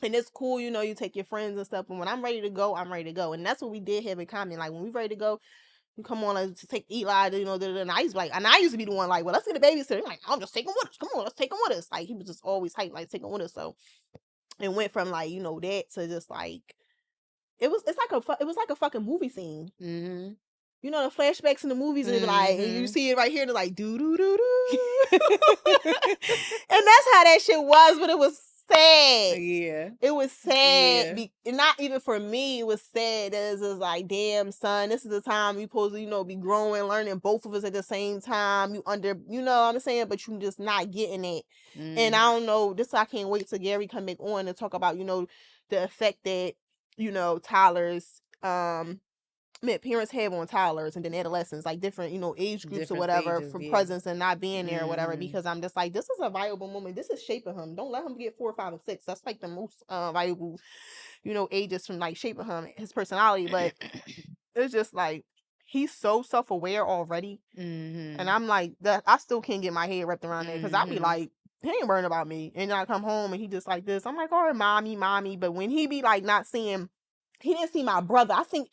S2: And it's cool, you take your friends and stuff, and when I'm ready to go, I'm ready to go. And that's what we did have in common. Like when we ready to go, you come on to take Eli, and I used to be like, and I used to be the one like, well, let's get a babysitter. Like, I'm just taking with us. Come on, let's take him with us. Like, he was just always hyped, like, taking with us. So it went from like, that to just like, it was like a fucking movie scene.
S1: Mm-hmm.
S2: You know, the flashbacks in the movies, and and you see it right here, and it's like, doo doo doo doo. And that's how that shit was, but it was sad.
S1: Yeah.
S2: It was sad. Yeah. Not even for me, it was sad. It was like, damn, son, this is the time you supposed to, be growing, learning both of us at the same time. You know what I'm saying? But you just not getting it. And I don't know, I can't wait till Gary come back on and talk about, the effect that, Tyler's, parents have on Tyler's and then adolescents, like different, age groups different or whatever, stages, for presence and not being there or whatever, because I'm just like, this is a valuable moment. This is shaping him. Don't let him get 4, 5, and 6. That's like the most valuable, ages from like shaping him, his personality. But it's just like, he's so self-aware already. And I'm like, that I still can't get my head wrapped around that, because I'll be like, he ain't worrying about me. And then I come home and he just like this. I'm like, all right, mommy. But when he be like not seeing, he didn't see my brother. I think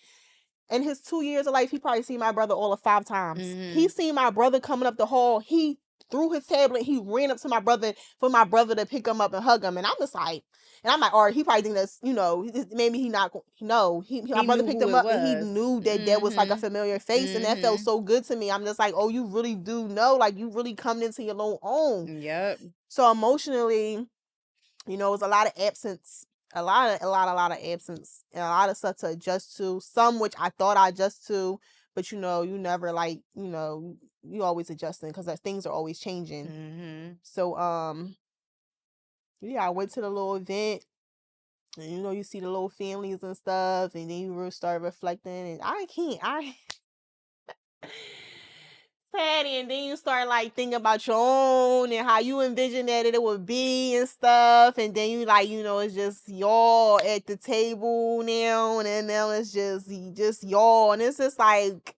S2: in his 2 years of life, he probably seen my brother all of 5 times. He seen my brother coming up the hall. He threw his tablet. He ran up to my brother for my brother to pick him up and hug him. And I'm just like, all right, he probably think that's, maybe he not, no. My brother picked him up and he knew that that was like a familiar face. And that felt so good to me. I'm just like, oh, you really do know. Like, you really coming into your own.
S1: Yep.
S2: So emotionally, it was a lot of absence. A lot of absence and a lot of stuff to adjust to. Some which I thought I adjust to, but you never like, you always adjusting because things are always changing. So yeah, I went to the little event, and you see the little families and stuff, and then you start reflecting, and I Patty, and then you start like thinking about your own and how you envision that it would be and stuff, and then you like, it's just y'all at the table now, and then now it's just y'all, and it's just like,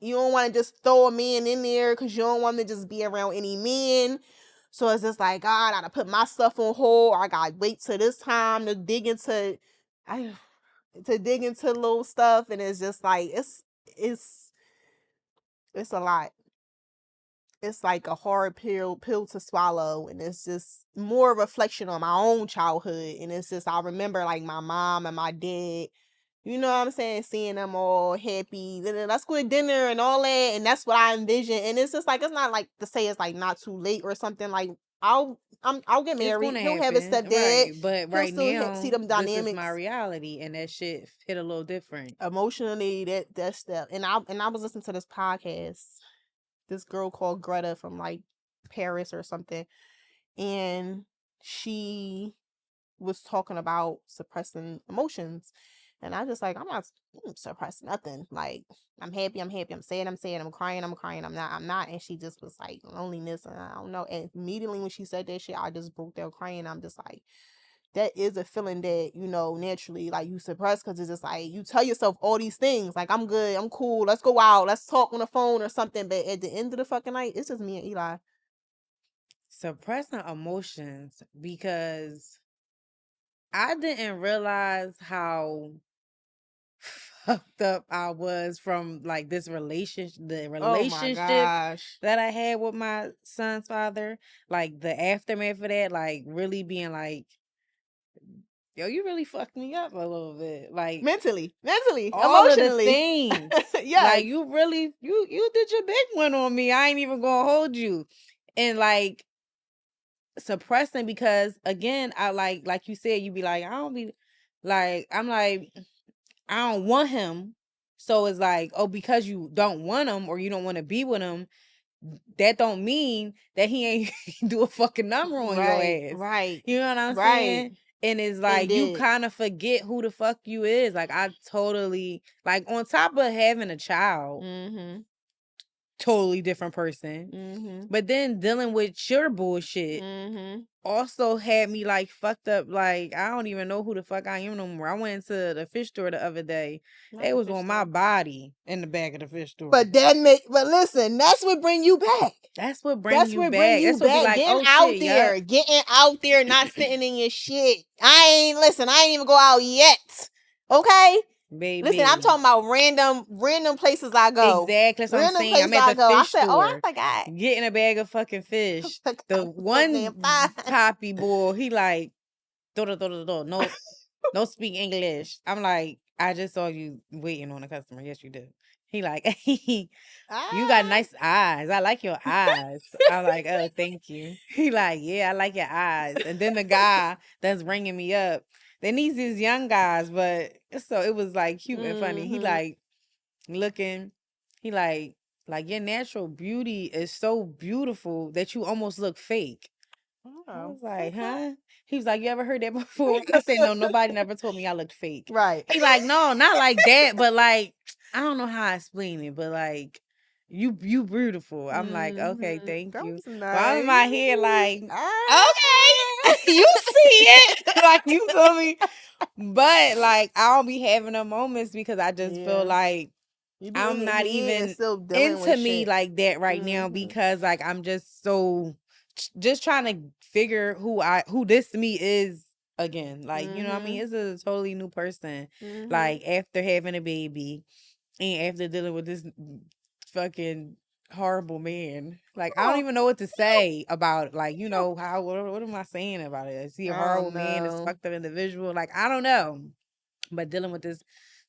S2: you don't want to just throw a man in there because you don't want to just be around any men. So it's just like, God, I gotta put my stuff on hold, or I gotta wait till this time to dig into little stuff, and it's just like, it's a lot. It's like a hard pill to swallow, and it's just more a reflection on my own childhood. And it's just, I remember like my mom and my dad, you know what I'm saying, seeing them all happy, then let's go to dinner and all that, and that's what I envision. And it's just like, it's not like to say it's like not too late or something. Like, I'll get married, he'll have a stepdad,
S1: right? But right now,
S2: see them dynamics.
S1: This is my reality, and that shit hit a little different
S2: emotionally. That's that. And I was listening to this podcast, this girl called Greta from like Paris or something, and she was talking about suppressing emotions, and I just like, I'm not suppressing nothing. Like, I'm happy, I'm sad, I'm crying, I'm not. And she just was like, loneliness, and I don't know. And immediately when she said that shit, I just broke down crying. I'm just like, that is a feeling that, naturally, like, you suppress, because it's just like, you tell yourself all these things, like, I'm good, I'm cool, let's go out, let's talk on the phone or something, but at the end of the fucking night, it's just me and Eli.
S1: Suppressing emotions, because I didn't realize how fucked up I was from like this relationship, that I had with my son's father, like the aftermath of that, like really being like, yo, you really fucked me up a little bit, like
S2: mentally,
S1: all
S2: emotionally,
S1: of the things. Yeah, like you really, you did your big one on me. I ain't even gonna hold you. And like suppressing, because again, I like you said, you be like, I don't be like, I'm like, I don't want him. So it's like, oh, because you don't want him or you don't want to be with him, that don't mean that he ain't do a fucking number on your ass.
S2: Right.
S1: You know what I'm saying? And it's like, you kind of forget who the fuck you is. Like, I totally, like, on top of having a child, totally different person. But then dealing with your bullshit also had me like fucked up. Like, I don't even know who the fuck I am no more. I went into the fish store the other day. They was on my body in the back of the fish store.
S2: But listen, that's what bring you back.
S1: That's what brings you back. That's what be like,
S2: getting out there, getting out there, not sitting in your shit. I ain't even go out yet. Okay? Listen, I'm
S1: baby.
S2: talking about random places I go.
S1: Exactly, that's what I'm
S2: Random
S1: saying.
S2: places
S1: I'm at
S2: I
S1: the
S2: go. I
S1: fish
S2: said, "Oh, I
S1: store
S2: forgot."
S1: getting a bag of fucking
S2: I
S1: fish.
S2: forgot
S1: The
S2: I was so damn
S1: one
S2: fine.
S1: poppy boy, he like, no, no speak English. I'm like, I just saw you waiting on a customer. Yes, you do. He like, you got
S2: Ah.
S1: nice eyes. I like your eyes. I'm like, oh, thank you. He like, yeah, I like your eyes. And then the guy that's ringing me up, then these young guys, but so it was like cute and funny. He
S2: Mhm.
S1: like looking, he like your natural beauty is so beautiful that you almost look fake. I
S2: Oh,
S1: was like,
S2: okay.
S1: huh? He was like, you ever heard that before? I said, no, nobody never told me I looked fake.
S2: Right.
S1: He like, no, not like that, but like, I don't know how I explain it, but like, you beautiful. I'm like, okay,
S2: Mhm.
S1: thank
S2: That
S1: you.
S2: was
S1: But I'm in my head
S2: nice.
S1: like,
S2: Ah.
S1: okay, you see it, like you feel me? But like, I don't be having the moments because I just feel
S2: Yeah.
S1: like
S2: You be in
S1: I'm
S2: your
S1: not
S2: head and
S1: even
S2: still dealing
S1: into
S2: with
S1: me
S2: shit.
S1: like that right now
S2: Mhm.
S1: because like I'm just so just trying to figure who this me is again. Like, you know what I mean?
S2: Mhm.
S1: It's a totally new person.
S2: Mhm.
S1: Like after having a baby and after dealing with this fucking horrible man. Like I don't
S2: Oh,
S1: even know what to say about it. Like, you know, how what am I saying about it? Is he a
S2: I
S1: horrible
S2: don't
S1: man? Is
S2: know.
S1: fucked up individual? Like, I don't know. But dealing with this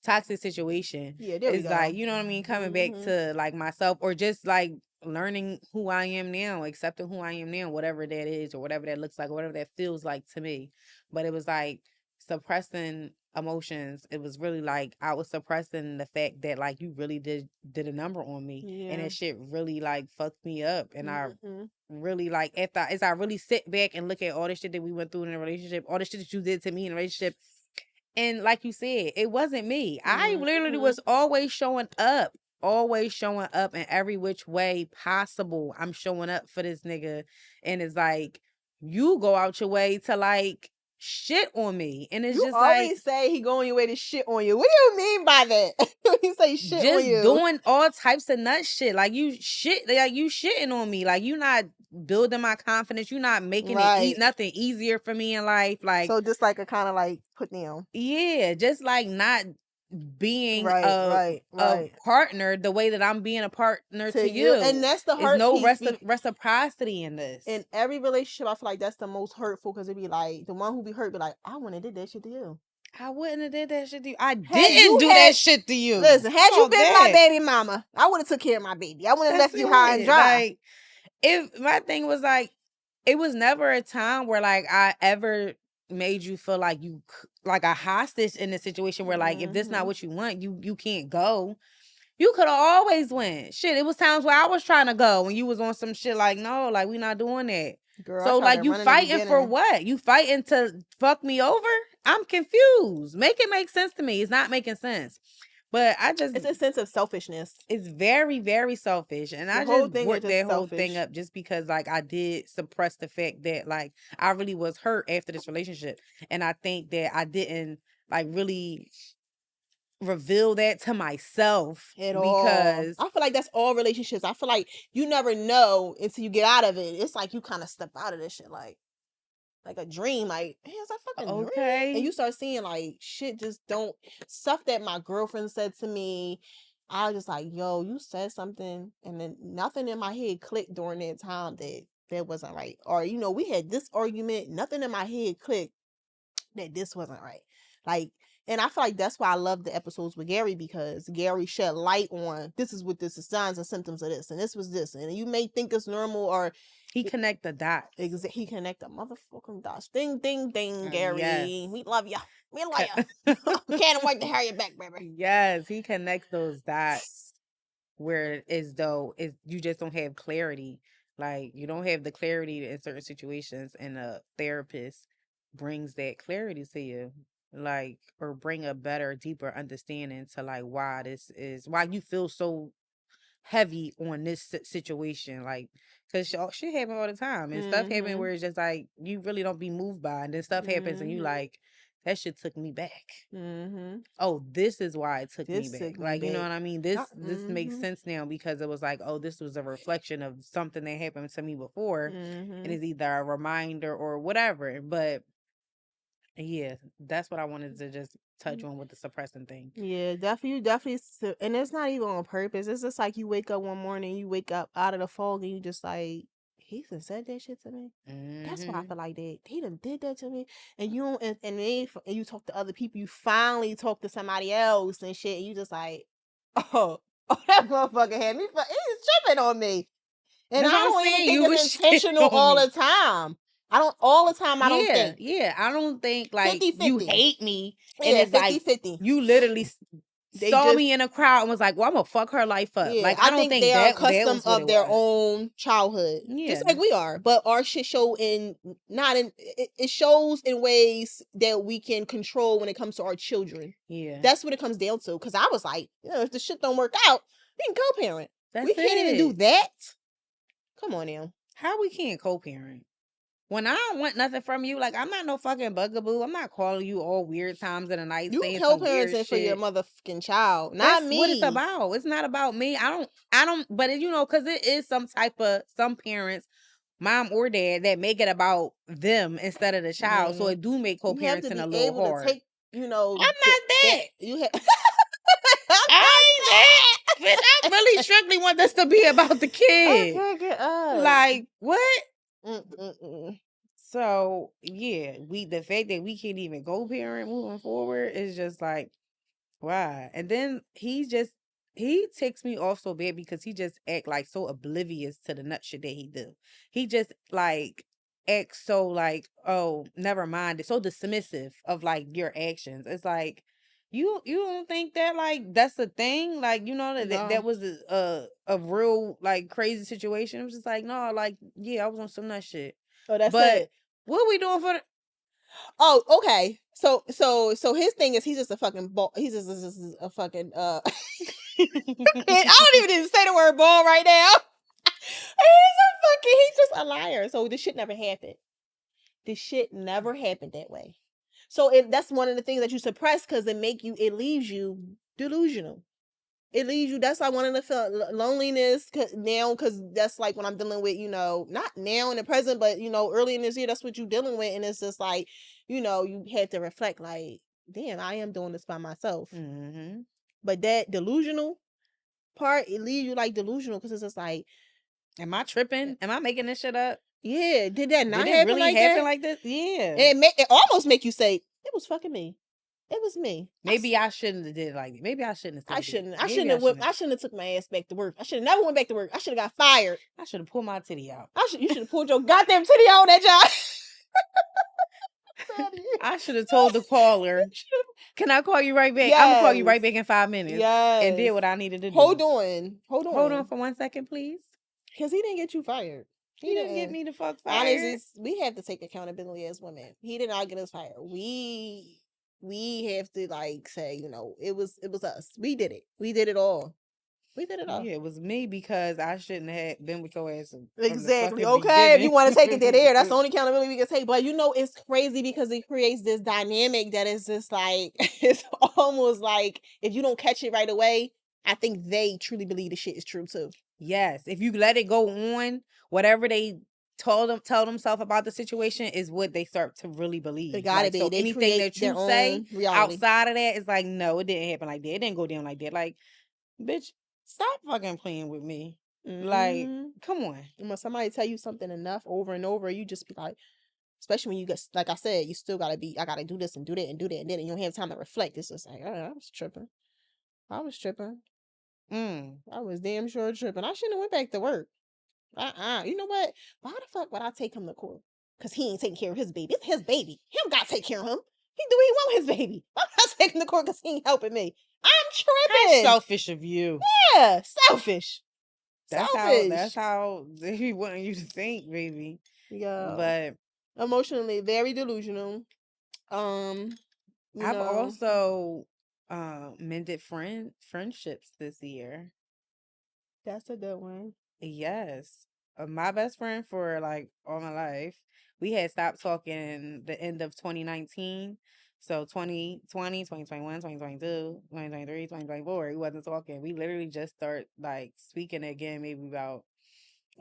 S1: toxic situation
S2: Yeah, there we
S1: is like,
S2: go.
S1: you know what I mean, coming back
S2: Mhm.
S1: to like myself or just like learning who I am now, accepting who I am now, whatever that is or whatever that looks like or whatever that feels like to me. But it was like suppressing emotions. It was really like I was suppressing the fact that like you really did a number on me and
S2: Yeah.
S1: that shit really like fucked me up and I
S2: Mhm.
S1: really like after as I really sit back and look at all the shit that we went through in a relationship, all the shit that you did to me in a relationship, and like you said, it wasn't me. I literally
S2: Mhm.
S1: was always showing up in every which way possible. I'm showing up for this nigga. And it's like, you go out your way to like shit on me. And it's
S2: You
S1: just like,
S2: always say he going your way to shit on you. What do you mean by that? When you say shit on
S1: just
S2: you?
S1: doing all types of nut shit. Like you shitting on me. Like you not building my confidence. You not making it
S2: Right.
S1: nothing easier for me in life. Like,
S2: So just like a kind of like put down.
S1: yeah, just like not being
S2: Right, right,
S1: a
S2: right.
S1: partner the way that I'm being a partner
S2: To
S1: to
S2: you, and
S1: you.
S2: that's the
S1: Is
S2: hurt
S1: no
S2: piece.
S1: reciprocity in this.
S2: In every relationship, I feel like that's the most hurtful because it be like the one who be hurt be like, I wouldn't have did that shit to you.
S1: I wouldn't have did that shit to you. I
S2: Had
S1: didn't
S2: you
S1: do
S2: had
S1: that shit to you.
S2: listen,
S1: How
S2: had you
S1: about
S2: been my
S1: that?
S2: baby mama, I would have took care of my baby. I wouldn't have
S1: That's
S2: left you high and
S1: it.
S2: dry.
S1: Like, if my thing was like, it was never a time where like I ever made you feel like like a hostage in a situation where like if this not
S2: Mhm.
S1: what you want, you can't go. You could have always went. Shit, it was times where I was trying to go and you was on some shit like, no, like we not doing that.
S2: Girl, I
S1: So
S2: tried
S1: like
S2: to
S1: you
S2: run in the
S1: fighting for
S2: beginning.
S1: what? You fighting to fuck me over? I'm confused. Make it make sense to me. It's not making sense. But I just
S2: It's a sense of selfishness.
S1: it's very, very selfish. And
S2: The
S1: I
S2: whole
S1: just
S2: thing is
S1: brought that
S2: just
S1: whole thing
S2: selfish.
S1: up just because like I did suppress the fact that like I really was hurt after this relationship. And I think that I didn't like really reveal that to myself
S2: At all.
S1: because
S2: I feel like that's all relationships. I feel like you never know until you get out of it. It's like you kind of step out of this shit like a dream. Like, hey, it's a fucking dream. And
S1: okay.
S2: you start seeing like shit just don't stuff that my girlfriend said to me. I was just like, yo, you said something, and then nothing in my head clicked during that time that wasn't right. Or, we had this argument, nothing in my head clicked that this wasn't right. Like, and I feel like that's why I love the episodes with Gary because Gary shed light on this is what this is signs and symptoms of this, and this was this, and you may think it's normal or
S1: He connect the dots.
S2: he connect the motherfucking dots. Ding, ding, ding,
S1: Yes.
S2: Gary. We love you. We love you. Can't wait to hear you back, baby.
S1: Yes, he connects those dots where as though you just don't have clarity. Like you don't have the clarity in certain situations and a therapist brings that clarity to you. Like or bring a better, deeper understanding to like why you feel so heavy on this situation, like because shit happen all the time and stuff happen
S2: Mm-hmm.
S1: where it's just like you really don't be moved by, and then stuff happens and you
S2: Mm-hmm.
S1: like that shit took me back.
S2: Mm-hmm.
S1: Oh, this is why it took me
S2: This
S1: back.
S2: took me
S1: Like you know
S2: back.
S1: what I mean? This makes
S2: Mm-hmm.
S1: sense now because it was like, oh, this was a reflection of something that happened to me before, and
S2: Mm-hmm.
S1: it's either a reminder or whatever. But Yeah, that's what I wanted to just touch on with the suppressing thing.
S2: Yeah, definitely, and it's not even on purpose. It's just like you wake up one morning, you wake up out of the fog, and you just like, he done said that shit to me. That's why I
S1: Mm-hmm.
S2: feel like that. He done did that to me, and you don't, and you talk to other people. You finally talk to somebody else and shit. And you just like, oh, that motherfucker had me. He's tripping on me, and I
S1: That's what I'm
S2: don't even
S1: saying.
S2: think
S1: You
S2: it's
S1: was shit
S2: intentional
S1: on
S2: all
S1: me.
S2: the time. I don't all the time. I don't
S1: Yeah,
S2: think
S1: yeah. I don't think like you
S2: 50-50.
S1: hate me, and
S2: Yeah,
S1: it's like
S2: 50-50.
S1: you literally
S2: They
S1: saw
S2: just
S1: me in a crowd and was like, "Well, I'm gonna fuck her life up."
S2: Yeah,
S1: Like I
S2: I
S1: don't
S2: think
S1: think
S2: they are
S1: that
S2: custom
S1: was what
S2: of
S1: it
S2: their
S1: was.
S2: own childhood,
S1: Yeah,
S2: just like we are. But our shit show in not in it shows in ways that we can control when it comes to our children.
S1: yeah.
S2: That's what it comes down to. Because I was like, if the shit don't work out, we can co-parent. We
S1: That's
S2: can't even do
S1: it.
S2: that. Come on now.
S1: How we can't co-parent? When I don't want nothing from you, like I'm not no fucking bugaboo. I'm not calling you all weird times of the night
S2: You
S1: saying some weird
S2: co-parenting for your
S1: shit.
S2: motherfucking child,
S1: That's
S2: not
S1: what it's
S2: me.
S1: about. It's not about me. I don't, but you know, because it is some type of, some parents, mom or dad, that make it about them instead of the child. So
S2: Man,
S1: it do make
S2: you have to
S1: co-parenting a
S2: be
S1: little
S2: able to
S1: hard.
S2: take, you know,
S1: I'm not
S2: that
S1: that.
S2: you have.
S1: I ain't that. Bitch, I really strictly want this to be about the
S2: I
S1: kid.
S2: can't get up.
S1: Like, what?
S2: Mm-mm-mm.
S1: So yeah, the fact that we can't even go parent moving forward is just like, why? And then he ticks me off so bad because he just act like so oblivious to the nut shit that he do. He just like acts so like, oh, never mind. It's so dismissive of like your actions. It's like you don't think that like that's a thing? Like, you know that
S2: No.
S1: was a real like crazy situation. It was just like, no, like, yeah, I was on some nut shit.
S2: Oh, that's
S1: But
S2: it.
S1: what we doing for the
S2: Oh, okay. So his thing is he's just a fucking ball. He's just a fucking I don't even say the word ball right now. He's just a liar. So this shit never happened. This shit never happened that way. So that's one of the things that you suppress because it leaves you delusional. It leaves you. That's like one of the loneliness because that's like when I'm dealing with, not now in the present, but early in this year, that's what you're dealing with, and it's just like, you had to reflect, like, damn, I am doing this by myself.
S1: Mm-hmm.
S2: But that delusional part, it leaves you like delusional because it's just like,
S1: Am I tripping? Am I making this shit up?
S2: yeah, did that not
S1: Did it
S2: happen
S1: really
S2: like
S1: happen
S2: that?
S1: like this? Yeah.
S2: It almost make you say it was fucking me. It was me.
S1: Maybe I shouldn't have did it like that. Maybe I shouldn't have
S2: I
S1: said it.
S2: shouldn't. I
S1: Maybe
S2: shouldn't
S1: I
S2: have
S1: shouldn't
S2: went.
S1: have.
S2: I shouldn't have took my ass back to work. I should have never went back to work. I should have got fired.
S1: I should have pulled my titty out.
S2: You should have pulled your goddamn titty out on that job.
S1: I should have told the caller, can I call you right back? I'm gonna call you right
S2: Yes.
S1: back in 5 minutes. And did
S2: Yes.
S1: what I needed to do.
S2: Hold on.
S1: Hold on for 1 second, please.
S2: Because he didn't get you fired.
S1: He didn't get me the fuck
S2: Honestly,
S1: fired.
S2: we have to take accountability as women. He did not get us fired. We have to like say, it was us. We did it. We did it all. We did it all.
S1: Yeah, it was me because I shouldn't have been with your ass from
S2: Exactly.
S1: the fucking
S2: Okay, if you
S1: beginning.
S2: want to take it there, that's the only accountability we can take. But it's crazy because it creates this dynamic that is just like it's almost like if you don't catch it right away, I think they truly believe the shit is true too.
S1: Yes, if you let it go on, whatever they tell themselves about the situation is what they start to really believe.
S2: It gotta be.
S1: So
S2: They
S1: anything
S2: create
S1: that
S2: their
S1: you say
S2: own reality.
S1: outside of that is like, no, it didn't happen like that. It didn't go down like that. Like, bitch, stop fucking playing with me. Like, come on.
S2: And when somebody tell you something enough over and over, you just be like, especially when you get, like I said, you still gotta be. I gotta do this and do that and do that and then you don't have time to reflect. It's just like, oh, I was tripping. I was tripping. I was damn sure tripping. I shouldn't have went back to work. You know what? Why the fuck would I take him to court? Because he ain't taking care of his baby. It's his baby. He don't gotta take care of him. He do what he want his baby. Why would I take him to court because he ain't helping me? I'm
S1: How
S2: tripping.
S1: selfish of you.
S2: Yeah, selfish.
S1: That's how they want you to think, baby.
S2: Yeah.
S1: But
S2: Emotionally very delusional.
S1: I've also mended friendships this year.
S2: That's a good one.
S1: Yes. My best friend for like all my life. We had stopped talking the end of 2019. So 2020, 2021, 2022, 2023, 2024, we wasn't talking. We literally just start like speaking again maybe about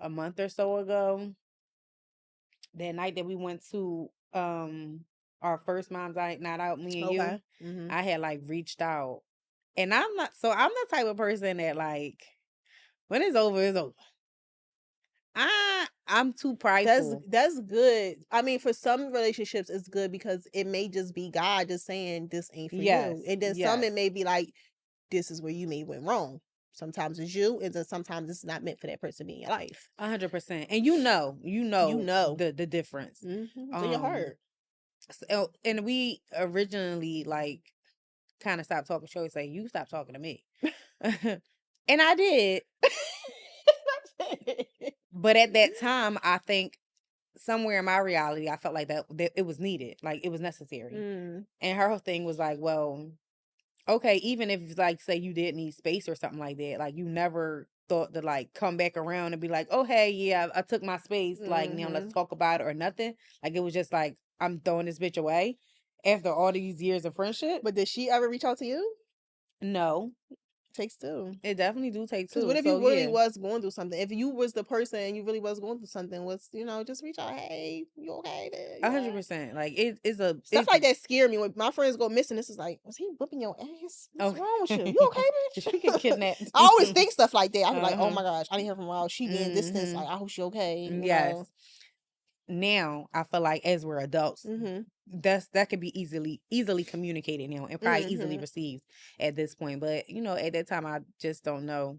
S1: a month or so ago. That night that we went to our first mom's night out, me and you,
S2: Okay. Mhm.
S1: I had like reached out, and I'm the type of person that like when it's over, it's over. I'm too prideful.
S2: That's good. I mean, for some relationships, it's good because it may just be God just saying this ain't for you,
S1: Yes,
S2: and then some it
S1: yes,
S2: may be like this is where you may went wrong. Sometimes it's you, and then sometimes it's not meant for that person in your life.
S1: 100%. And you
S2: You
S1: know
S2: know,
S1: the difference.
S2: it's in your heart.
S1: So, and we originally like kind of stopped talking. She always say, "You stop talking to me," and I did. But at that time, I think somewhere in my reality, I felt like that it was needed, like it was necessary.
S2: Mm.
S1: And her whole thing was like, well, okay, even if like say you did need space or something like that, like you never thought to like come back around and be like, oh hey, yeah, I took my space, like now let's talk about it or nothing. Like it was just like I'm throwing this bitch away after all these years of friendship.
S2: But did she ever reach out to you?
S1: No,
S2: Takes two.
S1: it definitely do take
S2: Because what
S1: two.
S2: if you
S1: So
S2: really
S1: yeah.
S2: was going through something? If you was the person and you really was going through something, just reach out. Hey, you okay? Man? You alright?"
S1: 100%. Like
S2: Stuff like that scare me when my friends go missing. This is like, was he whooping your ass? What's
S1: oh,
S2: wrong with you? You
S1: did
S2: okay,
S1: she get
S2: bitch?
S1: kidnapped?
S2: I always think stuff like that. I was like, oh
S1: Uh-huh.
S2: my gosh, I didn't hear from her. She being distance. Like, I hope she okay.
S1: Yes. Now I feel like as we're adults,
S2: Mm-hmm.
S1: that could be easily communicated now and probably easily received at this point. But at that time I just don't know,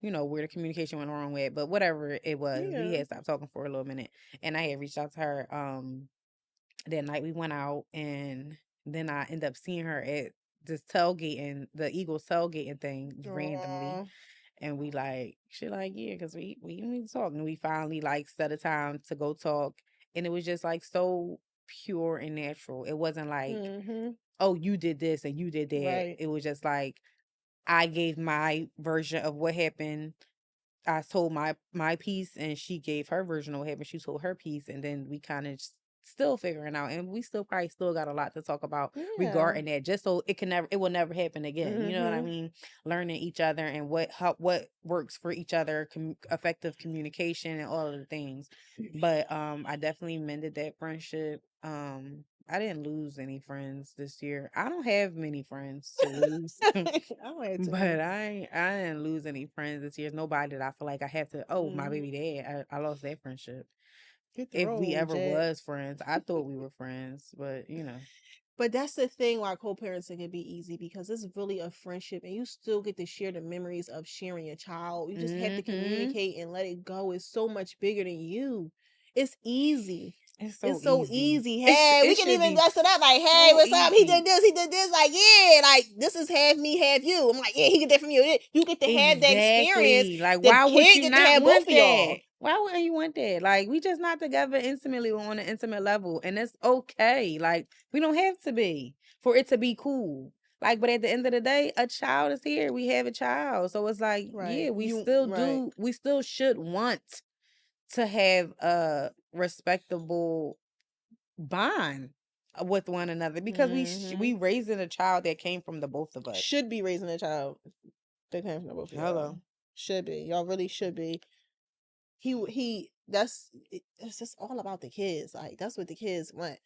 S1: where the communication went wrong with. But whatever it was, we
S2: Yeah.
S1: had stopped talking for a little minute, and I had reached out to her. That night we went out, and then I ended up seeing her at this tailgating, the Eagles tailgating thing randomly.
S2: Aww.
S1: And she like, yeah, because we need to talk. And we finally like set a time to go talk. And it was just like so pure and natural. It wasn't like,
S2: Mm-hmm.
S1: oh, you did this and you did that.
S2: Right.
S1: It was just like I gave my version of what happened. I told my piece, and she gave her version of what happened. She told her piece, and then we kind of still figuring out, and we still probably still got a lot to talk about
S2: Yeah.
S1: regarding that. Just so it will never happen again. You know what I
S2: Mm-hmm.
S1: mean? Learning each other and what works for each other, effective communication, and all of the things. But I definitely mended that friendship. I didn't lose any friends this year. I don't have many friends to lose. But I didn't lose any friends this year. Nobody that I feel like I have to. Oh, my baby dad. I lost that friendship.
S2: Hit the
S1: If we
S2: road,
S1: ever
S2: Jet.
S1: was friends, I thought we were friends, but
S2: But that's the thing why co-parenting can be easy because it's really a friendship and you still get to share the memories of sharing your child. You just have to
S1: Mhm.
S2: communicate and let it go. It's so much bigger than you. It's easy.
S1: It's so
S2: It's so
S1: easy.
S2: easy. Hey, we
S1: It
S2: can
S1: should
S2: even
S1: be
S2: dust it up like, hey,
S1: so
S2: what's up? He
S1: easy.
S2: did this. He did this. Like, yeah, like this is half me, half you. I'm like, yeah, he get that from you. You get to have that experience.
S1: Exactly. Like,
S2: The
S1: why would
S2: kid
S1: you
S2: get to
S1: not
S2: have both
S1: want
S2: of y'all.
S1: that? Why wouldn't you want that? Like, we just not together intimately on an intimate level, and it's okay. Like, we don't have to be for it to be cool. Like, but at the end of the day, a child is here. We have a child, so it's like, yeah,
S2: Right.
S1: we still
S2: Right.
S1: do. We still should want to have a respectable bond with one another because we raising a child that came from the both of us.
S2: Should be raising a child. They came from both of y'all.
S1: Hello.
S2: Should be. Y'all really should be. It's just all about the kids. Like that's what the kids want.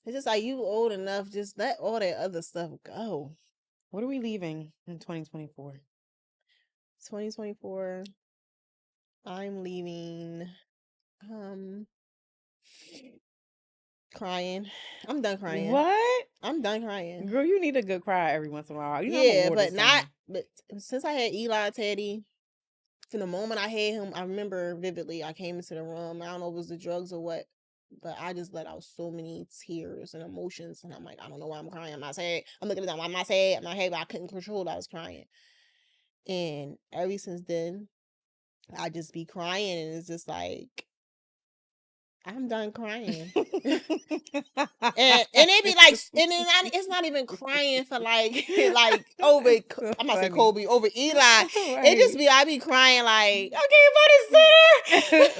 S2: It's just like you old enough, just let all that other stuff go.
S1: What are we leaving in 2024?
S2: 2024. I'm leaving crying. I'm done crying.
S1: What?
S2: I'm done crying.
S1: Girl, you need a good cry every once in a while. I'm a
S2: Yeah,
S1: water
S2: but not
S1: sign.
S2: but since I had Eli Teddy, from the moment I had him, I remember vividly. I came into the room. I don't know if it was the drugs or what, but I just let out so many tears and emotions. And I'm like, I don't know why I'm crying. I'm not sad. I'm looking at them. I'm not sad. I'm not happy. I couldn't control it. I was crying. And ever since then, I just be crying. And it's just like, I'm done crying. And it be like, and then it's not even crying for like like over.
S1: So
S2: I'm not say
S1: funny.
S2: Kobe over Eli. It just
S1: Right.
S2: be I be crying like okay, but it's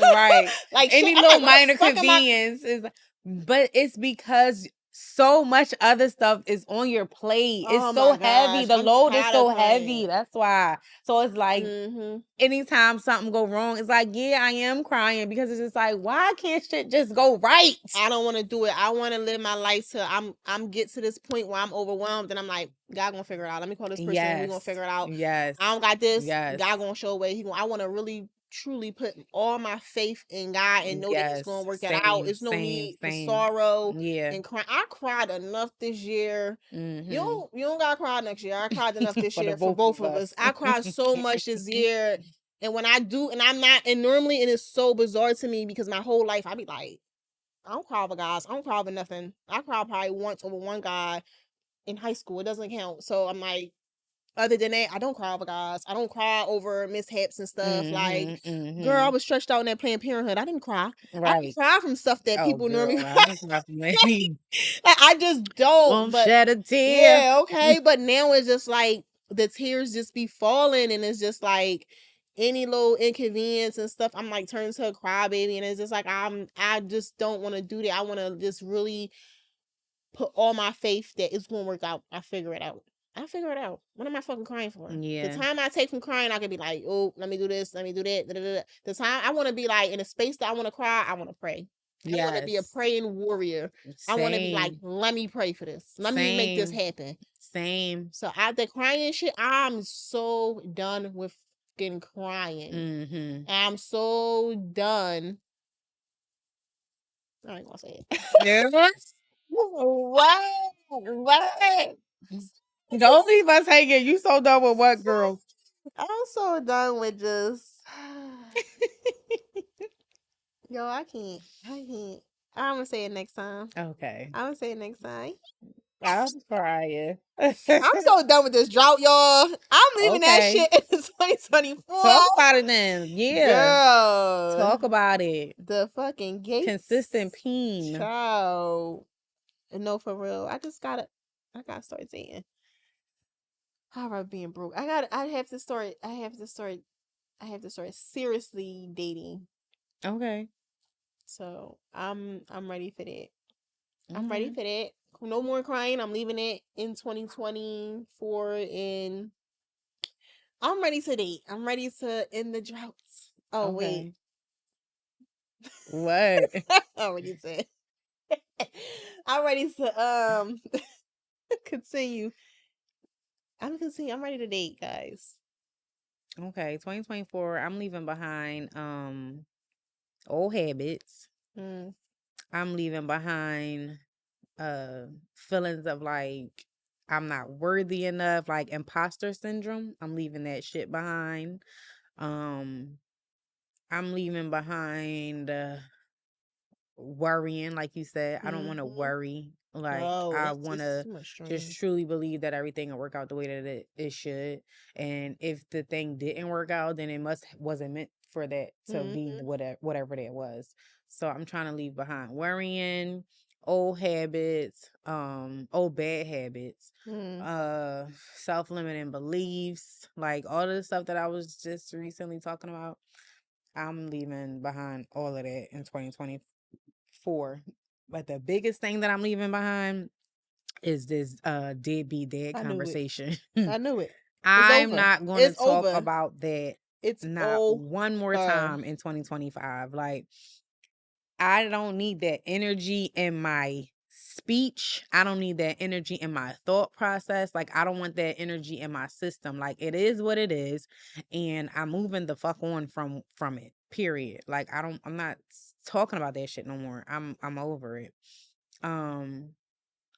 S2: dinner.
S1: Right.
S2: Like shit.
S1: Any
S2: I'm
S1: little
S2: like, what the
S1: minor
S2: fuck am I?
S1: convenience is, but it's because so much other stuff is on your plate. It's
S2: Oh
S1: so
S2: my
S1: heavy.
S2: gosh,
S1: The
S2: I'm
S1: load is
S2: tired of
S1: so heavy.
S2: crying.
S1: That's why. So it's like
S2: Mhm.
S1: anytime something go wrong, it's like, yeah, I am crying because it's just like, why can't shit just go right?
S2: I don't want to do it. I want to live my life till I'm get to this point where I'm overwhelmed and I'm like, God gonna figure it out. Let me call this person and we gonna
S1: Yes.
S2: figure it out.
S1: Yes.
S2: I don't got this.
S1: Yes.
S2: God gonna show a way. I want to really truly put all my faith in God and know that He's gonna
S1: Yes.
S2: work it out.
S1: Same,
S2: There's no
S1: same,
S2: need for
S1: same.
S2: sorrow
S1: Yeah.
S2: and cry. I cried enough this year.
S1: Mm-hmm.
S2: You don't gotta cry next year. I cried enough this
S1: For the
S2: year for
S1: both
S2: both
S1: of
S2: of
S1: us.
S2: us. I cried so much this year. And when I do, and I'm not, and normally it is so bizarre to me because my whole life I be like, I don't cry over guys. I don't cry over nothing. I cried probably once over one guy in high school. It doesn't count. So I'm like, other than that, I don't cry over guys. I don't cry over mishaps and stuff. Like,
S1: Mm-hmm.
S2: girl, I
S1: Mm-hmm.
S2: was stretched out in that Planned Parenthood. I didn't cry. I didn't
S1: Right.
S2: cry from stuff that
S1: Oh,
S2: people normally
S1: girl, I
S2: cry.
S1: don't cry for me.
S2: Like, I just don't.
S1: Won't
S2: But
S1: shed a tear.
S2: yeah, okay. But now it's just like the tears just be falling, and it's just like any little inconvenience and stuff. I'm like turning to a crybaby, and it's just like I just don't want to do that. I want to just really put all my faith that it's gonna work out. I figure it out. I figure it out. What am I fucking crying for? The
S1: Yeah.
S2: time I take from crying, I can be like, oh, let me do this, let me do that. Da, da, da, da. The time I want to be like in a space that I want to cry, I want to pray. I want to be a
S1: Yes.
S2: praying warrior. I want to be like,
S1: Same.
S2: let me pray for this. Let me make this
S1: Same.
S2: happen.
S1: Same.
S2: So after crying shit, I'm so done with fucking crying.
S1: Mm-hmm.
S2: I'm so done. I ain't gonna say it.
S1: Yeah. What? What? Don't leave us hanging. You so done with what, girl?
S2: I'm so done with just yo, I can't. I can't. I'm gonna say it next time.
S1: Okay.
S2: I'm gonna say it next time.
S1: I'm crying.
S2: I'm so done with this drought, y'all. I'm leaving that
S1: Okay.
S2: shit in 2024.
S1: Talk about it then. Yeah.
S2: Girl,
S1: Talk about it.
S2: the fucking
S1: Consistent
S2: gates.
S1: peen.
S2: Child. No, for real. I gotta start saying. How about being broke? I have to start seriously dating.
S1: Okay.
S2: So I'm ready for that. I'm ready
S1: Okay.
S2: for that. No more crying. I'm leaving it in 2024 and I'm ready to date. I'm ready to end the droughts. Oh wait.
S1: Okay. What?
S2: I'm ready to I'm ready to continue. I'm ready to date, guys.
S1: Okay. 2024. I'm leaving behind old habits.
S2: Mm.
S1: I'm leaving behind feelings of like I'm not worthy enough, like imposter syndrome. I'm leaving that shit behind. Um I'm leaving behind worrying, like you said. I don't want to
S2: Mm-hmm.
S1: worry. Like
S2: Oh,
S1: I
S2: that's
S1: want
S2: just
S1: to
S2: too much
S1: just
S2: strain.
S1: truly believe that everything will work out the way that it should. And if the thing didn't work out, then it wasn't meant for that to be
S2: Mm-hmm.
S1: whatever that was. So I'm trying to leave behind worrying, old habits, old bad habits,
S2: Mm.
S1: uh self-limiting beliefs, like all of the stuff that I was just recently talking about. I'm leaving behind all of that in 2024. But the biggest thing that I'm leaving behind is this did be dead
S2: I knew it.
S1: conversation.
S2: I knew it. It's
S1: I'm
S2: over.
S1: not going to
S2: It's
S1: talk
S2: over.
S1: about that
S2: It's
S1: not one more
S2: over.
S1: time in 2025. Like I don't need that energy in my speech. I don't need that energy in my thought process. Like I don't want that energy in my system. Like it is what it is, and I'm moving the fuck on from it. Period. Like I'm not talking about that shit no more. I'm over it. Um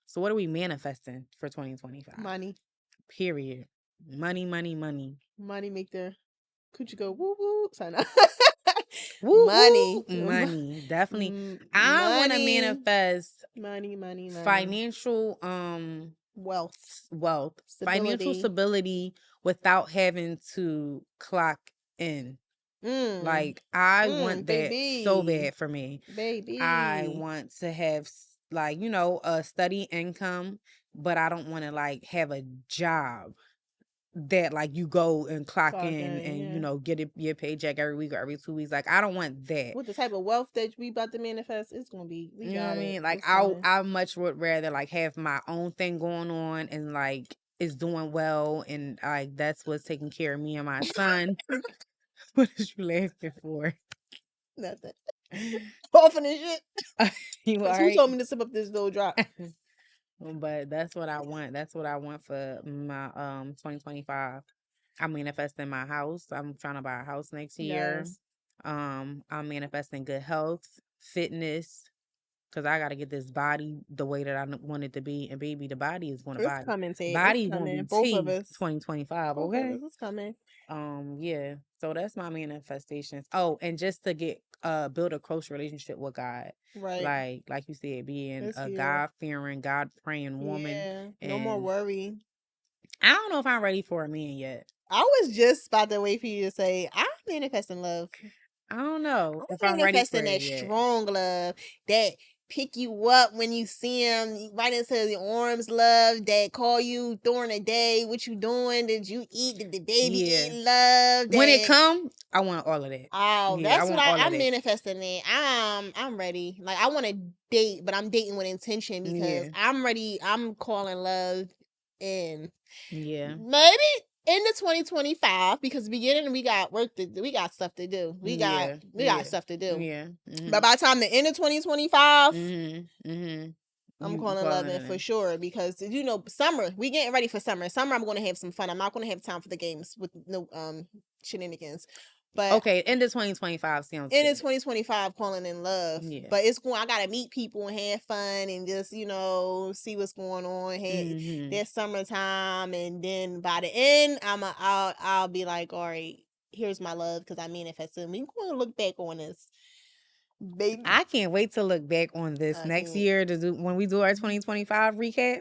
S1: so what are we manifesting for 2025?
S2: Money.
S1: Period. Money, money, money.
S2: Money make their coochie go woo woo. Sorry, no.
S1: Woo woo.
S2: Money.
S1: Money. Definitely. I want to
S2: Money.
S1: manifest
S2: Money, money, money.
S1: financial
S2: Wealth.
S1: wealth, financial
S2: Stability.
S1: stability without having to clock in.
S2: Mm.
S1: Like I want that so
S2: Baby.
S1: bad for me. I
S2: Baby.
S1: want to have like, a steady income, but I don't want to like have a job that like you go and clock in and
S2: Yeah.
S1: get your paycheck every week or every 2 weeks. Like I don't want that.
S2: With the type of wealth that we about to manifest, it's gonna be. We
S1: You know what
S2: got
S1: I
S2: it.
S1: mean? Like
S2: It's coming.
S1: I much would rather like have my own thing going on and like it's doing well and like that's what's taking care of me and my son. What is you laughing for?
S2: Nothing. Coughing and shit.
S1: You all
S2: Who
S1: right?
S2: told me to sip up this little drop?
S1: But that's what I want. That's what I want for my 2025. I'm manifesting my house. I'm trying to buy a house next year.
S2: Yes.
S1: I'm manifesting good health, fitness, because I got to get this body the way that I want it to be. And baby, the body is going to
S2: It's
S1: body.
S2: coming, Ted. It's
S1: Body going to
S2: coming.
S1: be
S2: Both of
S1: T
S2: us.
S1: 2025,
S2: Both of
S1: okay?
S2: us. It's coming.
S1: Yeah. So that's my manifestations. Oh, and just to get build a close relationship with God.
S2: Right.
S1: Like you said, being
S2: It's
S1: a
S2: huge.
S1: God fearing, God praying woman.
S2: Yeah. No more
S1: And
S2: worry.
S1: I don't know if I'm ready for a man yet.
S2: I was just about to wait for you to say, I'm manifesting love.
S1: I don't know if
S2: I'm
S1: I'm ready for
S2: manifesting
S1: it
S2: that
S1: yet.
S2: strong love that pick you up when you see him right into the arms, love that call you during the day. What you doing? Did you eat? Did the baby
S1: Yeah.
S2: eat? Love
S1: When it
S2: that.
S1: come, I want all of that.
S2: Oh,
S1: Yeah, I
S2: that's what
S1: want all of
S2: I'm
S1: that.
S2: manifesting it. I'm ready. Like I want to date, but I'm dating with intention because
S1: Yeah.
S2: I'm ready. I'm calling love in.
S1: Yeah.
S2: Maybe into 2025 because beginning we got work to do. We got stuff to do. We got stuff to do.
S1: Yeah.
S2: But by the time the end of 2025, I'm
S1: You
S2: calling love
S1: calling
S2: in
S1: it
S2: for
S1: in.
S2: sure because summer, we getting ready for summer. Summer I'm gonna have some fun. I'm not gonna have time for the games with no shenanigans. But
S1: Okay, end of 2025 sounds
S2: in
S1: good.
S2: 2025 calling in love.
S1: Yeah.
S2: But it's going I gotta meet people and have fun and just, see what's going on. There's summertime and then by the end I'll be like, all right, here's my love because I manifested. We're gonna look back on this. Baby.
S1: I can't wait to look back on this next year to do when we do our 2025 recap.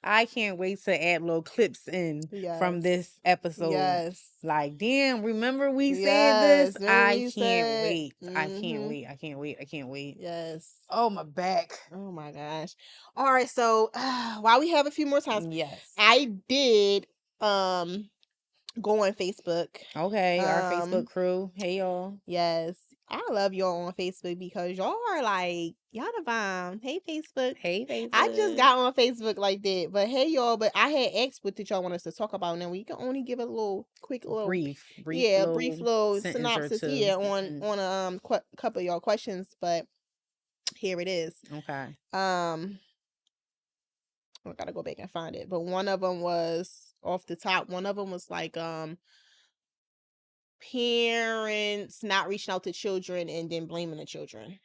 S1: I can't wait to add little clips in from this episode.
S2: Yes.
S1: Like, damn, remember we said this? I can't wait. I can't
S2: Mm-hmm.
S1: wait. I can't wait. I can't wait.
S2: Yes.
S1: Oh, my back.
S2: Oh my gosh. All right, so while we have a few more times,
S1: Yes.
S2: I did go on Facebook.
S1: Okay, our Facebook crew. Hey y'all.
S2: Yes. I love y'all on Facebook because y'all are like, y'all the bomb. Hey Facebook.
S1: Hey Facebook.
S2: I just got on Facebook like that. But hey y'all, but I had asked what did y'all want us to talk about. Now we can only give a little quick little
S1: brief
S2: little
S1: sentence
S2: synopsis
S1: or two.
S2: on a couple of y'all questions, but here it is.
S1: Okay.
S2: I gotta go back and find it. But one of them was off the top. One of them was like parents not reaching out to children and then blaming the children.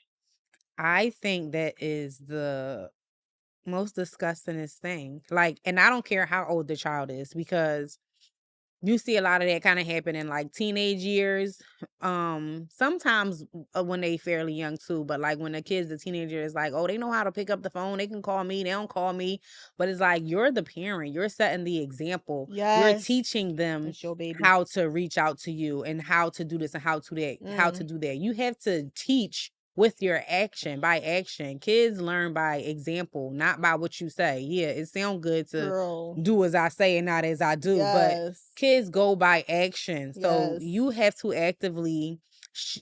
S1: I think that is the most disgustingest thing. Like, and I don't care how old the child is because you see a lot of that kind of happen in like teenage years. Sometimes when they fairly young too, but like when the teenager is like, oh, they know how to pick up the phone. They can call me. They don't call me. But it's like, you're the parent. You're setting the example.
S2: Yes.
S1: You're teaching them
S2: It's your baby.
S1: how to reach out to you and how to do this and how to do that. You have to teach with your action, by action. Kids learn by example, not by what you say. Yeah, it sounds good to do as I say and not as I do, but kids go by action. So you have to actively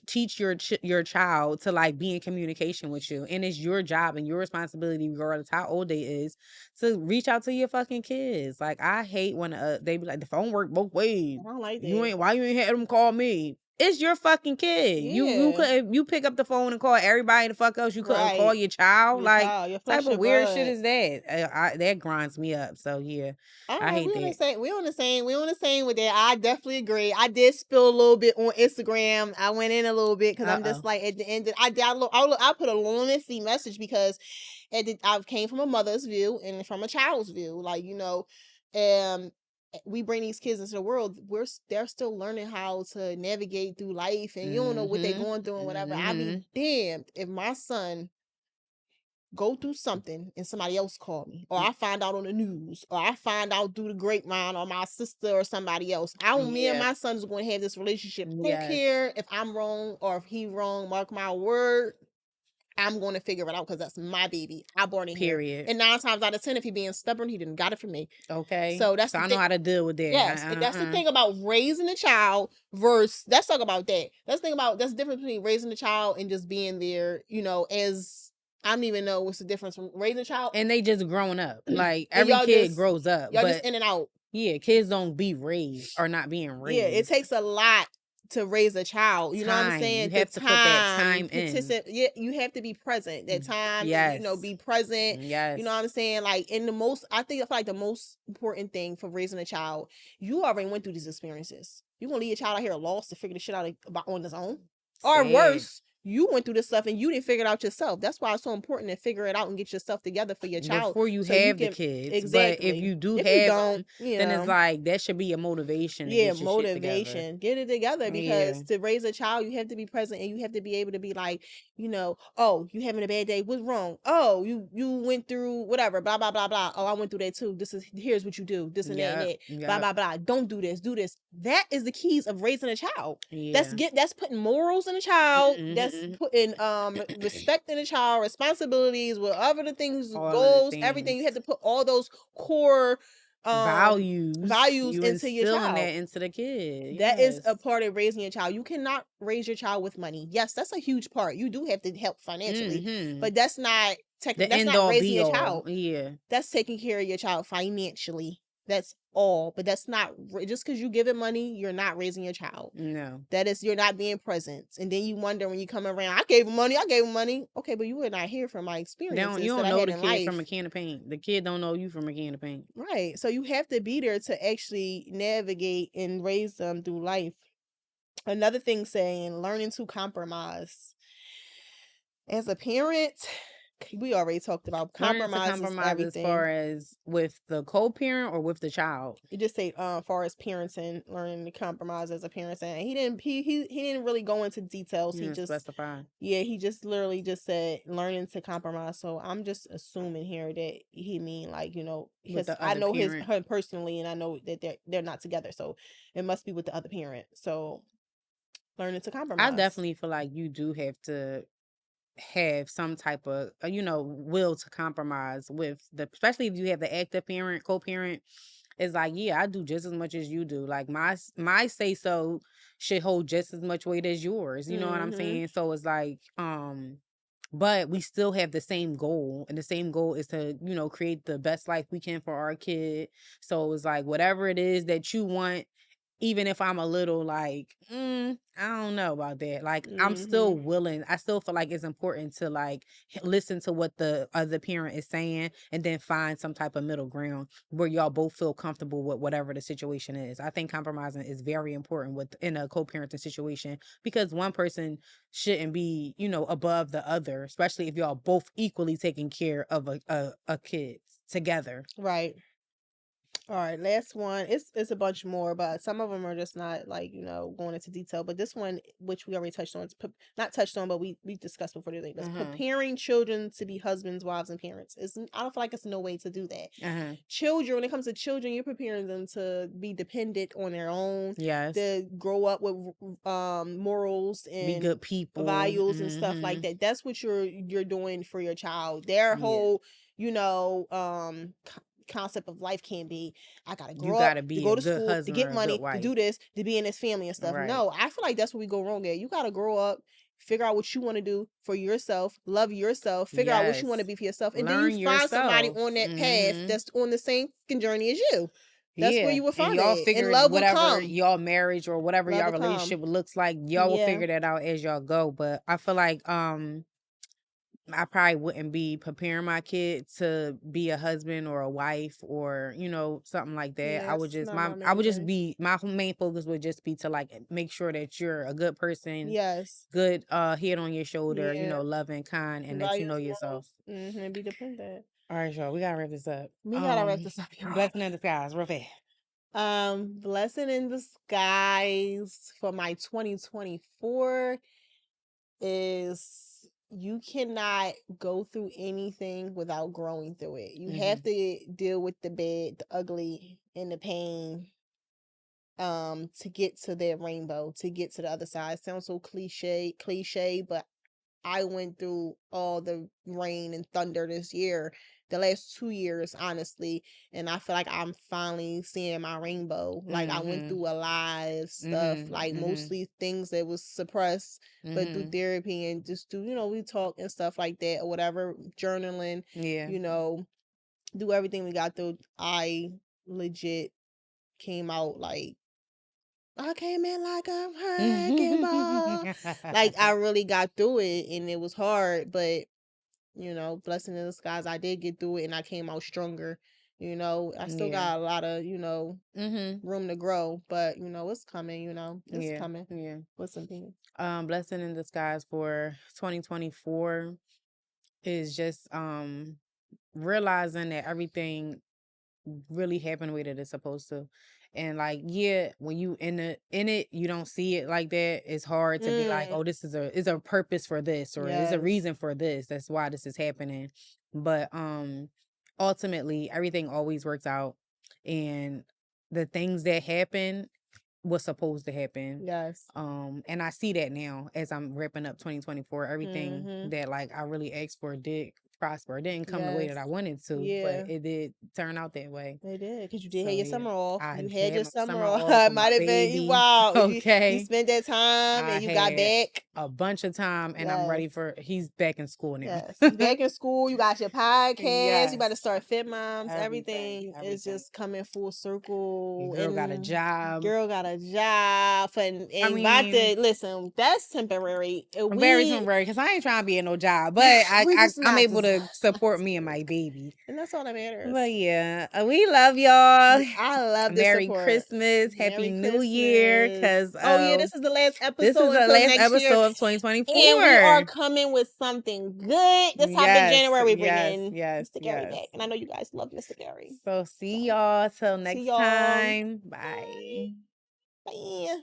S1: teach your child to like be in communication with you, and it's your job and your responsibility, regardless how old they is, to reach out to your fucking kids. Like I hate when they be like the phone work both ways.
S2: I don't like that.
S1: Why you ain't had them call me? It's your fucking kid.
S2: Yeah.
S1: You pick up the phone and call everybody the fuck else. You couldn't call your child.
S2: Your
S1: type of weird shit is that? That grinds me up. So yeah, I hate that.
S2: We on the same with that. I definitely agree. I did spill a little bit on Instagram. I went in a little bit because I'm just like at the end. I put a lengthy message because I came from a mother's view and from a child's view. Like we bring these kids into the world. They're still learning how to navigate through life, and you don't know what they're going through and whatever. I'd be damned if my son go through something and somebody else call me, or I find out on the news, or I find out through the grapevine, or my sister or somebody else. Me and my son is going to have this relationship. I don't care if I'm wrong or if he wrong. Mark my word. I'm going to figure it out because that's my baby. I born in here.
S1: Period.
S2: And 9 times out of 10, if he being stubborn, he didn't got it from me.
S1: Okay.
S2: So that's
S1: So
S2: the
S1: I know
S2: thing.
S1: how to deal with that.
S2: Yes, and that's the thing about raising a child versus let's talk about that. Let's think about that's the difference between raising a child and just being there, as I don't even know what's the difference from raising a child
S1: And they just growing up. Like
S2: and
S1: every kid grows up,
S2: y'all just
S1: but
S2: in and out.
S1: yeah, kids don't be raised or not being
S2: Yeah, it
S1: raised.
S2: takes a lot to raise a child. You know what I'm
S1: Time. You
S2: saying? The
S1: have to put that
S2: time,
S1: time in.
S2: yeah, you have to be present. That time,
S1: Yes.
S2: be present.
S1: Yes.
S2: You know what I'm saying? Like in the most, I feel like the most important thing for raising a child, you already went through these experiences. You gonna leave a child out here lost to figure this shit out about on his own, or
S1: Sad.
S2: worse, you went through this stuff and you didn't figure it out yourself. That's why it's so important to figure it out and get yourself together for your child,
S1: Before you
S2: so you
S1: have the
S2: can
S1: kids. But if
S2: exactly.
S1: you do
S2: If you
S1: have
S2: don't,
S1: them, then it's like that should be a motivation to
S2: yeah,
S1: get your shit together.
S2: motivation. Get it together
S1: Yeah.
S2: because to raise a child, you have to be present and you have to be able to be like, oh, you having a bad day. What's wrong? Oh, you went through whatever, blah, blah, blah, blah. Oh, I went through that too. Here's what you do, this and that and
S1: Yep.
S2: that, blah,
S1: Yep.
S2: blah, blah. Don't do this, do this. That is the keys of raising a child.
S1: Yeah.
S2: That's putting morals in a child. That's
S1: Mm-hmm.
S2: putting respect in a child, responsibilities, whatever the things,
S1: All of the
S2: goals, everything.
S1: things.
S2: You have to put all those core values
S1: You
S2: into your
S1: instilling
S2: child.
S1: that into the kid.
S2: That is
S1: Yes.
S2: a part of raising your child. You cannot raise your child with money. Yes, that's a huge part. You do have to help financially,
S1: Mm-hmm.
S2: but that's not
S1: The
S2: that's
S1: end
S2: not
S1: all
S2: raising
S1: be
S2: your
S1: all.
S2: child.
S1: Yeah.
S2: That's taking care of your child financially. That's all. But that's not just because you give it money, you're not raising your child.
S1: No.
S2: That is, you're not being present. And then you wonder when you come around, I gave him money. Okay, but you were not here from my experiences
S1: You
S2: that
S1: don't
S2: I
S1: know
S2: had
S1: the
S2: in
S1: kid
S2: life.
S1: from a can of paint. The kid don't know you from a can of paint.
S2: Right. So you have to be there to actually navigate and raise them through life. Another thing saying learning to compromise. As a parent, we already talked about
S1: Learning to
S2: compromise is
S1: compromise as
S2: everything.
S1: far as with the co-parent or with the child.
S2: You just say far as parenting, learning to compromise as a parent, and he didn't really go into details.
S1: You
S2: He
S1: didn't
S2: just
S1: specify.
S2: he just literally just said learning to compromise. So I'm just assuming here that he mean like,
S1: With
S2: because
S1: the
S2: I
S1: other
S2: know
S1: parent.
S2: her personally and I know that they're not together. So it must be with the other parent. So learning to
S1: I
S2: compromise.
S1: definitely feel like you do have to have some type of will to compromise with especially if you have the active parent, co-parent. It's like, yeah, I do just as much as you do. Like my say so should hold just as much weight as yours. You know what I'm
S2: Mhm.
S1: saying? So it's like but we still have the same goal, and the same goal is to create the best life we can for our kid. So it's like whatever it is that you want, even if I'm a little like, I don't know about that. Like, I'm still
S2: Mhm.
S1: willing. I still feel like it's important to like listen to what the other parent is saying and then find some type of middle ground where y'all both feel comfortable with whatever the situation is. I think compromising is very important in a co-parenting situation because one person shouldn't be, above the other, especially if y'all both equally taking care of a kid together.
S2: Right. All right, last one. It's a bunch more, but some of them are just not like going into detail. But this one, which we already touched on, not touched on, but we discussed before today. That's
S1: Uh-huh.
S2: preparing children to be husbands, wives, and parents. I don't feel like it's no way to do that.
S1: Uh-huh.
S2: Children, when it comes to children, you're preparing them to be dependent on their own,
S1: Yes.
S2: to grow up with morals
S1: Be
S2: and
S1: good people.
S2: values and stuff like that. That's what you're doing for your child. Their
S1: Yeah.
S2: whole concept of life can be I gotta
S1: You
S2: grow up
S1: gotta
S2: to
S1: be a
S2: go to
S1: good
S2: school to
S1: husband
S2: get
S1: or a good
S2: money to
S1: wife.
S2: do this to be in this family and stuff.
S1: Right.
S2: No, I feel like that's where we go wrong at. You gotta grow up, figure out what you want to do for yourself, love yourself, figure out what you
S1: Yes.
S2: want to be for yourself, and then you
S1: Learn
S2: find somebody
S1: yourself.
S2: on that path that's on the same fucking journey as you. That's where
S1: Yeah.
S2: you will
S1: And
S2: find
S1: y'all
S2: it, and
S1: figure
S2: love will
S1: whatever
S2: come.
S1: y'all marriage or whatever
S2: Love
S1: y'all
S2: will come.
S1: relationship looks like, y'all will
S2: Yeah.
S1: figure that out as y'all go. But I feel like I probably wouldn't be preparing my kid to be a husband or a wife or, something like that. I
S2: Yeah,
S1: would
S2: it's
S1: just
S2: not my
S1: I
S2: main
S1: would just
S2: thing.
S1: be my main focus would just be to like make sure that you're a good person,
S2: Yes.
S1: good head on your shoulder,
S2: Yeah.
S1: loving, kind, and that you know
S2: Values,
S1: yourself.
S2: morals, be dependent.
S1: All right, y'all, we gotta wrap this up.
S2: We gotta wrap this up, y'all.
S1: Blessing in disguise, real fast.
S2: Blessing in disguise for my 2024 is you cannot go through anything without growing through it. You have to deal with the bad, the ugly, and the pain to get to that rainbow, to get to the other side. Sounds so cliche, but I went through all the rain and thunder this year, the last 2 years, honestly, and I feel like I'm finally seeing my rainbow. Like, I went
S1: Mhm.
S2: through a lot of stuff,
S1: Mhm.
S2: like,
S1: Mhm.
S2: mostly things that was suppressed, but through
S1: Mhm.
S2: therapy and just through, we talk and stuff like that or whatever, journaling,
S1: Yeah.
S2: you know, do everything we got through. I legit came out like, I came in like a wrecking ball. Like, I really got through it and it was hard, but blessing in disguise, I did get through it and I came out stronger. I still
S1: Yeah.
S2: got a lot of,
S1: Mhm.
S2: room to grow, but it's coming, it's
S1: Yeah.
S2: coming.
S1: Yeah.
S2: What's some things?
S1: Blessing in disguise for 2024 is just realizing that everything really happen the way that it's supposed to. And like, yeah, when you in it, you don't see it like that. It's hard to be like,
S2: Mm,
S1: oh, this is a purpose for this, or is a
S2: yes.
S1: reason for this. That's why this is happening. But ultimately everything always works out, and the things that happen was supposed to happen.
S2: Yes.
S1: And I see that now as I'm wrapping up 2024. Everything
S2: Mm-hmm.
S1: that like I really asked for did prosper. It didn't come the way
S2: Yes.
S1: that I wanted to, but
S2: Yeah.
S1: it did turn out that way.
S2: They did, because you did have
S1: So
S2: your
S1: yeah,
S2: summer off.
S1: I
S2: You had
S1: had
S2: your
S1: my
S2: summer
S1: summer
S2: off.
S1: off
S2: It
S1: with my
S2: might have been
S1: baby.
S2: wow. You
S1: Okay.
S2: spent that time
S1: I
S2: and you got
S1: had
S2: back.
S1: a bunch of time and I'm
S2: Yes.
S1: ready for he's back in school now.
S2: Yes. You back in school, you got your podcast, you about to
S1: Yes.
S2: start Fit Moms.
S1: Everything.
S2: Everything is
S1: Everything.
S2: just coming full circle.
S1: Girl got a
S2: And
S1: job.
S2: girl got a job
S1: I
S2: and about
S1: mean,
S2: to listen, that's temporary.
S1: very
S2: We
S1: temporary because I ain't trying to be in no job, but I,
S2: we
S1: I
S2: just
S1: I'm
S2: not
S1: able to
S2: designed
S1: support
S2: to
S1: me and
S2: work.
S1: my baby.
S2: And that's all that
S1: But
S2: matters.
S1: yeah, we love y'all.
S2: I love this
S1: Merry
S2: support.
S1: Christmas, Happy
S2: Merry
S1: New Year,
S2: Christmas.
S1: because
S2: Oh yeah, this is the last
S1: this is
S2: episode
S1: the
S2: until
S1: last
S2: next year.
S1: episode of
S2: And we are
S1: 2024.
S2: coming with something good. This how big
S1: Yes,
S2: January we bring
S1: yes,
S2: in
S1: yes,
S2: Mr. Gary
S1: yes.
S2: back. And I know you guys love Mr. Gary.
S1: So
S2: So
S1: see y'all till
S2: see
S1: next
S2: y'all.
S1: time.
S2: Bye.
S1: Bye.
S2: Bye.